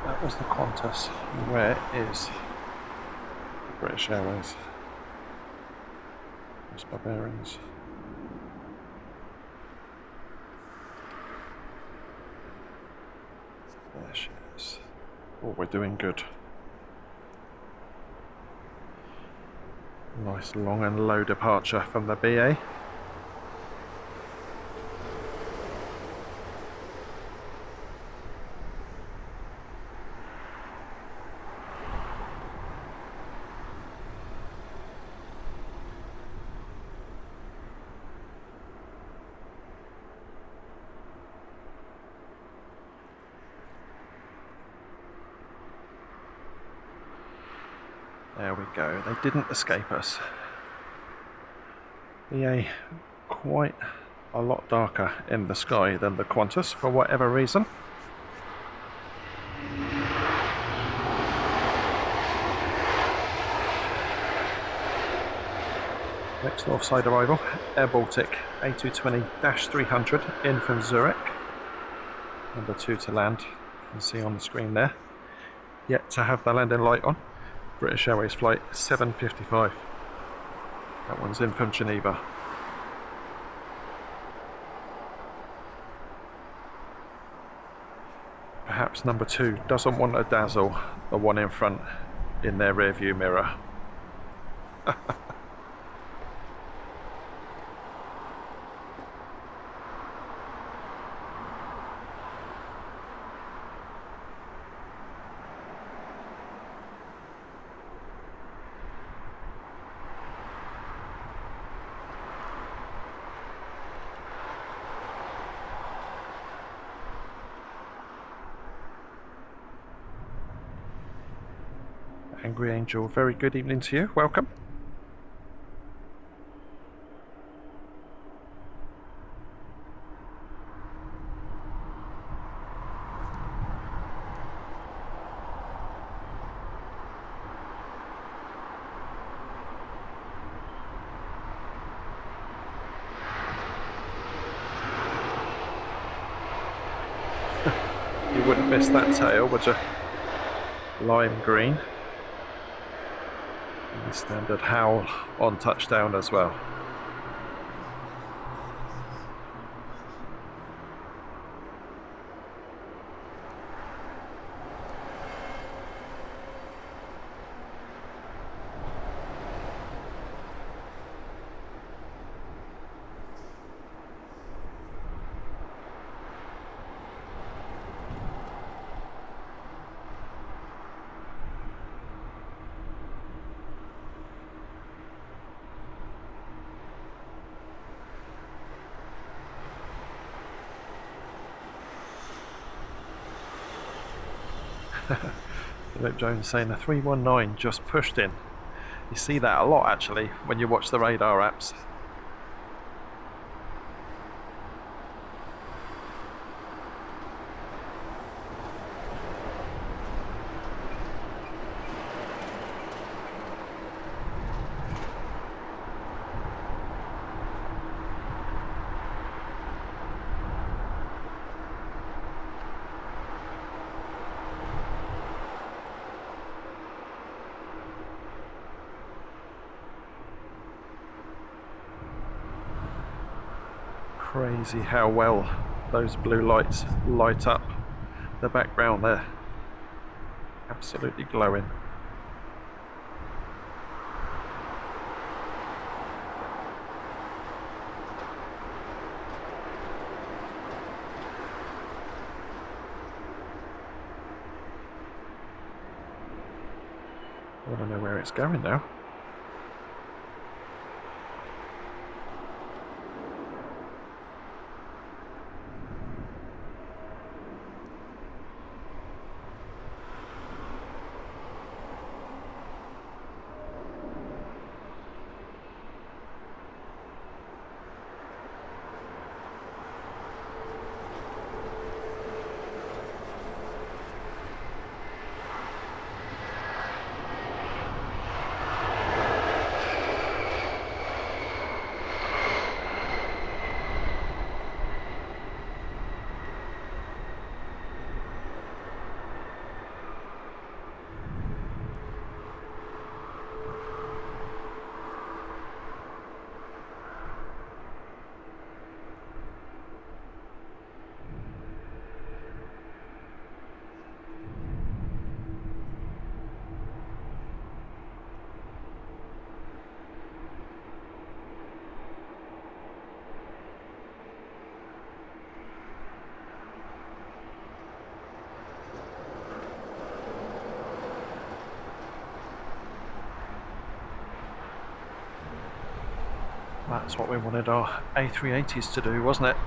That was the Qantas. Where is the British Airways? Where's my bearings? There she is. Oh, we're doing good. Nice long and low departure from the BA. There we go, they didn't escape us. The quite a lot darker in the sky than the Qantas for whatever reason. Next offside arrival, Air Baltic A220-300 in from Zurich. Number 2 to land, you can see on the screen there. Yet to have the landing light on. British Airways flight 755. That one's in from Geneva. Perhaps number 2 doesn't want to dazzle the one in front in their rear view mirror. Angry Angel, very good evening to you, welcome. You wouldn't miss that tail, would you? Lime green. The standard howl on touchdown as well. Philip Jones saying the 319 just pushed in. You see that a lot actually when you watch the radar apps. Crazy how well those blue lights light up the background there. Absolutely glowing. I want to know where it's going now. That's what we wanted our A380s to do, wasn't it?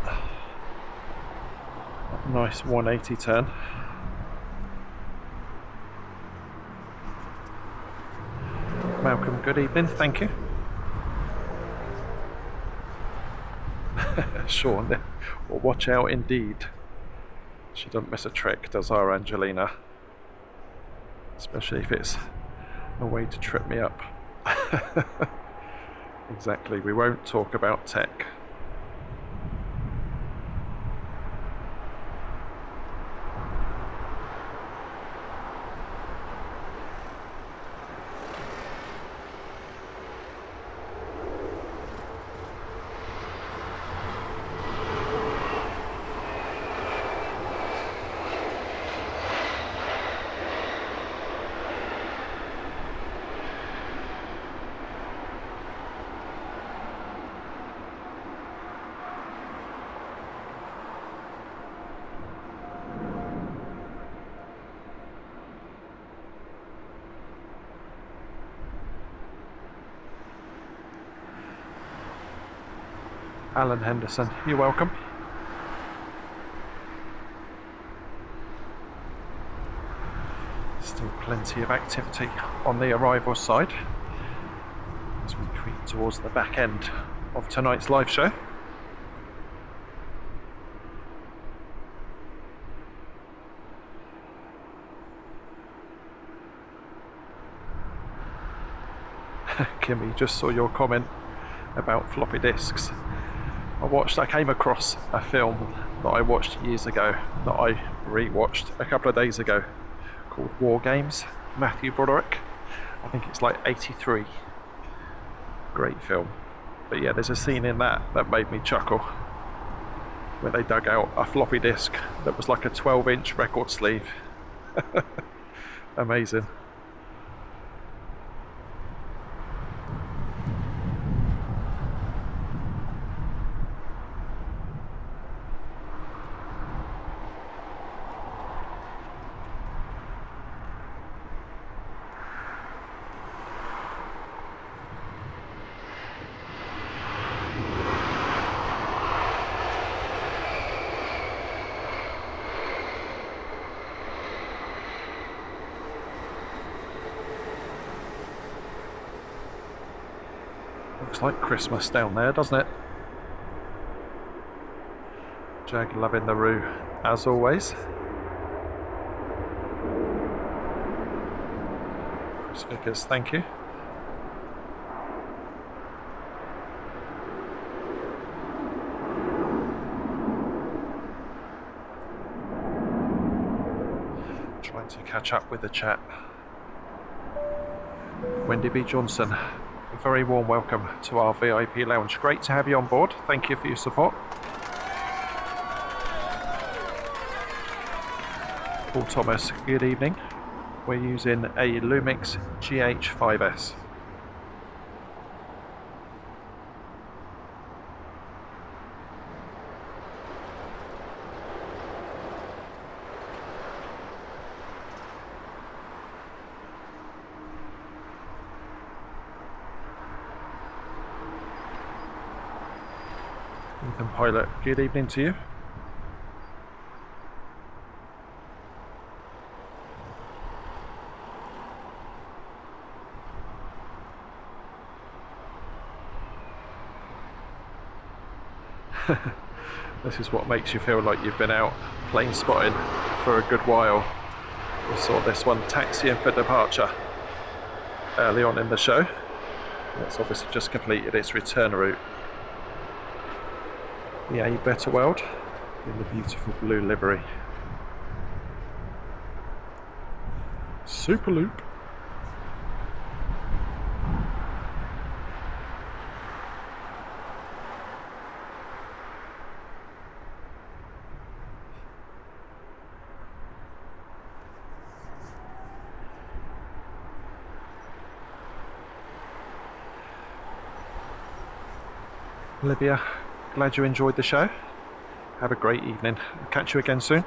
Nice 180 turn. Malcolm, good evening, thank you. Sean, well, watch out indeed. She doesn't miss a trick, does our Angelina? Especially if it's a way to trip me up. Exactly, we won't talk about tech. Alan Henderson, you're welcome. Still plenty of activity on the arrival side as we creep towards the back end of tonight's live show. Kimmy, just saw your comment about floppy disks. I came across a film that I watched years ago that I re-watched a couple of days ago called War Games, Matthew Broderick. I think it's like 83. Great film. But yeah, there's a scene in that made me chuckle where they dug out a floppy disk that was like a 12-inch record sleeve. Amazing. Looks like Christmas down there, doesn't it? Jag loving the roux, as always. Chris Vickers, thank you. Trying to catch up with the chat. Wendy B. Johnson, a very warm welcome to our VIP lounge. Great to have you on board. Thank you for your support. Paul Thomas, good evening. We're using a Lumix GH5S. Ethan Pilot, good evening to you. This is what makes you feel like you've been out plane spotting for a good while. We saw this one taxiing for departure early on in the show. It's obviously just completed its return route. The A Better World in the beautiful blue livery. Superloop. Olivia, glad you enjoyed the show. Have a great evening. I'll catch you again soon.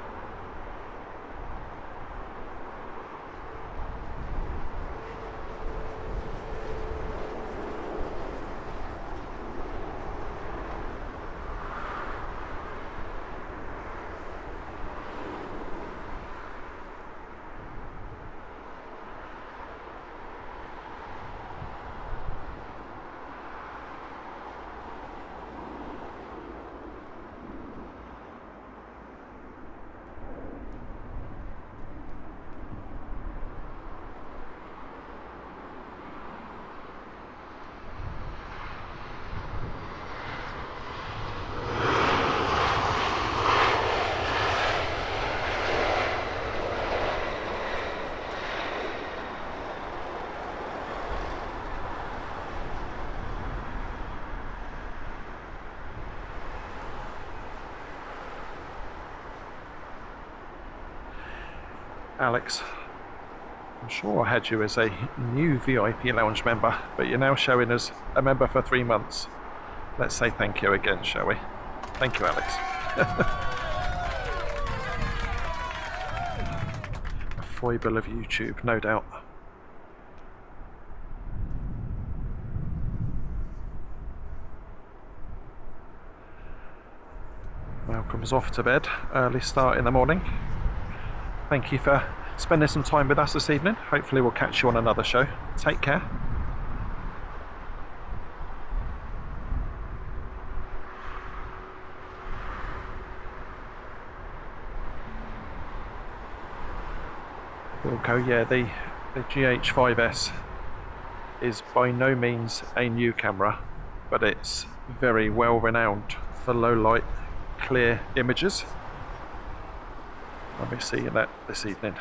Alex, I'm sure I had you as a new VIP lounge member, but you're now showing as a member for 3 months. Let's say thank you again, shall we? Thank you, Alex. A foible of YouTube, no doubt. Malcolm's off to bed, early start in the morning. Thank you for spending some time with us this evening. Hopefully we'll catch you on another show. Take care. Wilco, yeah, the GH5S is by no means a new camera, but it's very well renowned for low light, clear images. I'll be seeing that this evening.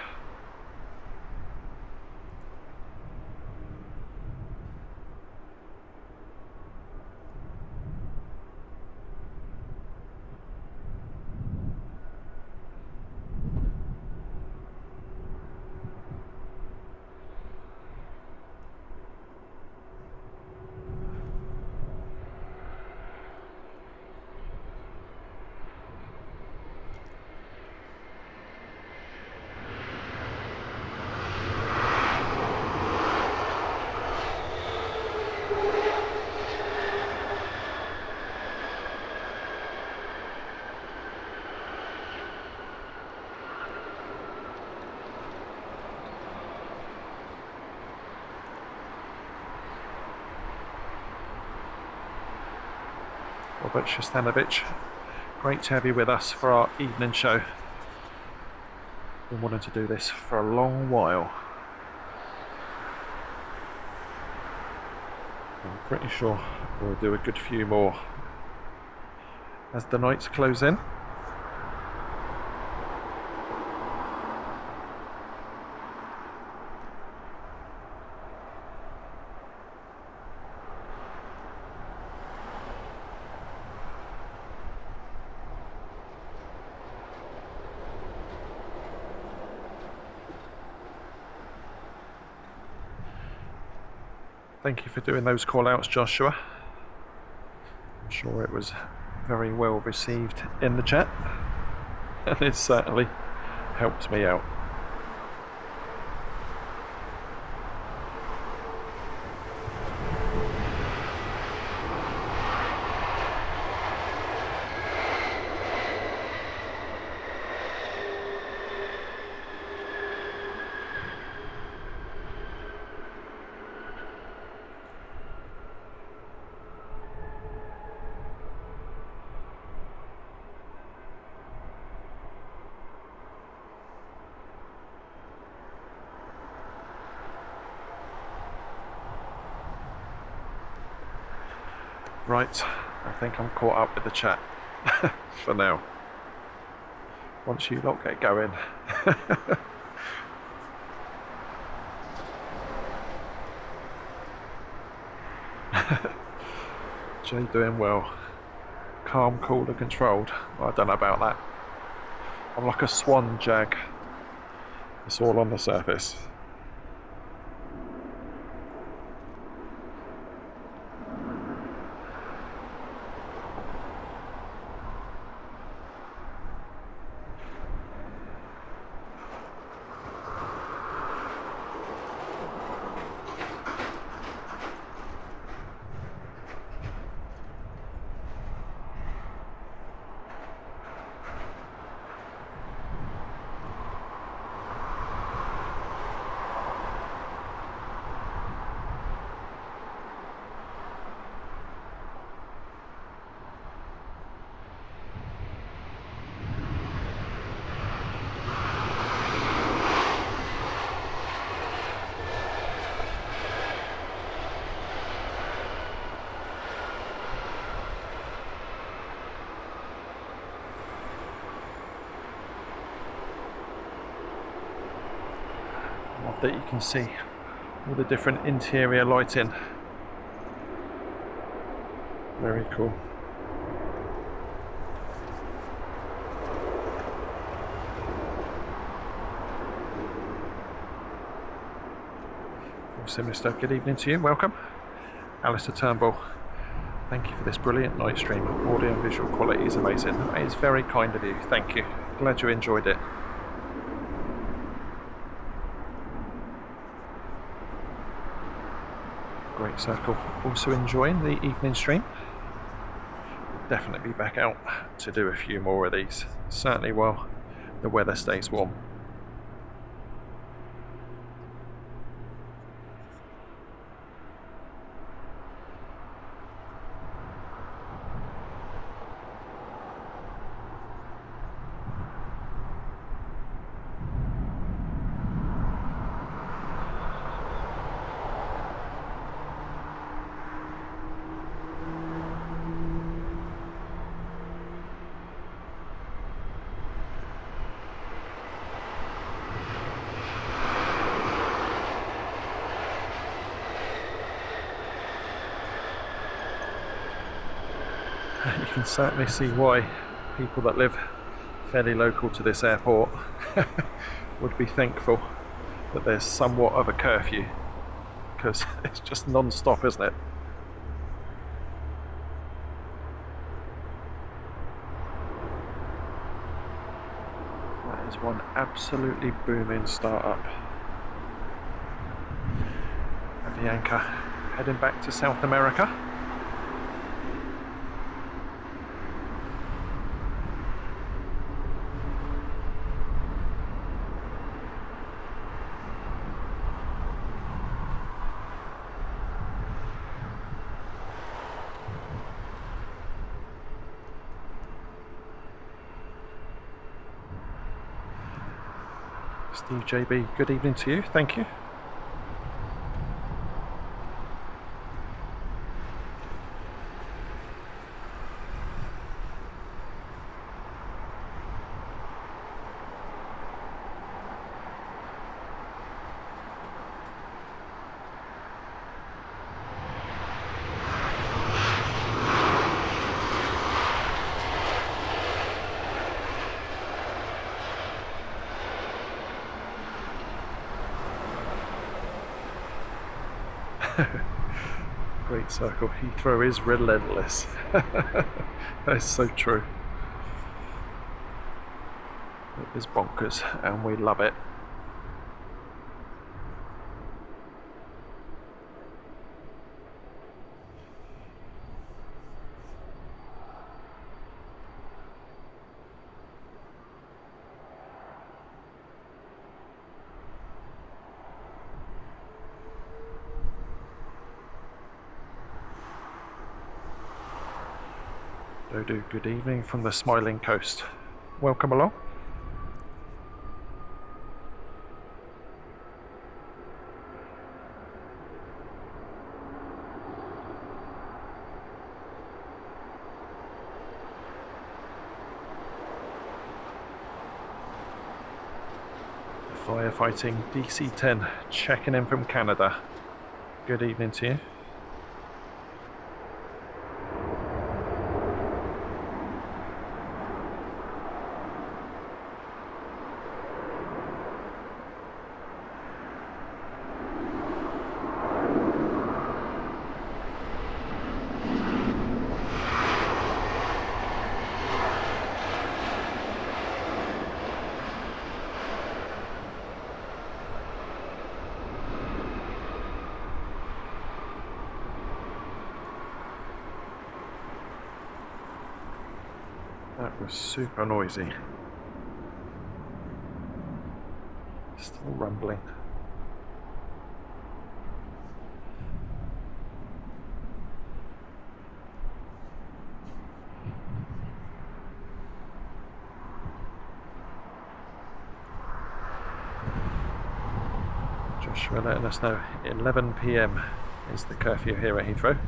Robert Shostanovic, great to have you with us for our evening show. Been wanting to do this for a long while. I'm pretty sure we'll do a good few more as the nights close in. Thank you for doing those call outs, Joshua. I'm sure it was very well received in the chat, and it certainly helped me out. Right, I think I'm caught up with the chat for now. Once you lot get going. Jay doing well. Calm, cool and controlled. Well, I don't know about that. I'm like a swan, Jag. It's all on the surface. That you can see all the different interior lighting. Very cool. So Mr. Good evening to you, welcome. Alistair Turnbull, thank you for this brilliant night stream. Audio and visual quality is amazing. It is very kind of you, thank you. Glad you enjoyed it. Great Circle also enjoying the evening stream. Definitely be back out to do a few more of these, certainly while the weather stays warm. You can certainly see why people that live fairly local to this airport would be thankful that there's somewhat of a curfew, because it's just non-stop, isn't it? That is one absolutely booming startup. Avianca heading back to South America. Steve JB, good evening to you, thank you. Great Circle, Heathrow is relentless. That is so true. It is bonkers and we love it. Dodo, good evening from the Smiling Coast. Welcome along. Firefighting DC-10 checking in from Canada. Good evening to you. That was super noisy. Still rumbling. Joshua letting us know 11 PM is the curfew here at Heathrow.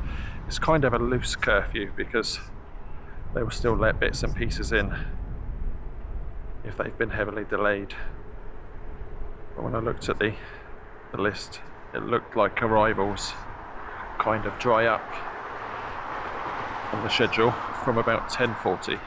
It's kind of a loose curfew because they will still let bits and pieces in if they've been heavily delayed. But when I looked at the list, it looked like arrivals kind of dry up on the schedule from about 10:40.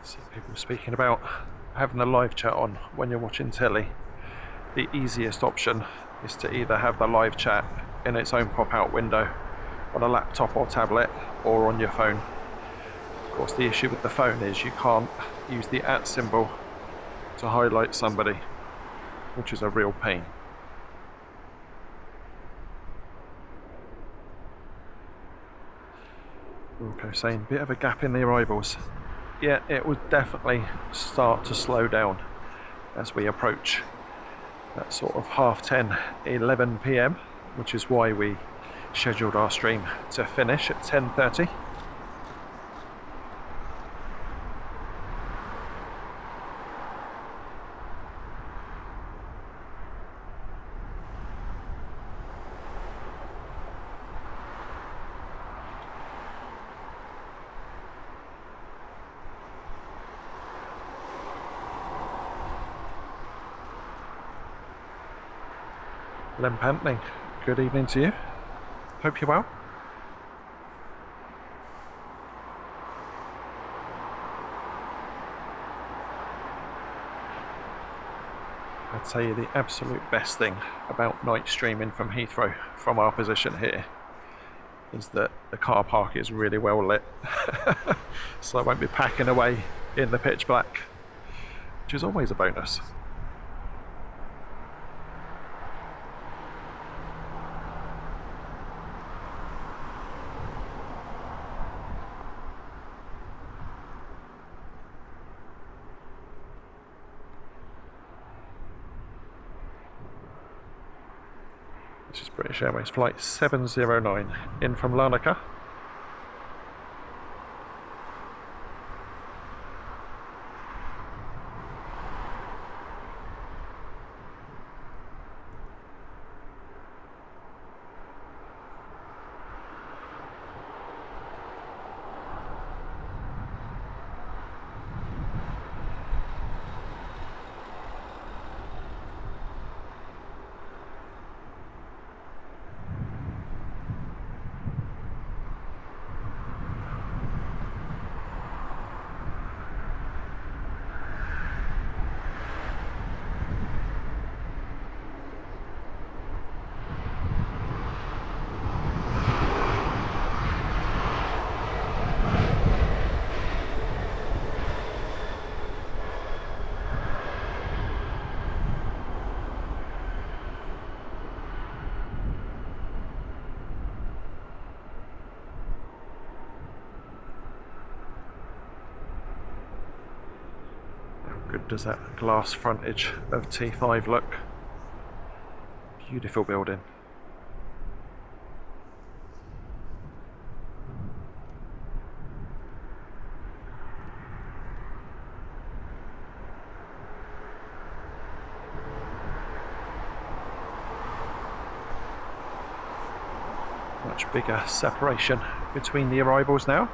See people speaking about having a live chat on when you're watching telly. The easiest option is to either have the live chat in its own pop-out window on a laptop or tablet or on your phone. Of course, the issue with the phone is you can't use the @ symbol to highlight somebody, which is a real pain. Okay, saying bit of a gap in the arrivals. Yeah, it will definitely start to slow down as we approach that sort of 10:30, 11 p.m, which is why we scheduled our stream to finish at 10:30. Len Pantning, good evening to you. Hope you're well. I'd say the absolute best thing about night streaming from Heathrow, from our position here, is that the car park is really well lit. So I won't be packing away in the pitch black, which is always a bonus. This is British Airways flight 709 in from Larnaca. Good does that glass frontage of T5 look? Beautiful building. Much bigger separation between the arrivals now.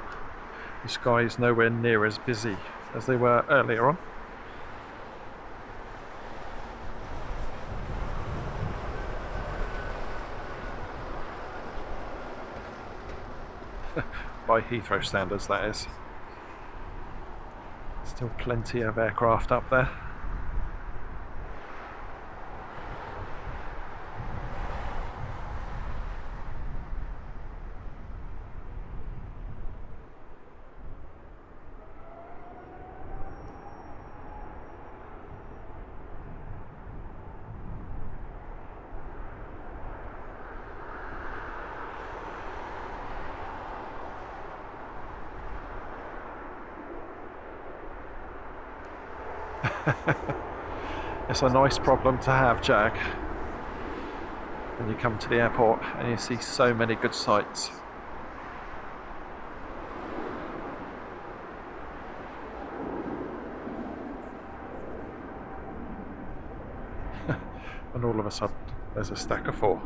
The sky is nowhere near as busy as they were earlier on. By Heathrow standards, that is. Still plenty of aircraft up there. It's a nice problem to have, Jag, when you come to the airport and you see so many good sights. And all of a sudden there's a stack of 4.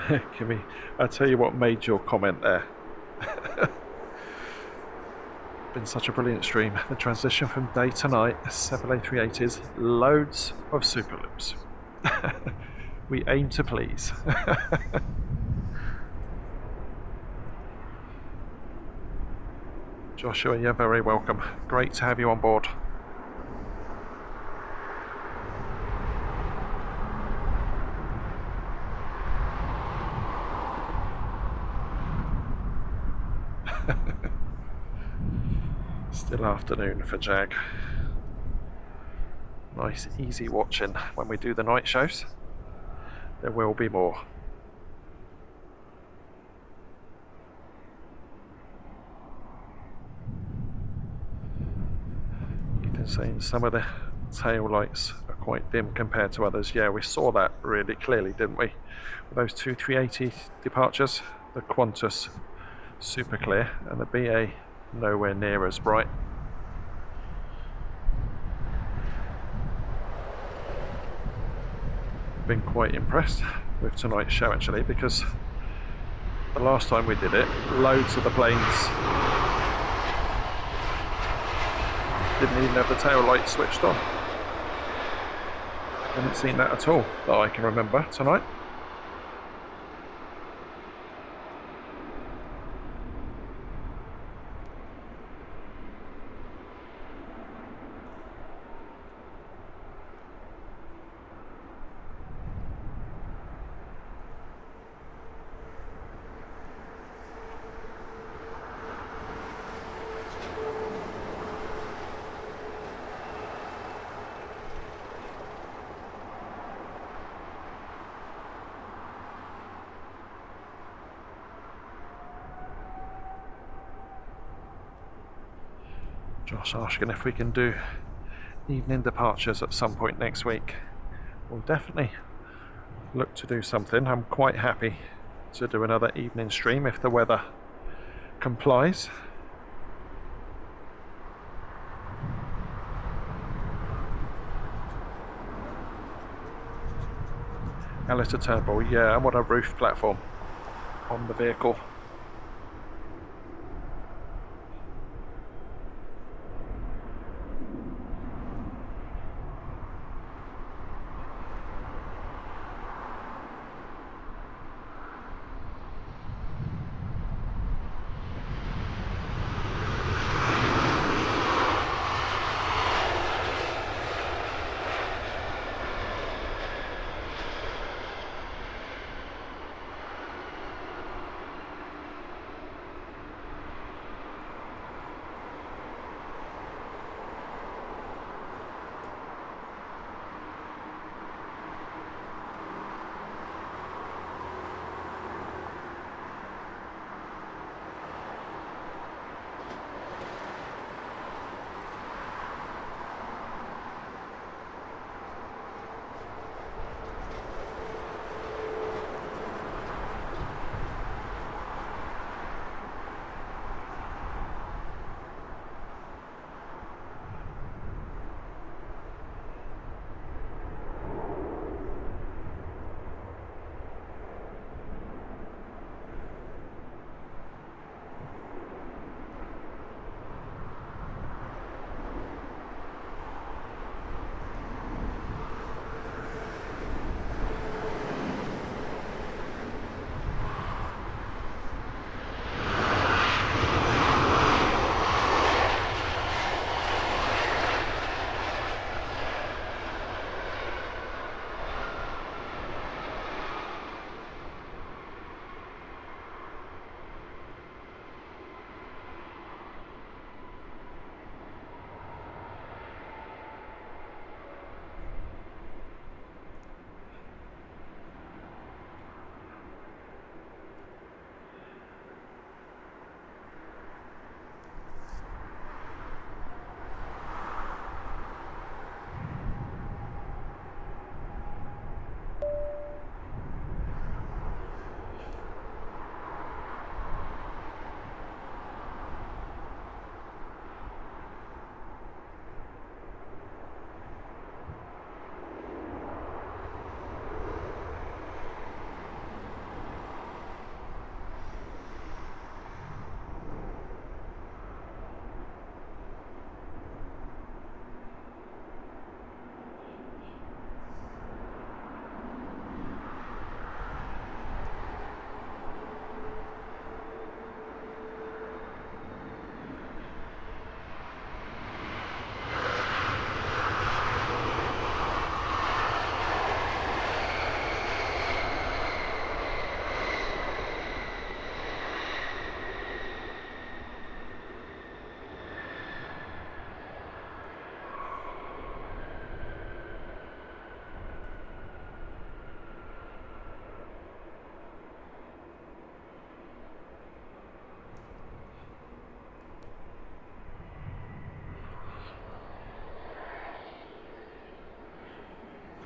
Kimmy, I'll tell you what made your comment there. Been such a brilliant stream. The transition from day to night, 7 A380s, loads of super loops. We aim to please. Joshua, you're very welcome. Great to have you on board. Still afternoon for Jag. Nice easy watching when we do the night shows. There will be more. You can see some of the tail lights are quite dim compared to others. Yeah, we saw that really clearly, didn't we? With those two 380 departures, the Qantas super clear and the BA nowhere near as bright. Been quite impressed with tonight's show actually, because the last time we did it, loads of the planes didn't even have the tail light switched on. Haven't seen that at all that I can remember tonight. Josh asking if we can do evening departures at some point next week. We'll definitely look to do something. I'm quite happy to do another evening stream if the weather complies. Alistair Turnbull, yeah, I'm on a roof platform on the vehicle.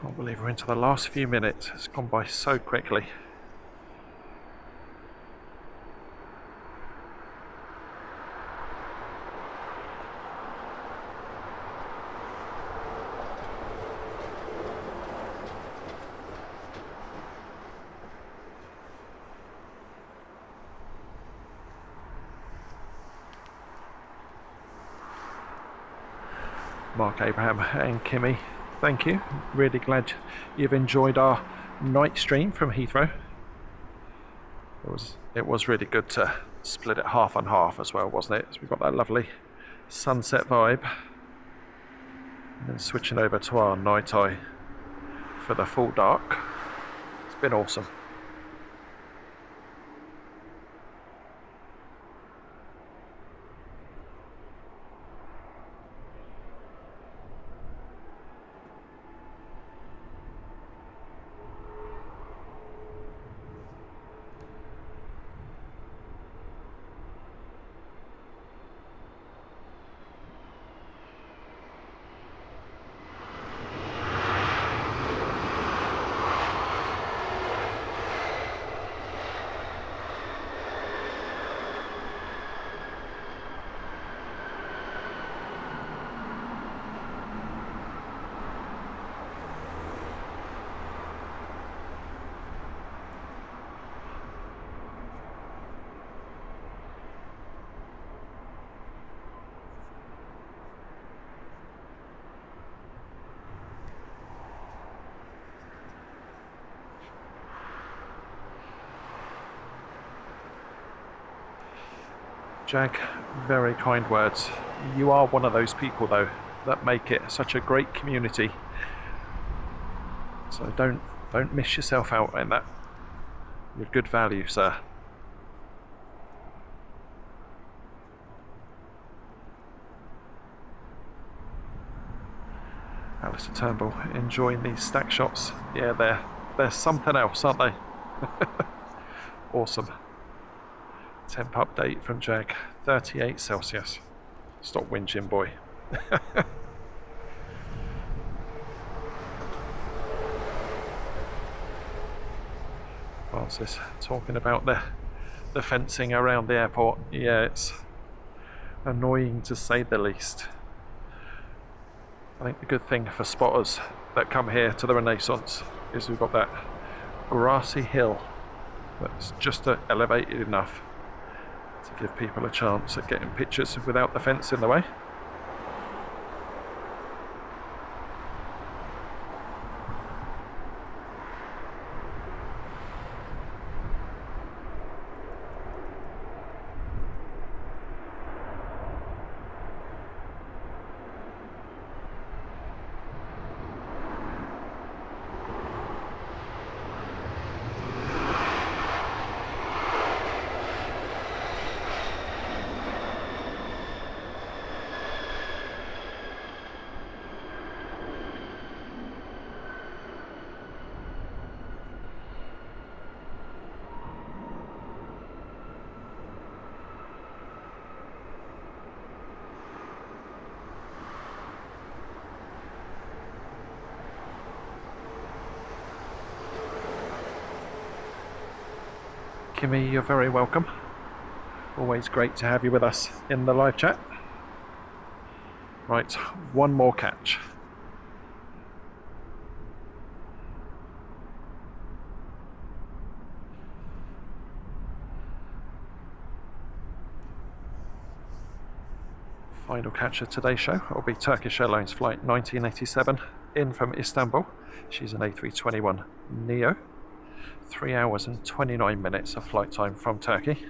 Can't believe we're into the last few minutes. It's gone by so quickly. Mark, Abraham and Kimmy, thank you. Really glad you've enjoyed our night stream from Heathrow. It was really good to split it half and half as well, wasn't it? So we've got that lovely sunset vibe. And then switching over to our night eye for the full dark. It's been awesome. Jag, very kind words. You are one of those people though that make it such a great community. So don't miss yourself out in that. You're good value, sir. Alistair Turnbull enjoying these stack shots. Yeah, they're something else, aren't they? Awesome. Temp update from Jag, 38 Celsius. Stop whinging, boy. Francis talking about the fencing around the airport. Yeah, it's annoying to say the least. I think the good thing for spotters that come here to the Renaissance is we've got that grassy hill that's just elevated enough to give people a chance at getting pictures without the fence in the way. Kimmy, you're very welcome. Always great to have you with us in the live chat. Right, one more catch. Final catch of today's show will be Turkish Airlines flight 1987 in from Istanbul. She's an A321 Neo. 3 hours and 29 minutes of flight time from Turkey.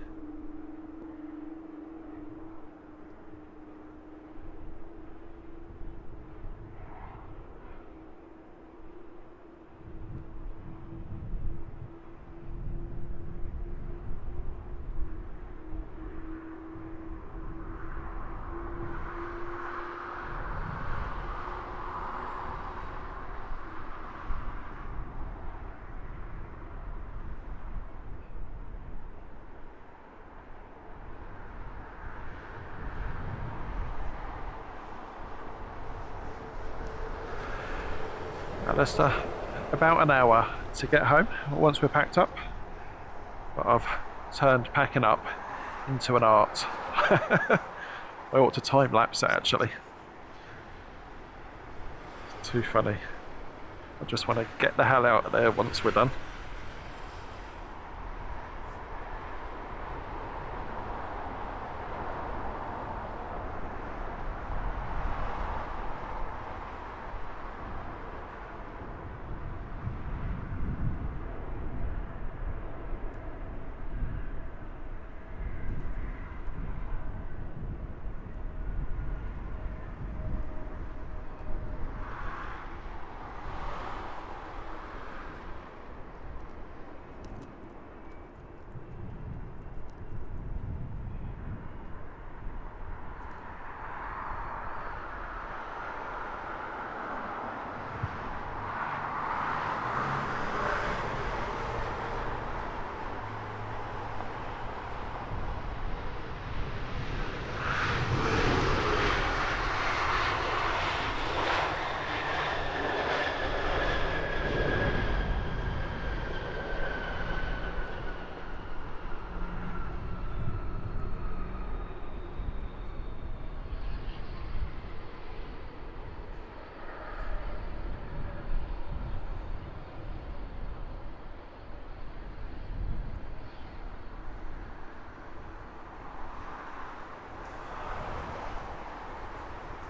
Leicester, about an hour to get home once we're packed up, but I've turned packing up into an art. I ought to time lapse it actually. It's too funny. I just want to get the hell out of there once we're done.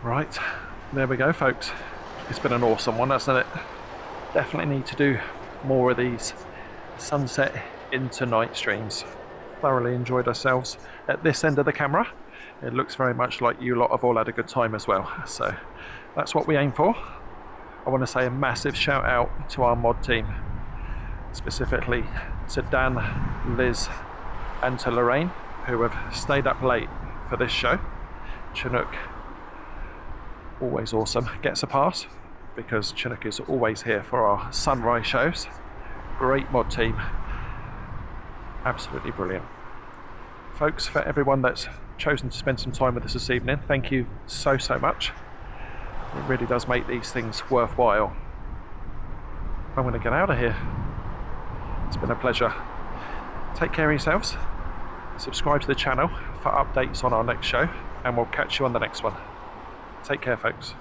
Right, there we go folks. It's been an awesome one, hasn't it? Definitely need to do more of these sunset into night streams. Thoroughly enjoyed ourselves at this end of the camera. It looks very much like you lot have all had a good time as well. So that's what we aim for. I want to say a massive shout out to our mod team, specifically to Dan, Liz and to Lorraine, who have stayed up late for this show. Chinook, always awesome, gets a pass because Chinook is always here for our sunrise shows. Great mod team, absolutely brilliant. Folks, for everyone that's chosen to spend some time with us this evening, thank you so much. It really does make these things worthwhile. I'm going to get out of here. It's been a pleasure. Take care of yourselves, subscribe to the channel for updates on our next show, and we'll catch you on the next one. Take care folks.